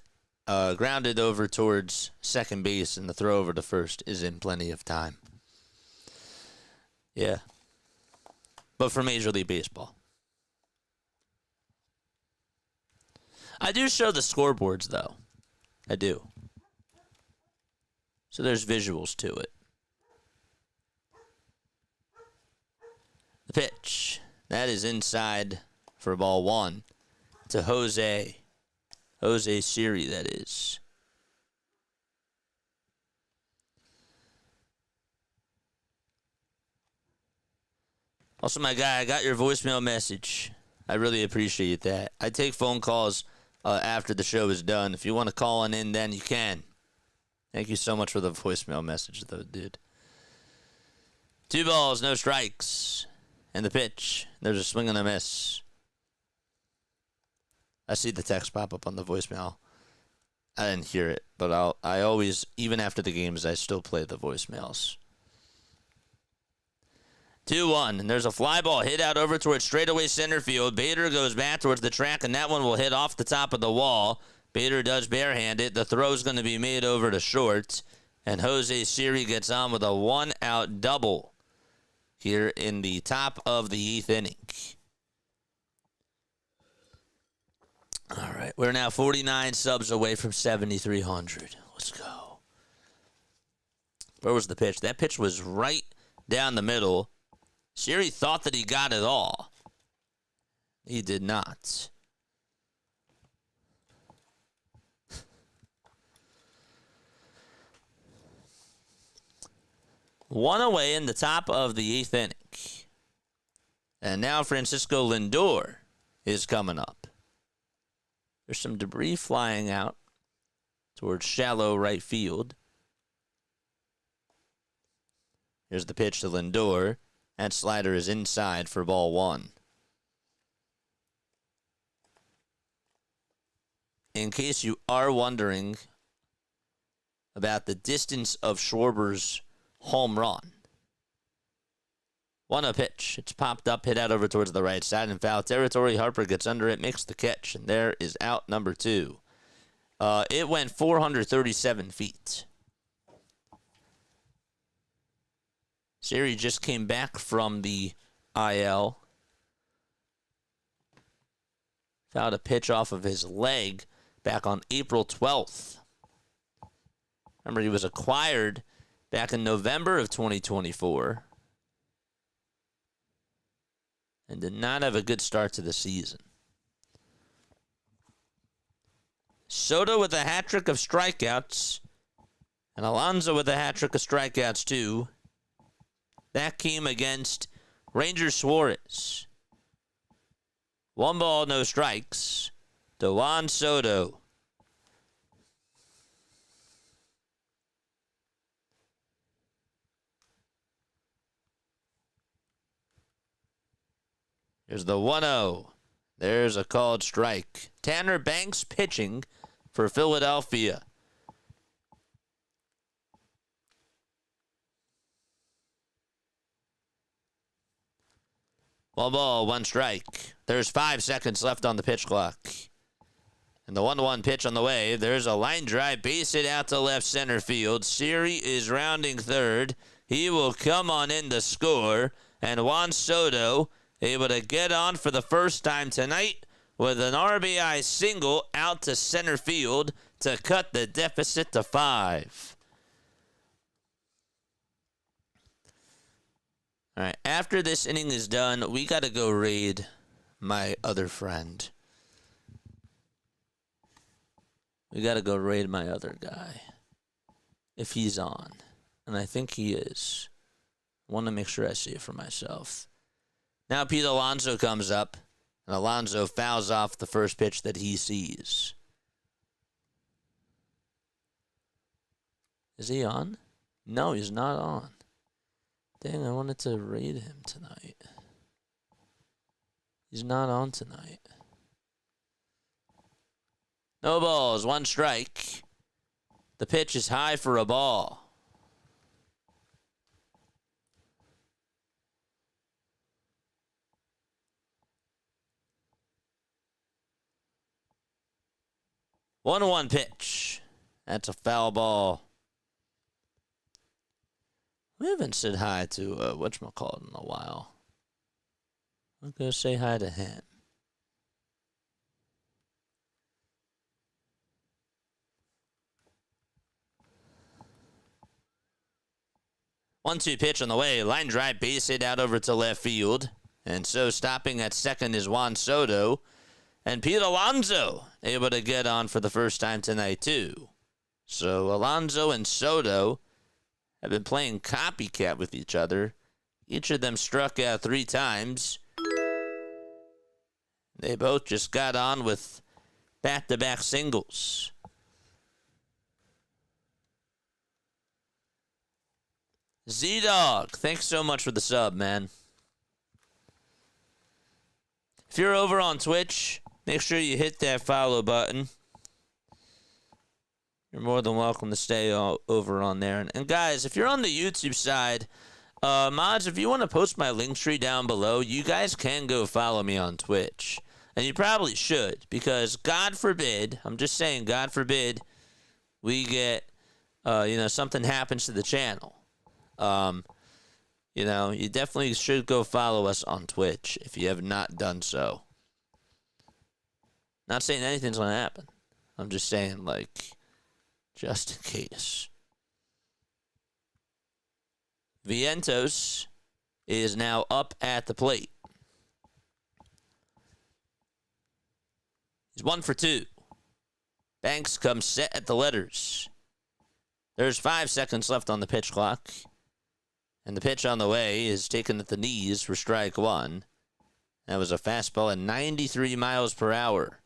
grounded over towards second base, and the throw over to first is in plenty of time. Yeah. But for Major League Baseball. I do show the scoreboards, though. I do. So there's visuals to it. The pitch. That is inside for ball 1 to Jose. Jose Siri, that is. Also, my guy, I got your voicemail message. I really appreciate that. I take phone calls after the show is done. If you want to call in, then you can. Thank you so much for the voicemail message, though, dude. 2 balls, no strikes. And the pitch. There's a swing and a miss. I see the text pop up on the voicemail. I didn't hear it, but I always, even after the games, I still play the voicemails. 2-1, and there's a fly ball hit out over towards straightaway center field. Bader goes back towards the track, and that one will hit off the top of the wall. Bader does barehand it. The throw's going to be made over to short, and Jose Siri gets on with a 1-out double here in the top of the 8th inning. All right, we're now 49 subs away from 7,300. Let's go. Where was the pitch? That pitch was right down the middle. Siri thought that he got it all. He did not. One away in the top of the 8th inning. And now Francisco Lindor is coming up. There's some debris flying out towards shallow right field. Here's the pitch to Lindor. That slider is inside for ball 1. In case you are wondering about the distance of Schwarber's home run. 1-0 pitch. It's popped up, hit out over towards the right side in foul territory. Harper gets under it, makes the catch, and there is out number 2. It went 437 feet. Siri just came back from the IL. Fouled a pitch off of his leg back on April 12th. Remember, he was acquired back in November of 2024 and did not have a good start to the season. Soto with a hat trick of strikeouts, and Alonso with a hat trick of strikeouts too. That came against Ranger Suarez. 1 ball, no strikes to Juan Soto. Here's the 1-0. There's a called strike. Tanner Banks pitching for Philadelphia. One ball, 1 strike. There's 5 seconds left on the pitch clock. And the 1-1 pitch on the way. There's a line drive, base hit out to left center field. Siri is rounding third. He will come on in to score. And Juan Soto able to get on for the first time tonight with an RBI single out to center field to cut the deficit to 5. All right, after this inning is done, we got to go raid my other friend. We got to go raid my other guy. If he's on. And I think he is. I want to make sure I see it for myself. Now Pete Alonso comes up. And Alonso fouls off the first pitch that he sees. Is he on? No, he's not on. Dang, I wanted to raid him tonight. He's not on tonight. No balls, 1 strike. The pitch is high for a ball. One pitch. That's a foul ball. We haven't said hi to whatchamacallit in a while. I'll go say hi to him. One-two pitch on the way. Line drive, base hit out over to left field. And so stopping at second is Juan Soto. And Pete Alonso able to get on for the first time tonight, too. So Alonso and Soto have been playing copycat with each other. Each of them struck out 3 times. They both just got on with back-to-back singles. Z-Dog, thanks so much for the sub, man. If you're over on Twitch, make sure you hit that follow button. You're more than welcome to stay over on there. And guys, if you're on the YouTube side, mods, if you want to post my Linktree down below, you guys can go follow me on Twitch. And you probably should, because God forbid, I'm just saying, God forbid, we get, something happens to the channel. You definitely should go follow us on Twitch if you have not done so. Not saying anything's going to happen. I'm just saying, just in case. Vientos is now up at the plate. He's 1 for 2. Banks comes set at the letters. There's 5 seconds left on the pitch clock. And the pitch on the way is taken at the knees for strike 1. That was a fastball at 93 miles per hour.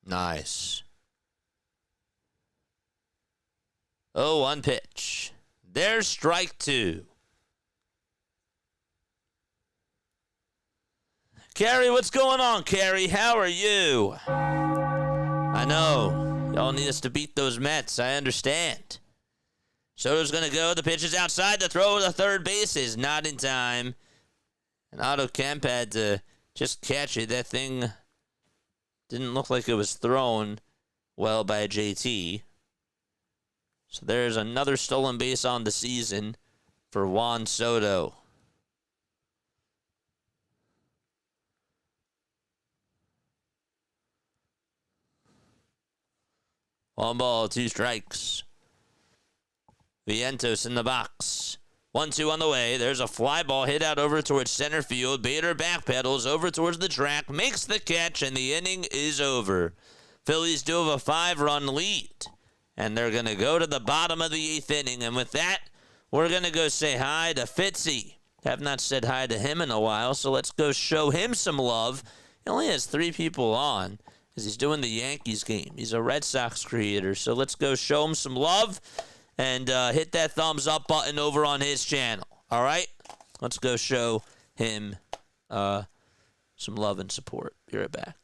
Nice. 0-1 pitch. There's strike 2. Carrie, what's going on, Carrie? How are you? I know. Y'all need us to beat those Mets. I understand. Soto's going to go. The pitch is outside. The throw to the third base is not in time. And Otto Kemp had to just catch it. That thing didn't look like it was thrown well by JT. So there's another stolen base on the season for Juan Soto. One ball, 2 strikes. Vientos in the box. 1-2 on the way. There's a fly ball hit out over towards center field. Bader backpedals over towards the track, makes the catch, and the inning is over. Phillies do have a 5-run lead, and they're going to go to the bottom of the 8th inning. And with that, we're going to go say hi to Fitzy. Have not said hi to him in a while, so let's go show him some love. He only has 3 people on, because he's doing the Yankees game. He's a Red Sox creator, so let's go show him some love and hit that thumbs up button over on his channel. All right? Let's go show him some love and support. Be right back.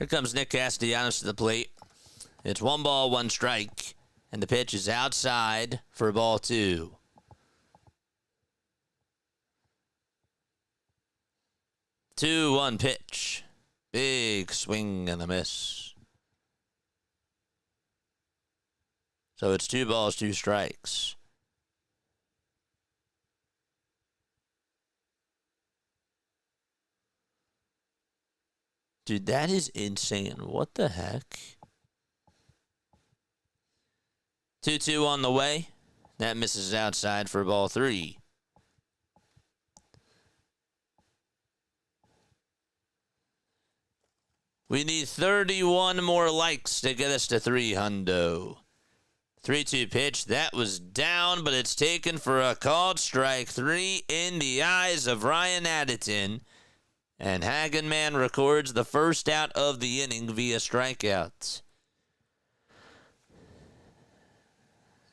Here comes Nick Castellanos to the plate. It's 1 ball, 1 strike. And the pitch is outside for ball 2. Two, 1 pitch. Big swing and a miss. So it's 2 balls, 2 strikes. Dude, that is insane. What the heck? 2-2 on the way. That misses outside for ball 3. We need 31 more likes to get us to 300. 3-2 pitch. That was down, but it's taken for a called strike 3 in the eyes of Ryan Addington. And Hagenman records the first out of the inning via strikeout.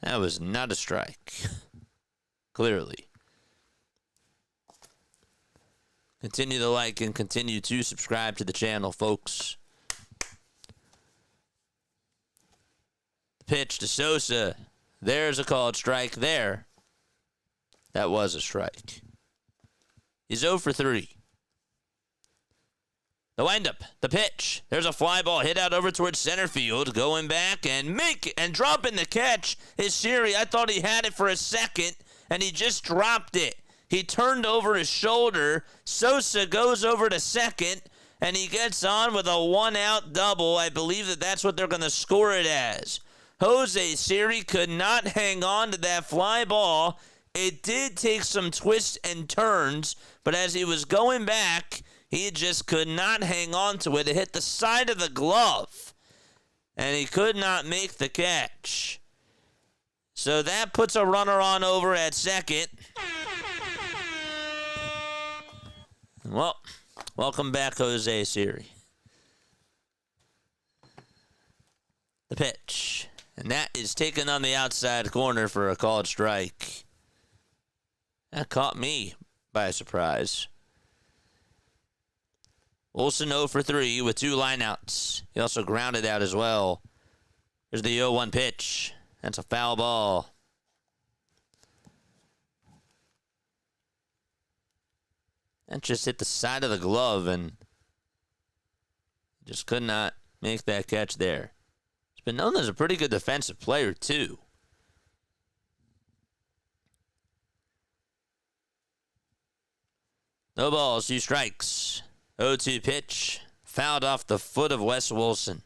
That was not a strike. Clearly. Continue to like and continue to subscribe to the channel, folks. Pitch to Sosa. There's a called strike there. That was a strike. He's 0 for 3. The windup, the pitch. There's a fly ball hit out over towards center field. Going back and dropping the catch is Siri. I thought he had it for a second, and he just dropped it. He turned over his shoulder. Sosa goes over to second, and he gets on with a 1-out double. I believe that's what they're going to score it as. Jose Siri could not hang on to that fly ball. It did take some twists and turns, but as he was going back, he just could not hang on to it. It hit the side of the glove, and he could not make the catch. So that puts a runner on over at second. Well, welcome back, Jose Siri. The pitch. And that is taken on the outside corner for a called strike. That caught me by surprise. Olsen 0 for 3 with 2 lineouts. He also grounded out as well. There's the 0-1 pitch. That's a foul ball. That just hit the side of the glove and just could not make that catch there. He's been known as a pretty good defensive player, too. No balls, 2 strikes. 0-2 pitch. Fouled off the foot of Wes Wilson.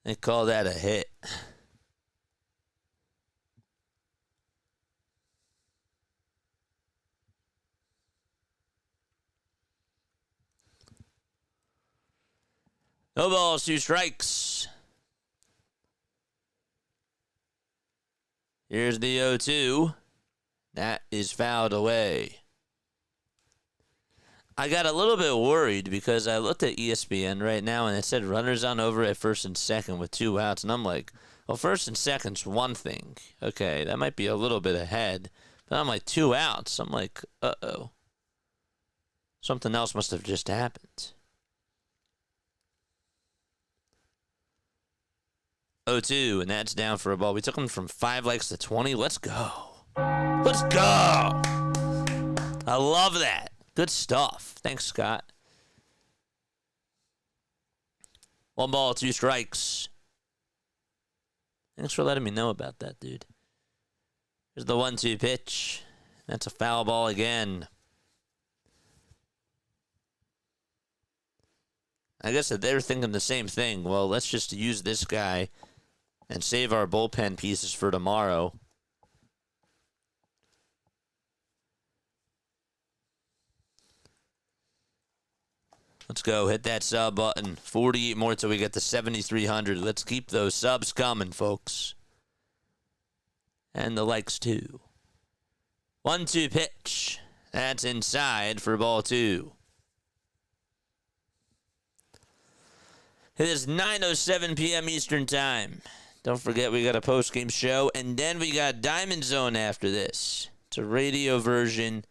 They call that a hit. No balls, 2 strikes. Here's the 0-2. That is fouled away. I got a little bit worried because I looked at ESPN right now and it said runners on over at first and second with 2 outs. And I'm like, well, first and second's one thing. Okay, that might be a little bit ahead. But I'm like, 2 outs. I'm like, uh-oh. Something else must have just happened. 0-2, and that's down for a ball. We took him from 5 likes to 20. Let's go. Let's go. I love that. Good stuff. Thanks, Scott. 1 ball, 2 strikes. Thanks for letting me know about that, dude. Here's the 1-2 pitch. That's a foul ball again. I guess that they're thinking the same thing. Well, let's just use this guy and save our bullpen pieces for tomorrow. Let's go. Hit that sub button. 48 more till we get to 7,300. Let's keep those subs coming, folks. And the likes, too. 1-2 pitch. That's inside for ball 2. It is 9:07 p.m. Eastern Time. Don't forget we got a post-game show, and then we got Diamond Zone after this. It's a radio version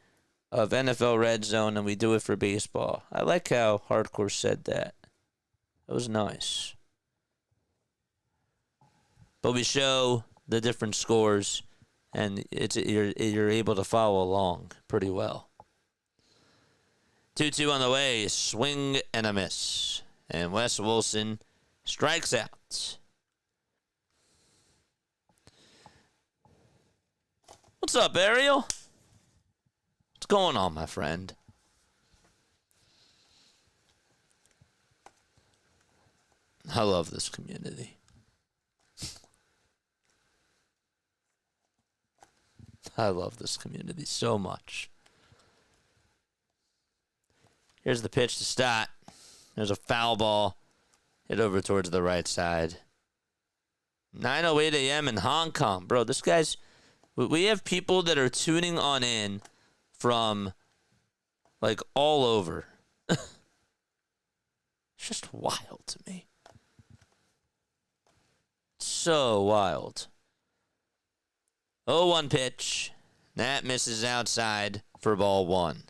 of NFL Red Zone, and we do it for baseball. I like how Hardcore said that. That was nice. But we show the different scores, and you're able to follow along pretty well. 2-2 on the way. Swing and a miss. And Wes Wilson strikes out. What's up, Ariel? What's going on, my friend? I love this community. I love this community so much. Here's the pitch to start. There's a foul ball. Hit over towards the right side. 9:08 a.m. in Hong Kong. Bro, this guy's... We have people that are tuning on in from, like, all over. It's just wild to me. So wild. 0-1 pitch. That misses outside for ball one.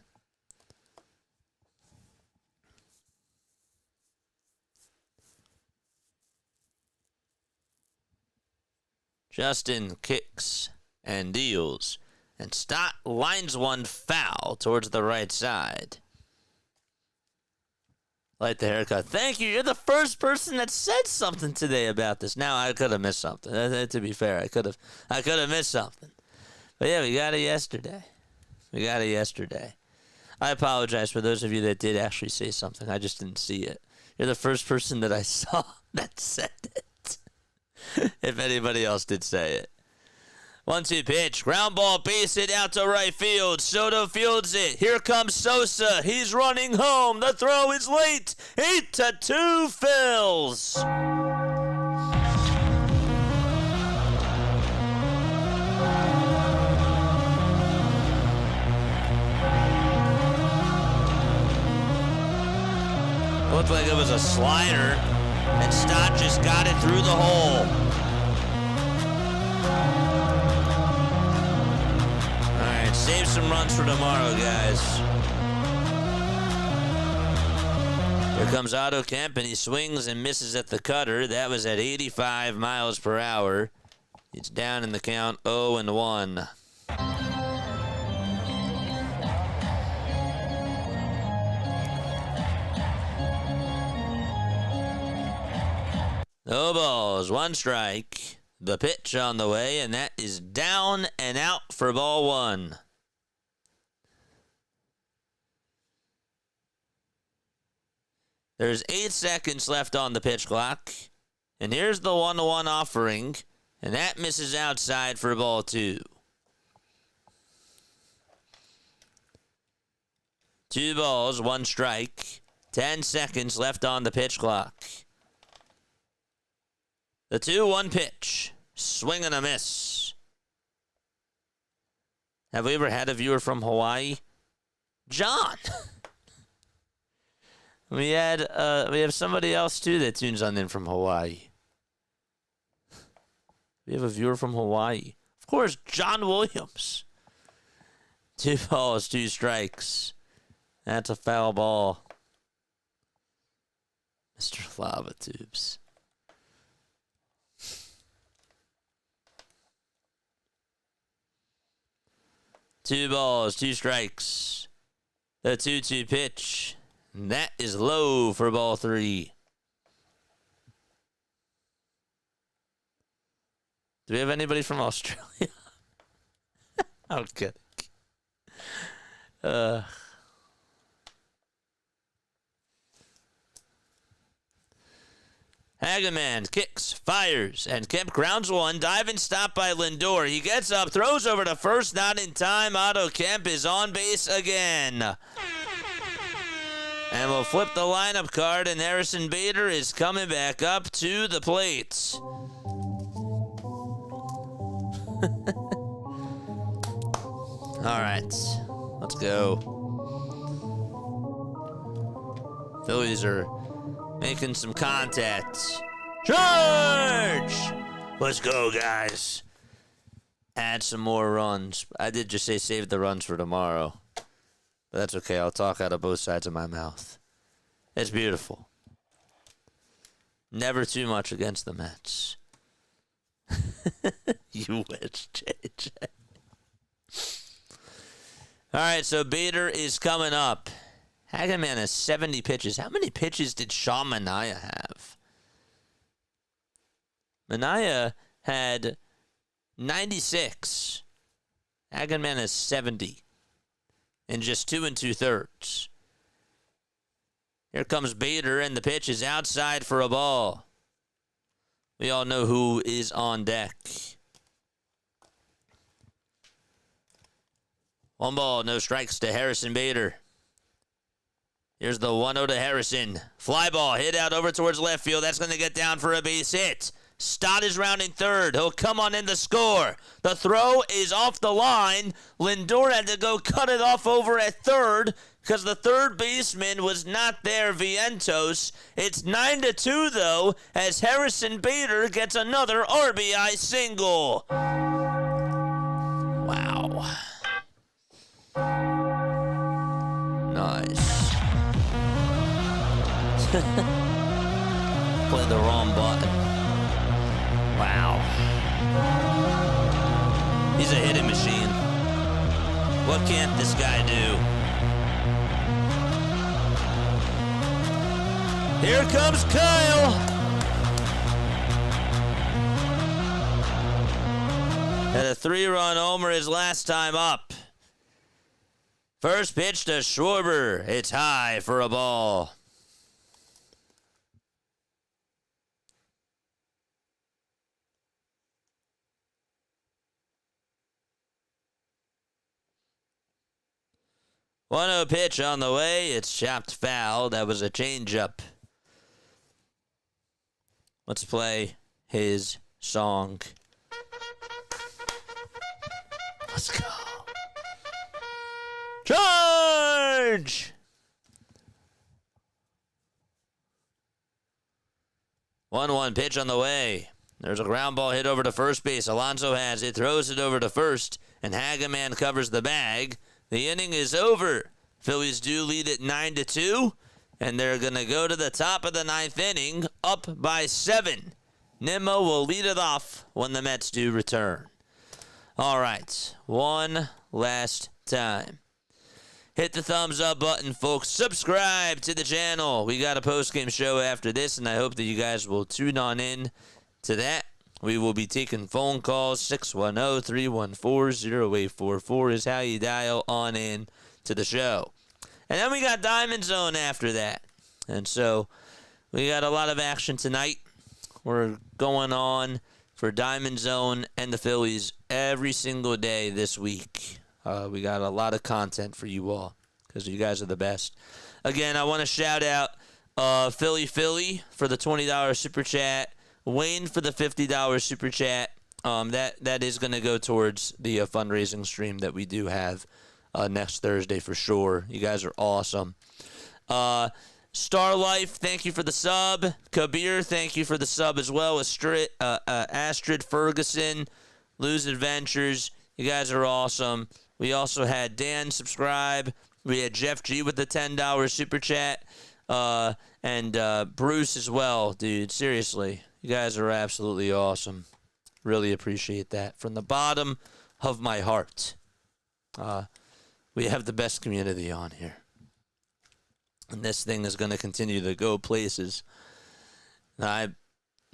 Justin kicks and deals. And Stott lines one foul towards the right side. Like the haircut. Thank you. You're the first person that said something today about this. Now, I could have missed something. To be fair, I could have missed something. But yeah, we got it yesterday. I apologize for those of you that did actually say something. I just didn't see it. You're the first person that I saw that said it. If anybody else did say it. 1-2 pitch. Ground ball, base hit out to right field. Soto fields it. Here comes Sosa. He's running home. The throw is late. 8-2 Phils. Looked like it was a slider, and Stott just got it through the hole. Save some runs for tomorrow, guys. Here comes Otto Kemp, and he swings and misses at the cutter. That was at 85 miles per hour. It's down in the count, 0-1. No balls, one strike. The pitch on the way, and that is down and out for ball one. There's 8 seconds left on the pitch clock. And here's the 1-1 offering. And that misses outside for ball two. 2 balls, 1 strike. 10 seconds left on the pitch clock. The 2-1 pitch. Swing and a miss. Have we ever had a viewer from Hawaii? John! We have somebody else too that tunes on in from Hawaii. We have a viewer from Hawaii. Of course, John Williams. 2 balls, 2 strikes. That's a foul ball. Mr. Lava Tubes. Two balls, 2 strikes. The 2-2 pitch. And that is low for ball 3. Do we have anybody from Australia? I'm kidding. Hageman kicks, fires, and Kemp grounds one. Dive and stop by Lindor. He gets up, throws over to first, not in time. Otto Kemp is on base again. And we'll flip the lineup card, and Harrison Bader is coming back up to the plate. All right, let's go. Phillies are making some contact. Charge! Let's go, guys. Add some more runs. I did just say save the runs for tomorrow. But that's okay. I'll talk out of both sides of my mouth. It's beautiful. Never too much against the Mets. You wish, JJ. All right, so Bader is coming up. Hageman has 70 pitches. How many pitches did Sean Manea have? Manea had 96. Hageman has 70. In just 2 2/3. Here comes Bader, and the pitch is outside for a ball. We all know who is on deck. 1 ball, no strikes to Harrison Bader. Here's the 1-0 to Harrison. Fly ball hit out over towards left field. That's going to get down for a base hit. Stott is rounding third. He'll come on in to score. The throw is off the line. Lindor had to go cut it off over at third because the third baseman was not there, Vientos. It's 9-2, though, as Harrison Bader gets another RBI single. Wow. Nice. Play the wrong button. Wow. He's a hitting machine. What can't this guy do? Here comes Kyle. Had a 3-run homer his last time up. First pitch to Schwarber. It's high for a ball. One-0 pitch on the way. It's chopped foul. That was a changeup. Let's play his song. Let's go. Charge! 1-1 pitch on the way. There's a ground ball hit over to first base. Alonso has it, throws it over to first, and Hageman covers the bag. The inning is over. Phillies do lead at 9-2, and they're going to go to the top of the 9th inning, up by 7. Nimmo will lead it off when the Mets do return. All right, one last time. Hit the thumbs up button, folks. Subscribe to the channel. We got a post-game show after this, and I hope that you guys will tune on in to that. We will be taking phone calls. 610-314-0844 is how you dial on in to the show. And then we got Diamond Zone after that. And so we got a lot of action tonight. We're going on for Diamond Zone and the Phillies every single day this week. We got a lot of content for you all because you guys are the best. Again, I want to shout out Philly for the $20 super chat. Wayne for the $50 super chat. That is going to go towards the fundraising stream that we do have next Thursday for sure. You guys are awesome. Star Life, thank you for the sub. Kabir, thank you for the sub as well. Astrid Ferguson, Lou's Adventures, you guys are awesome. We also had Dan subscribe. We had Jeff G with the $10 super chat. And Bruce as well, dude. Seriously. You guys are absolutely awesome. Really appreciate that. From the bottom of my heart. We have the best community on here. And this thing is going to continue to go places.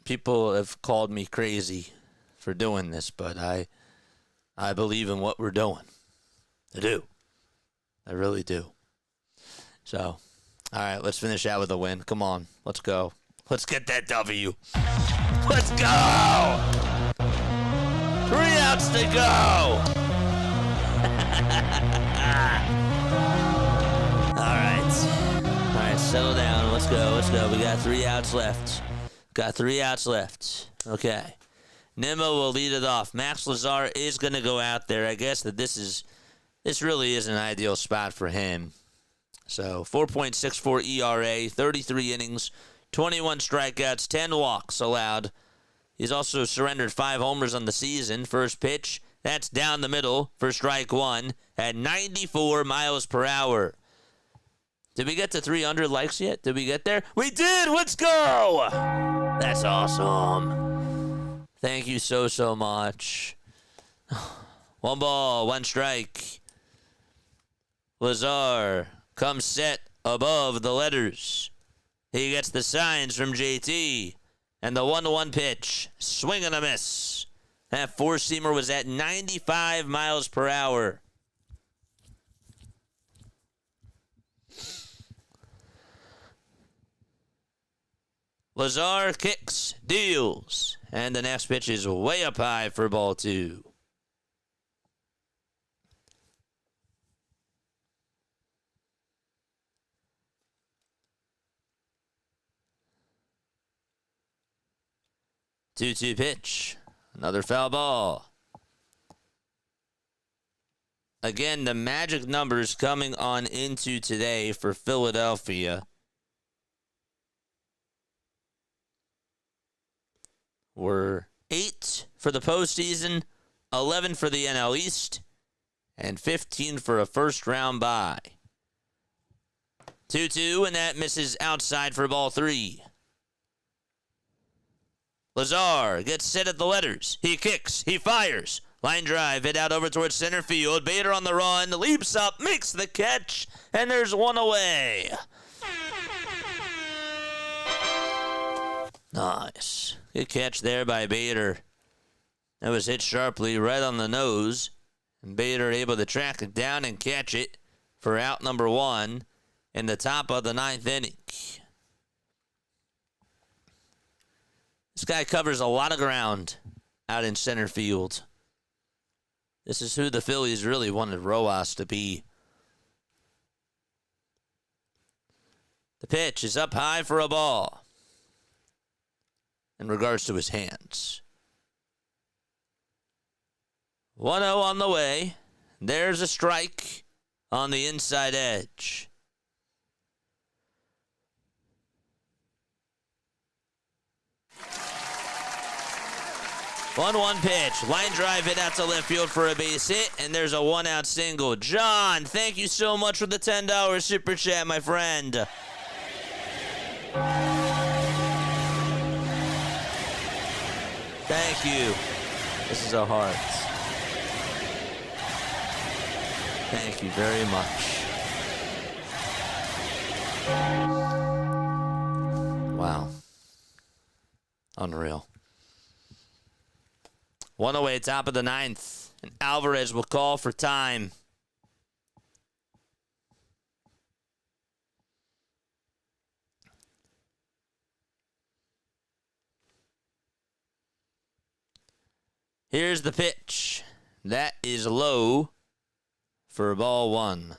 People have called me crazy for doing this, but I believe in what we're doing. I do. I really do. So, all right, let's finish out with a win. Come on, let's go. Let's get that W. Let's go! 3 outs to go! All right, settle down. Let's go. We got 3 outs left. Okay. Nimmo will lead it off. Max Lazar is going to go out there. I guess that this really is an ideal spot for him. So 4.64 ERA, 33 innings, 21 strikeouts, 10 walks allowed. He's also surrendered 5 homers on the season. First pitch, that's down the middle for strike 1 at 94 miles per hour. Did we get to 300 likes yet? Did we get there? We did! Let's go! That's awesome. Thank you so much. 1 ball, 1 strike. Lazar comes set above the letters. He gets the signs from JT. And the 1-1 pitch. Swing and a miss. That 4-seamer was at 95 miles per hour. Lazar kicks, deals. And the next pitch is way up high for ball 2. Two-two pitch. Another foul ball. Again, the magic numbers coming on into today for Philadelphia were 8 for the postseason, 11 for the NL East, and 15 for a first-round bye. 2-2, and that misses outside for ball 3. Lazar gets set at the letters. He kicks. He fires. Line drive, hit out over towards center field. Bader on the run, leaps up, makes the catch, and there's 1 away. Nice. Good catch there by Bader. That was hit sharply right on the nose. And Bader able to track it down and catch it for out number 1 in the top of the 9th inning. This guy covers a lot of ground out in center field. This is who the Phillies really wanted Rojas to be. The pitch is up high for a ball. In regards to his hands. 1-0 on the way. There's a strike on the inside edge. 1-1 pitch. Line drive hit out to left field for a base hit, and there's a 1-out single. John, thank you so much for the $10 super chat, my friend. Thank you. This is a heart. Thank you very much. Wow. Unreal. 1 away, top of the 9th. And Alvarez will call for time. Here's the pitch. That is low for ball 1.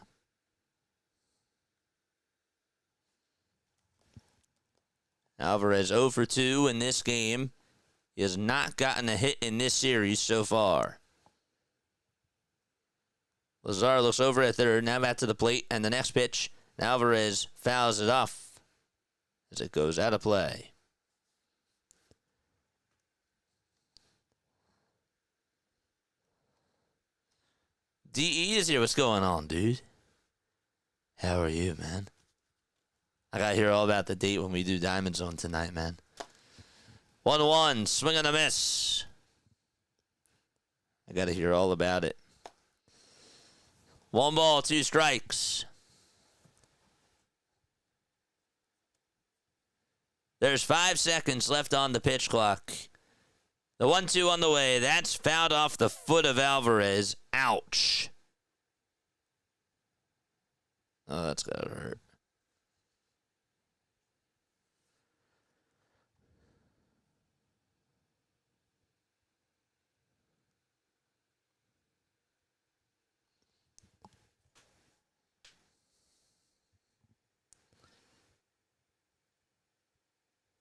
Alvarez 0 for 2 in this game. He has not gotten a hit in this series so far. Lazar looks over at third, now back to the plate, and the next pitch, Alvarez fouls it off as it goes out of play. DE is here. What's going on, dude? How are you, man? I got to hear all about the date when we do Diamond Zone tonight, man. 1-1, swing and a miss. I got to hear all about it. 1 ball, 2 strikes. There's 5 seconds left on the pitch clock. The 1-2 on the way. That's fouled off the foot of Alvarez. Ouch. Oh, that's got to hurt.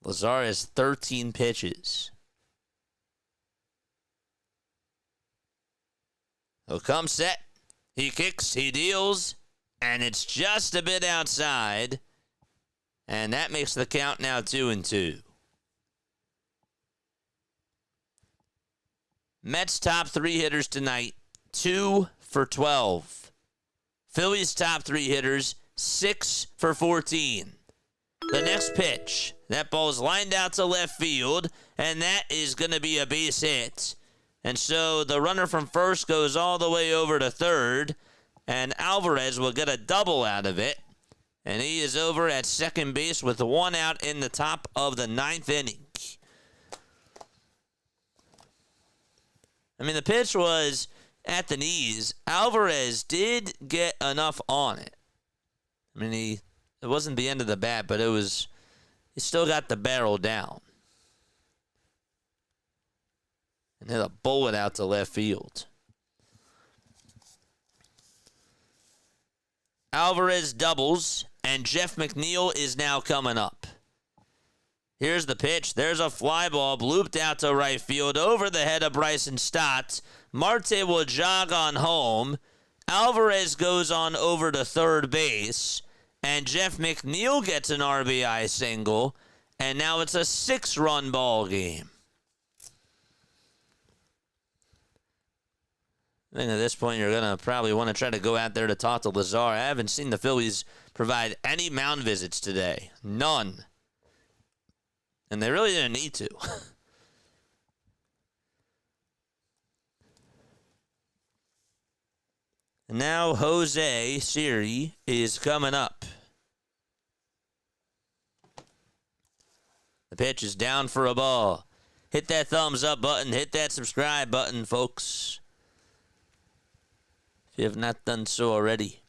Lazar has 13 pitches. He'll come set. He kicks, he deals, and it's just a bit outside. And that makes the count now 2-2. Mets top 3 hitters tonight, 2 for 12. Phillies top 3 hitters, 6 for 14. The next pitch, that ball is lined out to left field, and that is going to be a base hit. And so the runner from first goes all the way over to third, and Alvarez will get a double out of it. And he is over at second base with 1 out in the top of the 9th inning. I mean, the pitch was at the knees. Alvarez did get enough on it. I mean, it wasn't the end of the bat, but he still got the barrel down. And hit a bullet out to left field. Alvarez doubles, and Jeff McNeil is now coming up. Here's the pitch. There's a fly ball blooped out to right field over the head of Bryson Stott. Marte will jog on home. Alvarez goes on over to third base, and Jeff McNeil gets an RBI single, and now it's a 6-run ball game. I think at this point you're going to probably want to try to go out there to talk to Lazar. I haven't seen the Phillies provide any mound visits today. None. And they really didn't need to. And now Jose Siri is coming up. The pitch is down for a ball. Hit that thumbs up button. Hit that subscribe button, folks. If you have not done so already.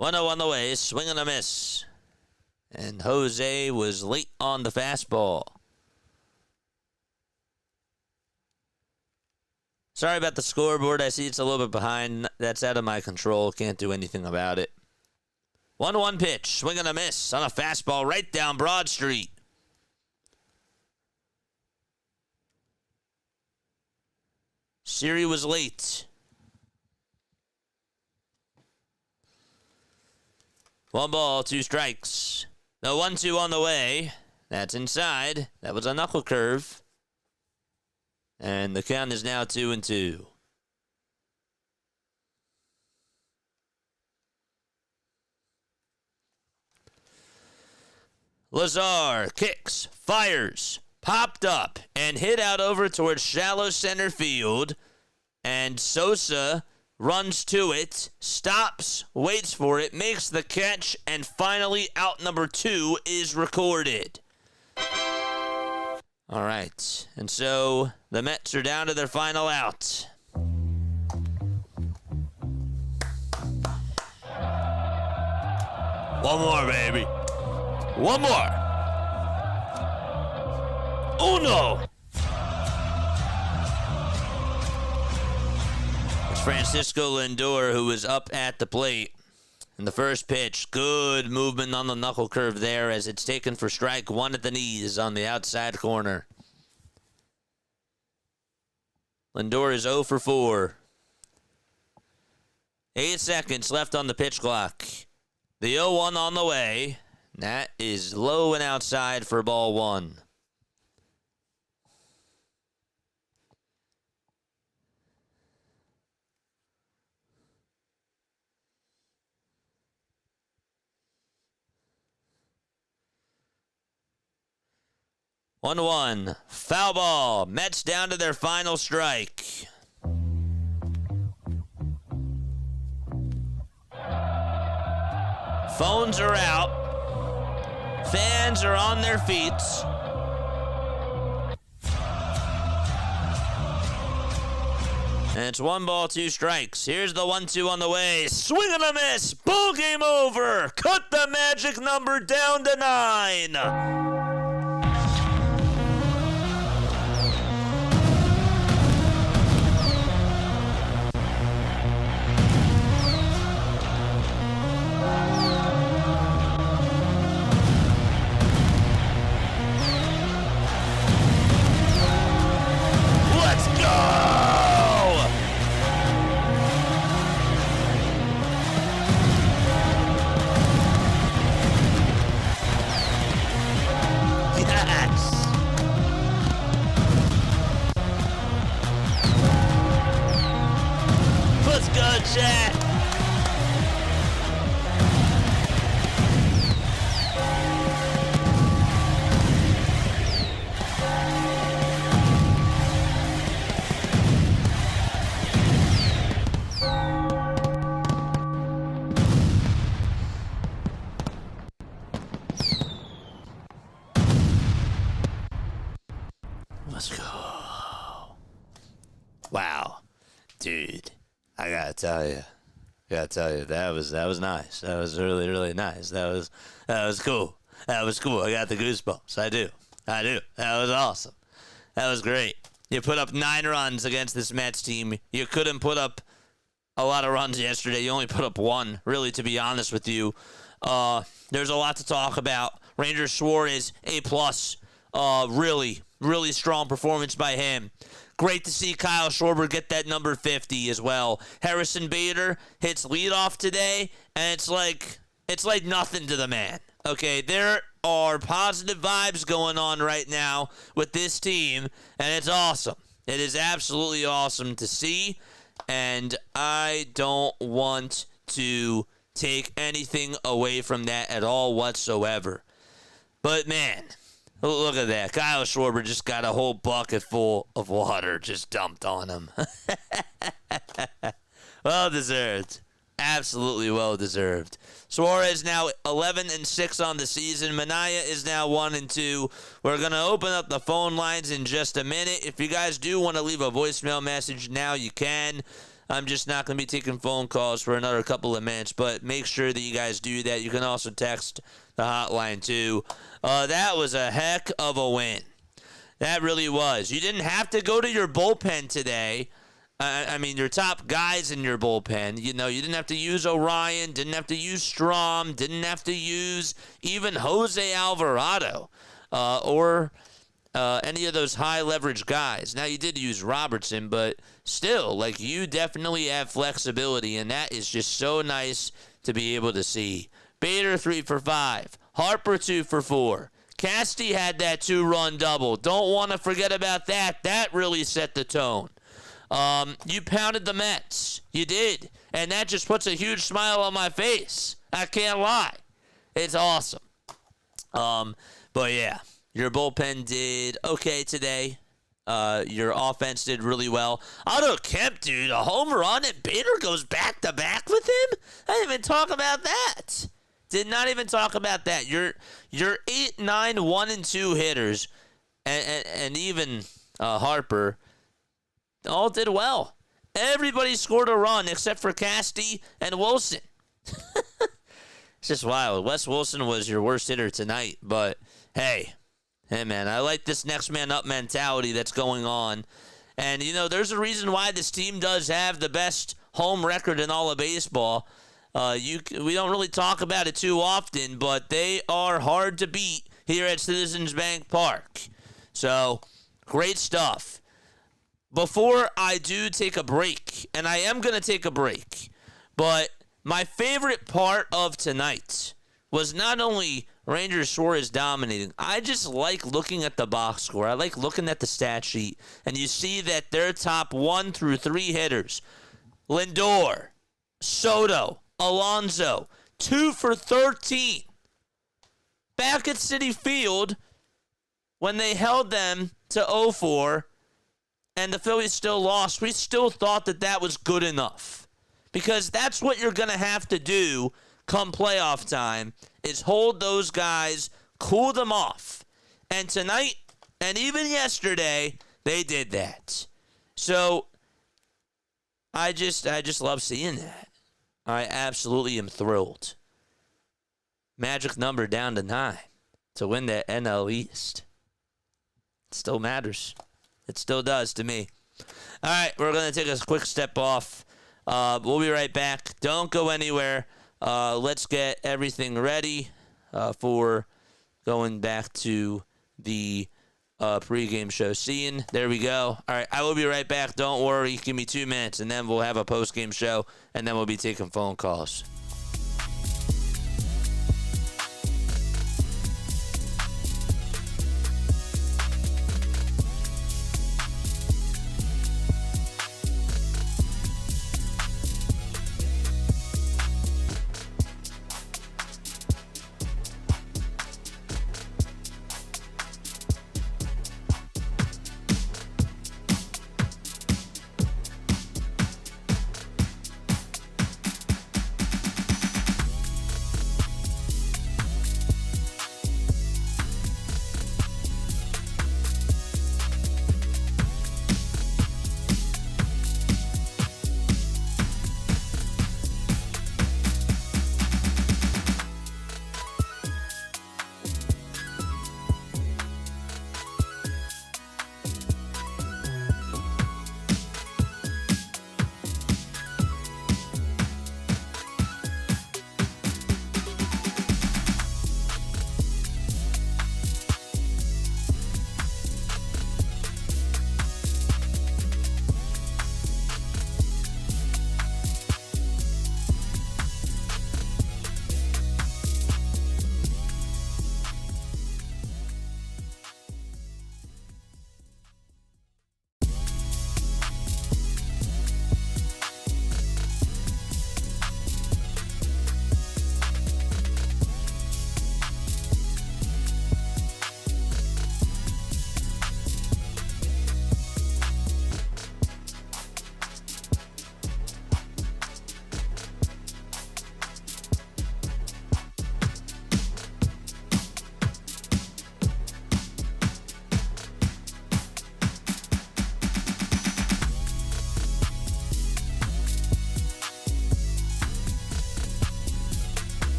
1-0 on the way. Swing and a miss. And Jose was late on the fastball. Sorry about the scoreboard. I see it's a little bit behind. That's out of my control. Can't do anything about it. 1-1 pitch. Swing and a miss on a fastball right down Broad Street. Siri was late. 1 ball, 2 strikes. The 1-2 on the way. That's inside. That was a knuckle curve. And the count is now 2-2. Lazar kicks, fires, popped up, and hit out over towards shallow center field. And Sosa runs to it, stops, waits for it, makes the catch, and finally out number 2 is recorded. All right, and so the Mets are down to their final out. One more, baby. One more. Uno. It's Francisco Lindor who is up at the plate. In the first pitch, good movement on the knuckle curve there as it's taken for strike 1 at the knees on the outside corner. Lindor is 0 for 4. 8 seconds left on the pitch clock. The 0-1 on the way. That is low and outside for ball 1. One, foul ball. Mets down to their final strike. Phones are out. Fans are on their feet. And it's 1 ball, 2 strikes. Here's the 1-2 on the way. Swing and a miss. Ball game over. Cut the magic number down to 9. Dude, I gotta tell you, that was nice. That was really, really nice. That was cool. That was cool. I got the goosebumps. I do. That was awesome. That was great. You put up 9 runs against this Mets team. You couldn't put up a lot of runs yesterday. You only put up 1, really, to be honest with you. There's a lot to talk about. Ranger Suarez, A+. Really, really strong performance by him. Great to see Kyle Schwarber get that number 50 as well. Harrison Bader hits leadoff today, and it's like nothing to the man. Okay, there are positive vibes going on right now with this team, and it's awesome. It is absolutely awesome to see, and I don't want to take anything away from that at all whatsoever. But, man, look at that. Kyle Schwarber just got a whole bucket full of water just dumped on him. Well deserved. Absolutely well deserved. Suarez now 11-6 on the season. Manea is now 1-2. We're going to open up the phone lines in just a minute. If you guys do want to leave a voicemail message now, you can. I'm just not going to be taking phone calls for another couple of minutes, but make sure that you guys do that. You can also text the hotline too. That was a heck of a win. That really was. You didn't have to go to your bullpen today. I mean, your top guys in your bullpen. You know, you didn't have to use Orion, didn't have to use Strom, didn't have to use even Jose Alvarado or any of those high leverage guys. Now, you did use Robertson, but still, like, you definitely have flexibility, and that is just so nice to be able to see. Bader 3 for 5. Harper 2 for 4. Casty had that 2-run double. Don't want to forget about that. That really set the tone. You pounded the Mets. You did. And that just puts a huge smile on my face. I can't lie. It's awesome. But yeah, your bullpen did okay today. Your offense did really well. Otto Kemp, dude, a home run, and Bader goes back-to-back with him? I didn't even talk about that. Did not even talk about that. Your 8, 9, 1, and 2 hitters, and even Harper, all did well. Everybody scored a run except for Casty and Wilson. It's just wild. Wes Wilson was your worst hitter tonight, but hey, man, I like this next man up mentality that's going on. And, you know, there's a reason why this team does have the best home record in all of baseball. We don't really talk about it too often, but they are hard to beat here at Citizens Bank Park. So, great stuff. Before I do take a break, and I am going to take a break, but my favorite part of tonight was not only Ranger Suarez dominating. I just like looking at the box score. I like looking at the stat sheet, and you see that their top 1 through 3 hitters, Lindor, Soto, Alonso, 2 for 13. Back at Citi Field, when they held them to 0-4, and the Phillies still lost, we still thought that that was good enough. Because that's what you're going to have to do come playoff time, is hold those guys, cool them off. And tonight, and even yesterday, they did that. So, I just love seeing that. I absolutely am thrilled. Magic number down to 9 to win that NL East. It still matters. It still does to me. All right, we're going to take a quick step off. We'll be right back. Don't go anywhere. Let's get everything ready for going back to the pregame show scene. There we go. All right, I will be right back. Don't worry. Give me 2 minutes, and then we'll have a postgame show, and then we'll be taking phone calls.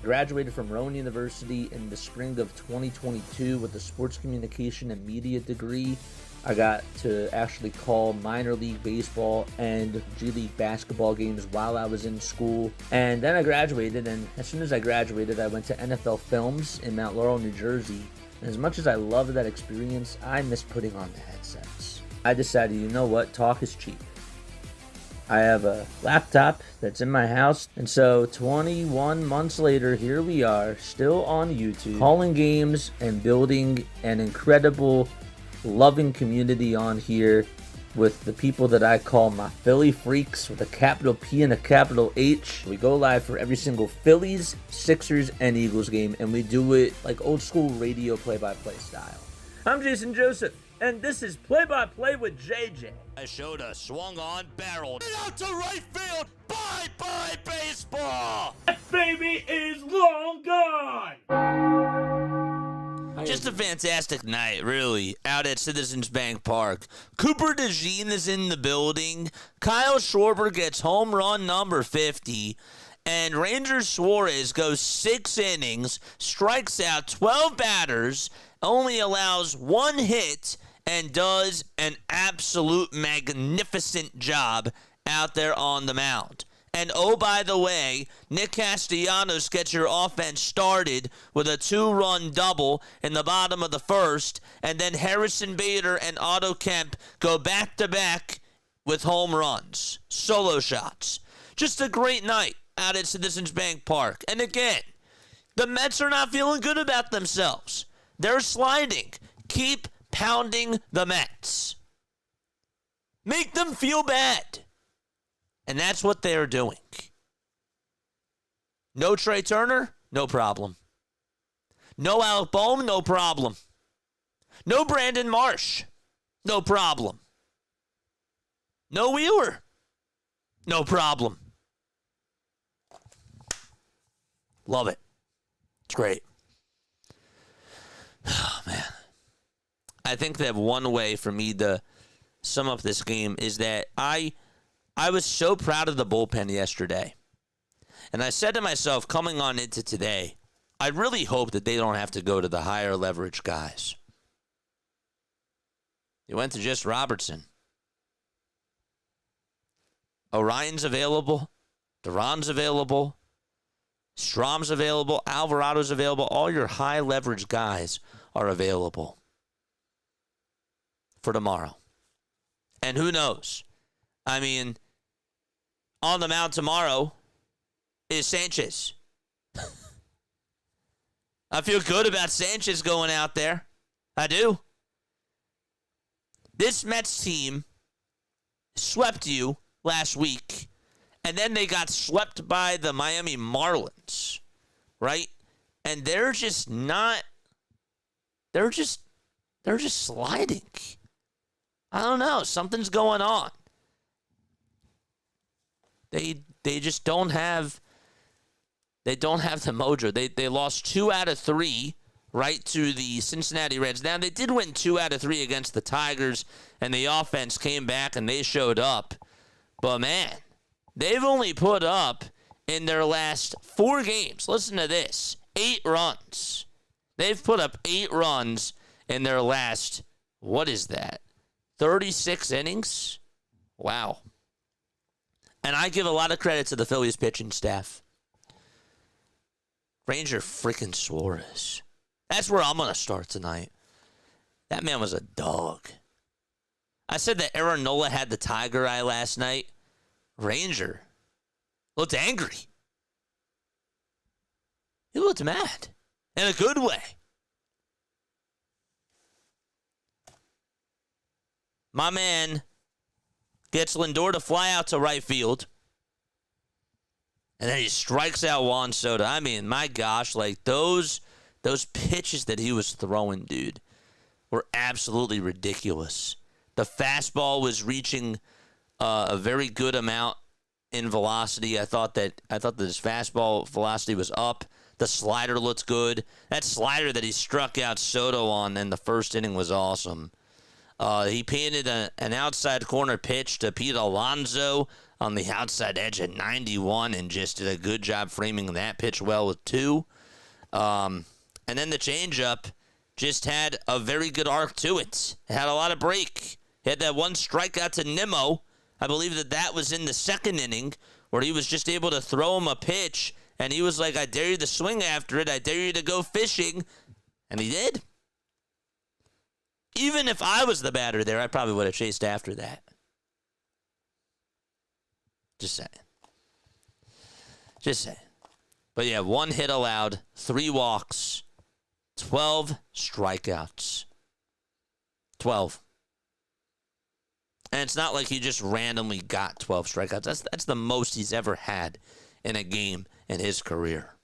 graduated from Rowan University in the spring of 2022 with a sports communication and media degree. I got to actually call minor league baseball and G League basketball games while I was in school. And then I graduated, and as soon as I graduated, I went to NFL Films in Mount Laurel, New Jersey. And as much as I loved that experience, I miss putting on the headsets. I decided, you know what, talk is cheap. I have a laptop that's in my house, and so 21 months later, here we are, still on YouTube, calling games and building an incredible, loving community on here with the people that I call my Philly freaks with a capital P and a capital H. We go live for every single Phillies, Sixers, and Eagles game, and we do it like old school radio play-by-play style. I'm Jason Joseph, and this is Play-by-Play with JJ. I showed us, swung on, barreled, out to right field. Bye-bye baseball. That baby is long gone. Just a fantastic night, really, out at Citizens Bank Park. Cooper DeJean is in the building. Kyle Schwarber gets home run number 50. And Ranger Suarez goes 6 innings, strikes out 12 batters, only allows 1 hit, and does an absolute magnificent job out there on the mound. And oh, by the way, Nick Castellanos gets your offense started with a 2-run double in the bottom of the first, and then Harrison Bader and Otto Kemp go back-to-back with home runs, solo shots. Just a great night out at Citizens Bank Park. And again, the Mets are not feeling good about themselves. They're sliding. Keep pounding the Mets. Make them feel bad. And that's what they're doing. No Trey Turner? No problem. No Alec Bohm? No problem. No Brandon Marsh? No problem. No Wheeler? No problem. Love it. It's great. Oh, man. I think that one way for me to sum up this game is that I was so proud of the bullpen yesterday. And I said to myself, coming on into today, I really hope that they don't have to go to the higher leverage guys. They went to just Robertson. Orion's available. Duran's available. Strom's available. Alvarado's available. All your high leverage guys are available for tomorrow. And who knows? I mean, on the mound tomorrow is Sanchez. I feel good about Sanchez going out there. I do. This Mets team swept you last week, and then they got swept by the Miami Marlins, right? And they're just not, they're just sliding. I don't know. Something's going on. They just don't have the mojo. They lost 2 out of 3 right to the Cincinnati Reds. Now they did win 2 out of 3 against the Tigers, and the offense came back and they showed up. But man, they've only put up in their last 4 games. Listen to this: 8 runs. They've put up 8 runs in their last, what is that, 36 innings? Wow. And I give a lot of credit to the Phillies pitching staff. Ranger freaking Suarez. That's where I'm going to start tonight. That man was a dog. I said that Aaron Nola had the tiger eye last night. Ranger looked angry. He looked mad. In a good way. My man gets Lindor to fly out to right field. And then he strikes out Juan Soto. I mean, my gosh, like those pitches that he was throwing, dude, were absolutely ridiculous. The fastball was reaching a very good amount in velocity. I thought that his fastball velocity was up. The slider looked good. That slider that he struck out Soto on in the first inning was awesome. He painted an outside corner pitch to Pete Alonso on the outside edge at 91 and just did a good job framing that pitch well with 2. And then the changeup just had a very good arc to it. It had a lot of break. He had that one strikeout to Nimmo. I believe that was in the second inning where he was just able to throw him a pitch, and he was like, I dare you to swing after it. I dare you to go fishing. And he did. Even if I was the batter there, I probably would have chased after that. Just saying. Just saying. But yeah, 1 hit allowed, 3 walks, 12 strikeouts. 12. And it's not like he just randomly got 12 strikeouts. That's the most he's ever had in a game in his career.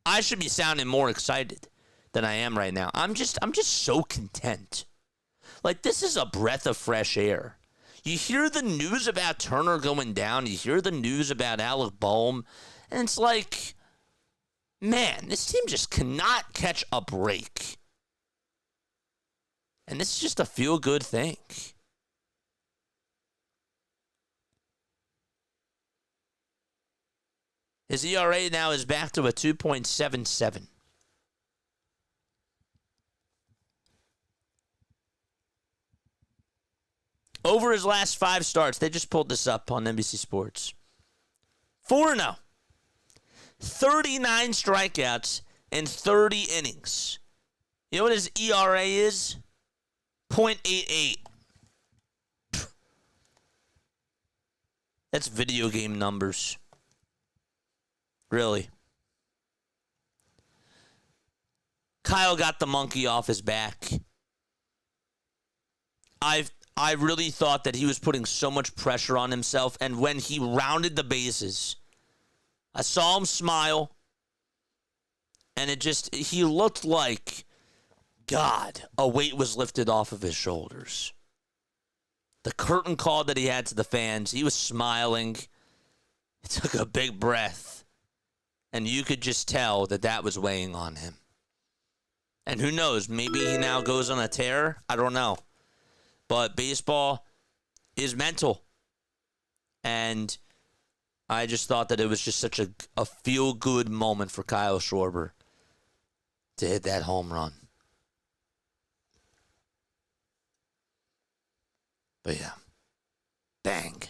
I should be sounding more excited than I am right now. I'm just so content. Like, this is a breath of fresh air. You hear the news about Turner going down. You hear the news about Alec Bohm. And it's like, man, this team just cannot catch a break. And this is just a feel-good thing. His ERA now is back to a 2.77. Over his last 5 starts, they just pulled this up on NBC Sports. 4-0. 39 strikeouts in 30 innings. You know what his ERA is? 0.88. That's video game numbers. Really. Kyle got the monkey off his back. I really thought that he was putting so much pressure on himself, and when he rounded the bases, I saw him smile, and he looked like, God, a weight was lifted off of his shoulders. The curtain call that he had to the fans, he was smiling. He took a big breath, and you could just tell that was weighing on him. And who knows, maybe he now goes on a tear. I don't know. But baseball is mental. And I just thought that it was just such a feel-good moment for Kyle Schwarber to hit that home run. But yeah. Bang.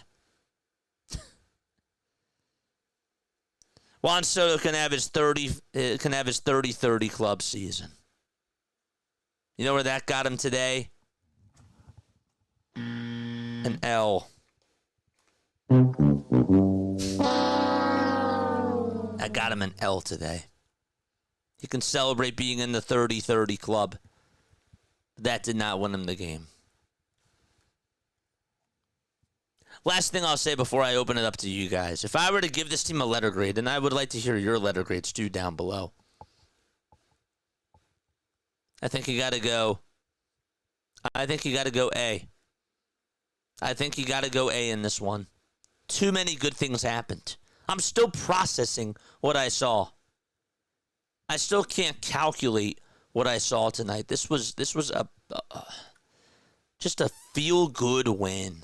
Juan Soto can have his 30-30 club season. You know where that got him today? An L. I got him an L today. He can celebrate being in the 30-30 club. That did not win him the game. Last thing I'll say before I open it up to you guys. If I were to give this team a letter grade, and I would like to hear your letter grades too down below. I think you got to go A. I think you got to go A in this one. Too many good things happened. I'm still processing what I saw. I still can't calculate what I saw tonight. This was just a feel-good win.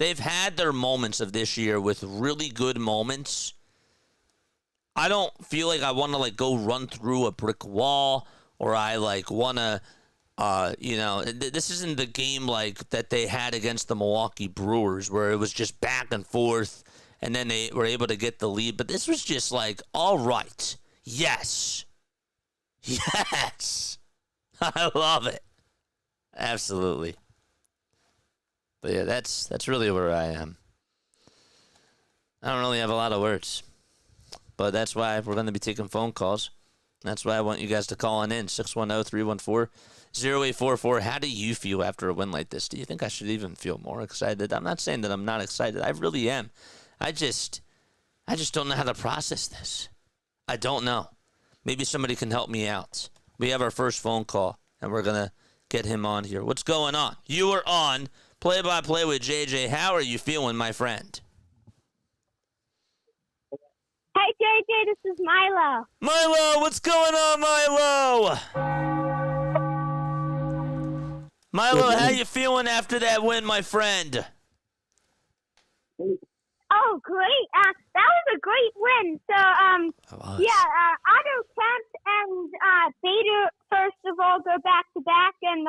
They've had their moments of this year with really good moments. I don't feel like I want to go run through a brick wall, or I want to this isn't the game that they had against the Milwaukee Brewers where it was just back and forth and then they were able to get the lead. But this was just all right. Yes. Yes. I love it. Absolutely. But yeah, that's really where I am. I don't really have a lot of words. But that's why we're going to be taking phone calls. That's why I want you guys to call on in. 610-314-0844. How do you feel after a win like this? Do you think I should even feel more excited? I'm not saying that I'm not excited. I really am. I just don't know how to process this. I don't know. Maybe somebody can help me out. We have our first phone call, and we're going to get him on here. What's going on? You are on Play-by-Play with JJ. How are you feeling, my friend? Hey, JJ, this is Milo. Milo, what's going on, Milo? Milo, how you feeling after that win, my friend? Oh, great. That was a great win. So, Otto Kemp and Bader, first of all, go back-to-back. And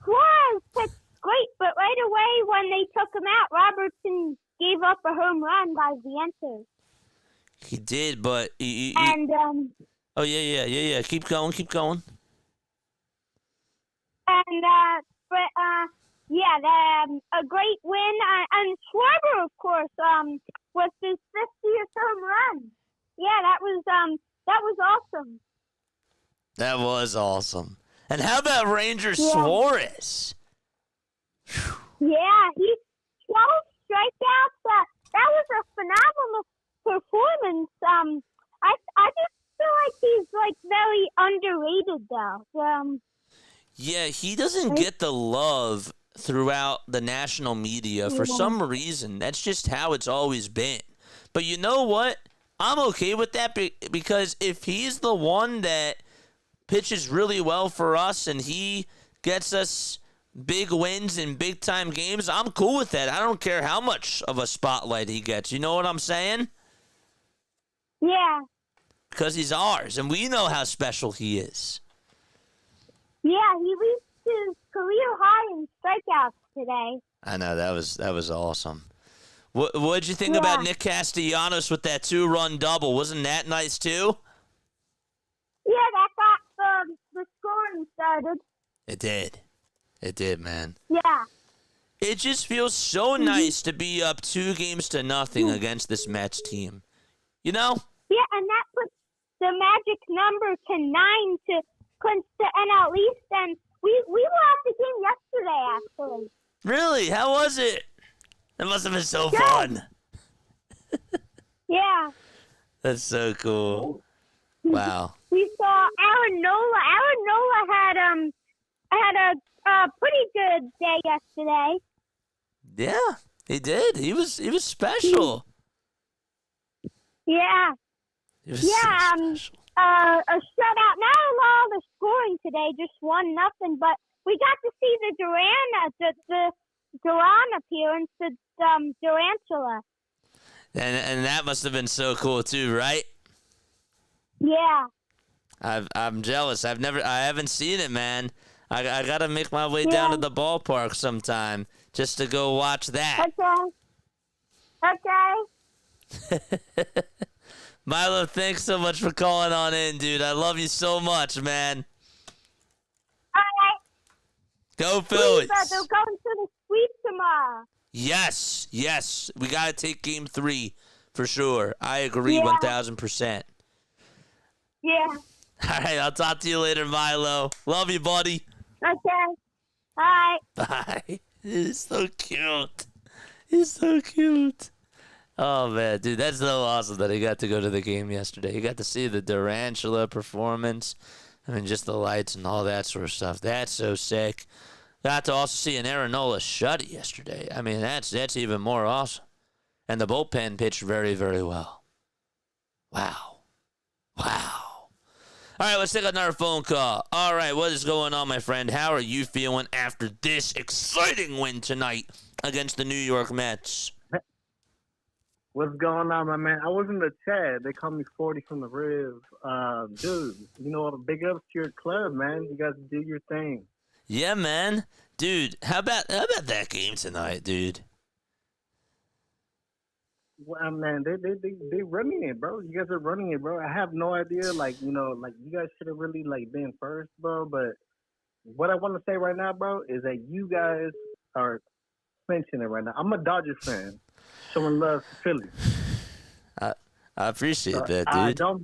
Suarez pitched great, but right away when they took him out, Robertson gave up a home run by Vientos. He did, but... Oh, yeah. Keep going. And, a great win. And Schwarber, of course, was his 50th home run. Yeah, that was awesome. That was awesome. And how about Ranger Suarez? Yeah, he 12 strikeouts. That was a phenomenal performance. I just feel like he's like very underrated though. Yeah, he doesn't get the love throughout the national media for some reason. That's just how it's always been. But you know what? I'm okay with that because if he's the one that pitches really well for us and he gets us big wins in big-time games, I'm cool with that. I don't care how much of a spotlight he gets. You know what I'm saying? Yeah. Because he's ours, and we know how special he is. Yeah, he reached his career high in strikeouts today. I know, that was awesome. What'd you think about Nick Castellanos with that 2-run double? Wasn't that nice, too? Yeah, that got the scoring started. It did, man. Yeah. It just feels so nice to be up 2-0 against this Mets team. You know? Yeah, and that puts the magic number to 9 to clinch the NL East. And we were at the game yesterday, actually. Really? How was it? It must have been so fun. Yeah. That's so cool. Wow. We saw Aaron Nola. Aaron Nola had a pretty good day yesterday. Yeah, he did. He was special. Yeah. He was so special. A shutout. Not a lot of scoring today, just 1-0. But we got to see the Duran appearance, the Durantula. And that must have been so cool too, right? Yeah. I'm jealous. I haven't seen it, man. I gotta make my way down to the ballpark sometime just to go watch that. Okay. Milo, thanks so much for calling on in, dude. I love you so much, man. All right. Go Phillies. They're going to the sweep tomorrow. Yes. We gotta take Game 3 for sure. I agree 1,000%. Yeah. All right, I'll talk to you later, Milo. Love you, buddy. Okay. Bye. Bye. He's so cute. Oh, man, dude, that's so awesome that he got to go to the game yesterday. He got to see the Durantula performance. I mean, just the lights and all that sort of stuff. That's so sick. Got to also see an Aaron Nola shutty yesterday. I mean, that's even more awesome. And the bullpen pitched very, very well. Wow. All right, let's take another phone call. All right, what is going on, my friend? How are you feeling after this exciting win tonight against the New York Mets? What's going on, my man? I was in the chat. They call me 40 from the rib. Dude, big ups to your club, man. You guys do your thing. Yeah, man. Dude, how about that game tonight, dude? Well, man, they running it, bro. You guys are running it, bro. I have no idea, you guys should have really, been first, bro. But what I want to say right now, bro, is that you guys are clinching it right now. I'm a Dodgers fan, showing love to Philly. I appreciate that, dude. Don't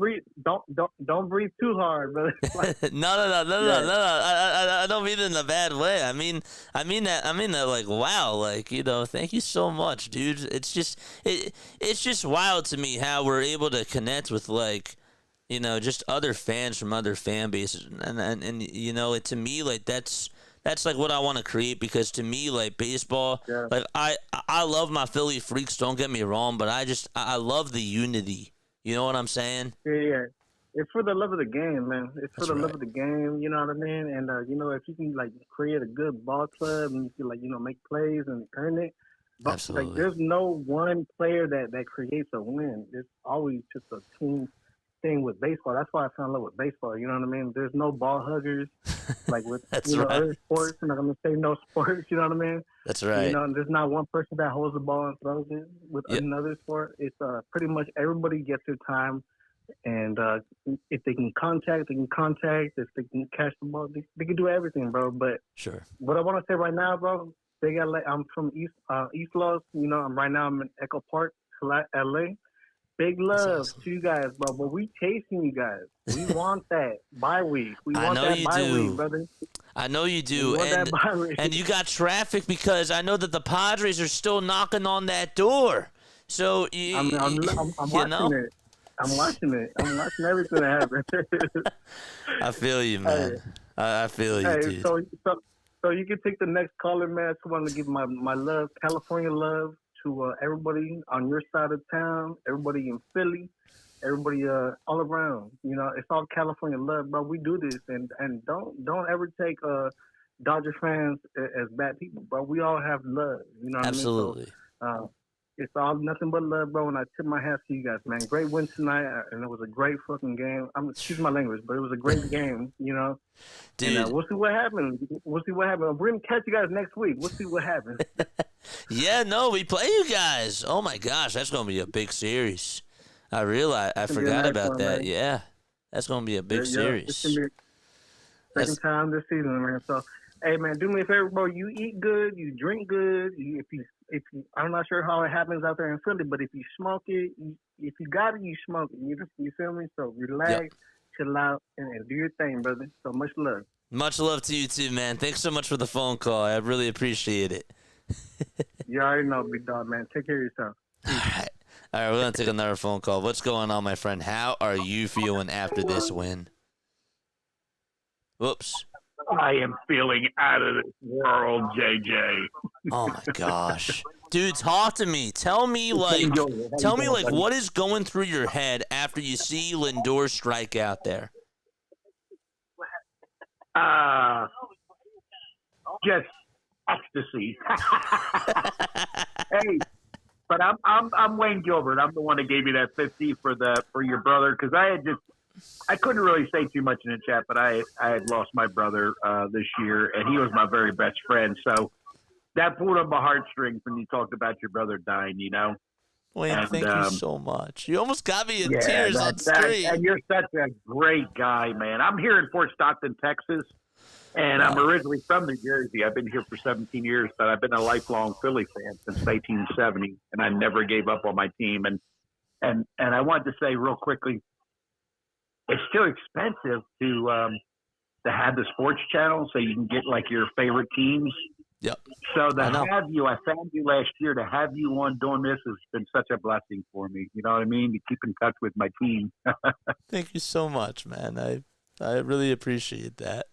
breathe too hard, brother. No. I don't mean it in a bad way. I mean that wow, thank you so much, dude. It's just wild to me how we're able to connect with just other fans from other fan bases, and to me, that's what I want to create, because to me, baseball, I love my Philly freaks, don't get me wrong, but I love the unity. You know what I'm saying? Yeah. It's for the love of the game, man. It's for That's the right. love of the game. You know what I mean? And if you can like create a good ball club and you can like make plays and earn it, but like Absolutely. there's no one player that creates a win. It's always just a team thing with baseball. That's why I fell in love with baseball. You know what I mean? There's no ball huggers like with That's right. other sports. I'm not gonna say no sports. You know what I mean? That's right. And there's not one person that holds the ball and throws it with Yep. another sport. It's pretty much everybody gets their time. And if they can contact, they can contact. If they can catch the ball, they can do everything, bro. But Sure. what I want to say right now, bro, I'm from East Los. I'm in Echo Park, LA. Big love awesome. to you guys, bro. But we chasing you guys. We want that bye week. We I want know that you bye do. week, brother. I know you We do. want that bye week. And you got traffic because I know that the Padres are still knocking on that door. So I'm watching it. I'm watching it. I'm watching everything that happens. I feel you, man. I feel you, dude. So you can take the next caller, man. I just want to give my love, California love, to everybody on your side of town, everybody in Philly, everybody all around. It's all California love, bro. We do this, and don't ever take Dodger fans as bad people, bro. We all have love. You know what Absolutely. I mean? So, it's all nothing but love, bro, and I tip my hat to you guys, man. Great win tonight, and it was a great fucking game. Excuse my language, but it was a great game, Dude. And we'll see what happens. We're going to catch you guys next week. We'll see what happens. Yeah, no, we play you guys. Oh, my gosh, that's going to be a big series. I forgot about one, that. man. Yeah, that's going to be a big It's series. going to be second time this season, man. So, hey, man, do me a favor, bro. You eat good. You drink good. If you, I'm not sure how it happens out there in Philly, but if you smoke it, if you got it, you smoke it. You feel me? So relax, chill out, and do your thing, brother. So much love. Much love to you, too, man. Thanks so much for the phone call. I really appreciate it. You already know, big dog, man. Take care of yourself. All right. All right, we're going to take another phone call. What's going on, my friend? How are you feeling after this win? Whoops. I am feeling out of this world, JJ. Oh, my gosh. Dude, talk to me. Tell me, what is going through your head after you see Lindor strike out there? Just ecstasy. Hey, but I'm Wayne Gilbert. I'm the one that gave you that 50 for your brother, because I couldn't really say too much in the chat, but I had lost my brother this year, and he was my very best friend. So that pulled on my heartstrings when you talked about your brother dying, Wayne, And, thank you so much. You almost got me in tears on stream. And you're such a great guy, man. I'm here in Fort Stockton, Texas, and I'm originally from New Jersey. I've been here for 17 years, but I've been a lifelong Philly fan since 1970, and I never gave up on my team. And I wanted to say real quickly, it's still expensive to have the sports channel so you can get like your favorite teams. Yep. So I found you last year. To have you on doing this has been such a blessing for me. You know what I mean? To keep in touch with my team. Thank you so much, man. I really appreciate that.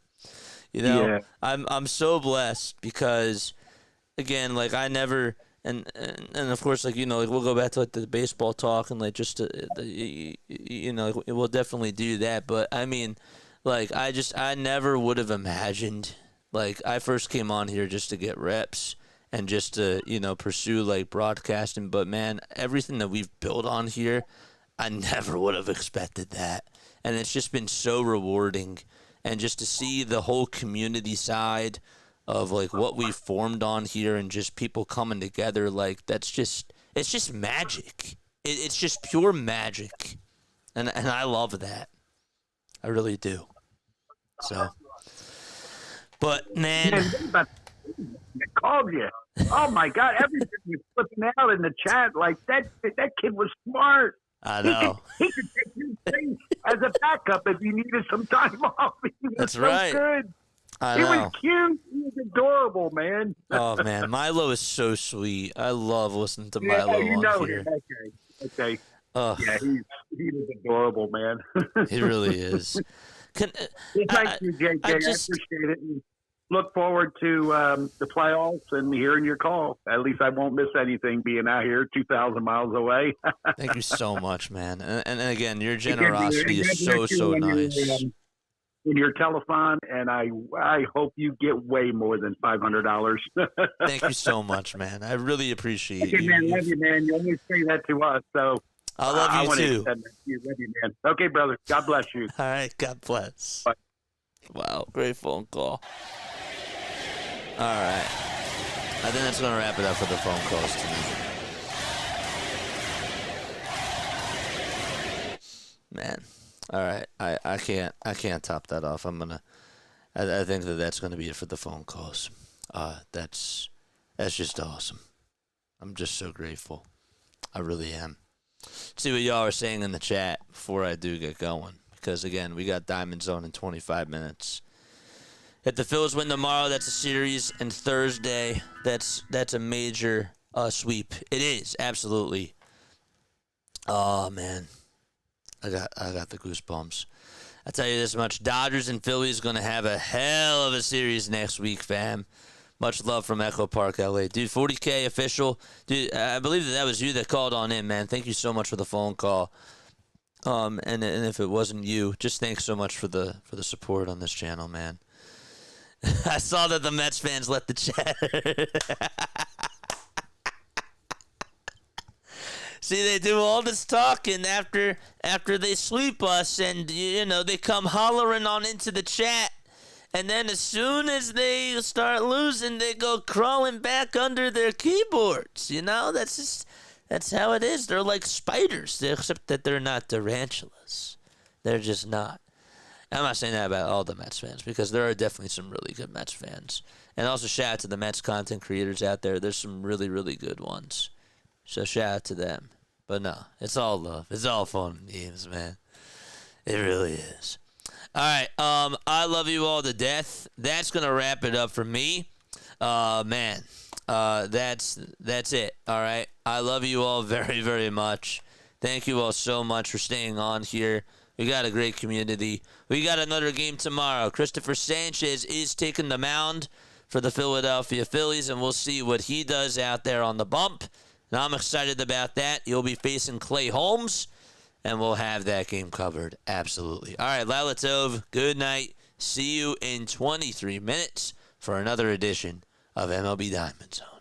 Yeah. I'm so blessed because, again, like I never. And of course, like we'll go back to like the baseball talk and like just we'll definitely do that. But I mean, like I never would have imagined. Like I first came on here just to get reps and just to pursue like broadcasting. But man, everything that we've built on here, I never would have expected that. And it's just been so rewarding, and just to see the whole community side of like what we formed on here and just people coming together, like it's just magic. It's just pure magic, and I love that. I really do. So, but man, I called you. Oh my God! Everything you're flipping out in the chat, like that kid was smart. I know. He could take you things as a backup if you needed some time off. That's right. Good. I He know. was cute. He was adorable, man. Oh man, Milo is so sweet. I love listening to Milo you on know here. him. Okay. Oh, Yeah, he was adorable, man. he really is. Thank you, JJ. I just- appreciate it. look forward to the playoffs and hearing your call. At least I won't miss anything being out here 2,000 miles away. Thank you so much, man. And again, your generosity is so nice. In your telethon, and I hope you get way more than $500. Thank you so much, man. I really appreciate you. Man, love you, man. You always say that to us, so I love you too. Love you, man. Okay, brother. God bless you. All right, God bless. Bye. Wow, great phone call. All right, I think that's gonna wrap it up for the phone calls tonight. Man. All right, I can't top that off. I think that's gonna be it for the phone calls. That's just awesome. I'm just so grateful. I really am. Let's see what y'all are saying in the chat before I do get going, because again, we got Diamond Zone in 25 minutes. If the Phillies win tomorrow, that's a series, and Thursday, that's a major sweep. It is absolutely. Oh man. I got the goosebumps. I tell you this much: Dodgers and Phillies going to have a hell of a series next week, fam. Much love from Echo Park, LA, dude. 40K official, dude. I believe that was you that called on in, man. Thank you so much for the phone call. And if it wasn't you, just thanks so much for the support on this channel, man. I saw that the Mets fans let the chat. See, they do all this talking after they sweep us, and they come hollering on into the chat, and then as soon as they start losing, they go crawling back under their keyboards. That's how it is. They're like spiders, except that they're not tarantulas. They're just not. I'm not saying that about all the Mets fans, because there are definitely some really good Mets fans, and also shout out to the Mets content creators out there. There's some really, really good ones. So shout out to them. But no, it's all love. It's all fun and games, man. It really is. All right, I love you all to death. That's gonna wrap it up for me. Man, that's it. All right, I love you all very, very much. Thank you all so much for staying on here. We got a great community. We got another game tomorrow. Christopher Sanchez is taking the mound for the Philadelphia Phillies, and we'll see what he does out there on the bump. And I'm excited about that. You'll be facing Clay Holmes, and we'll have that game covered. Absolutely. All right, Lila Tov, good night. See you in 23 minutes for another edition of MLB Diamond Zone.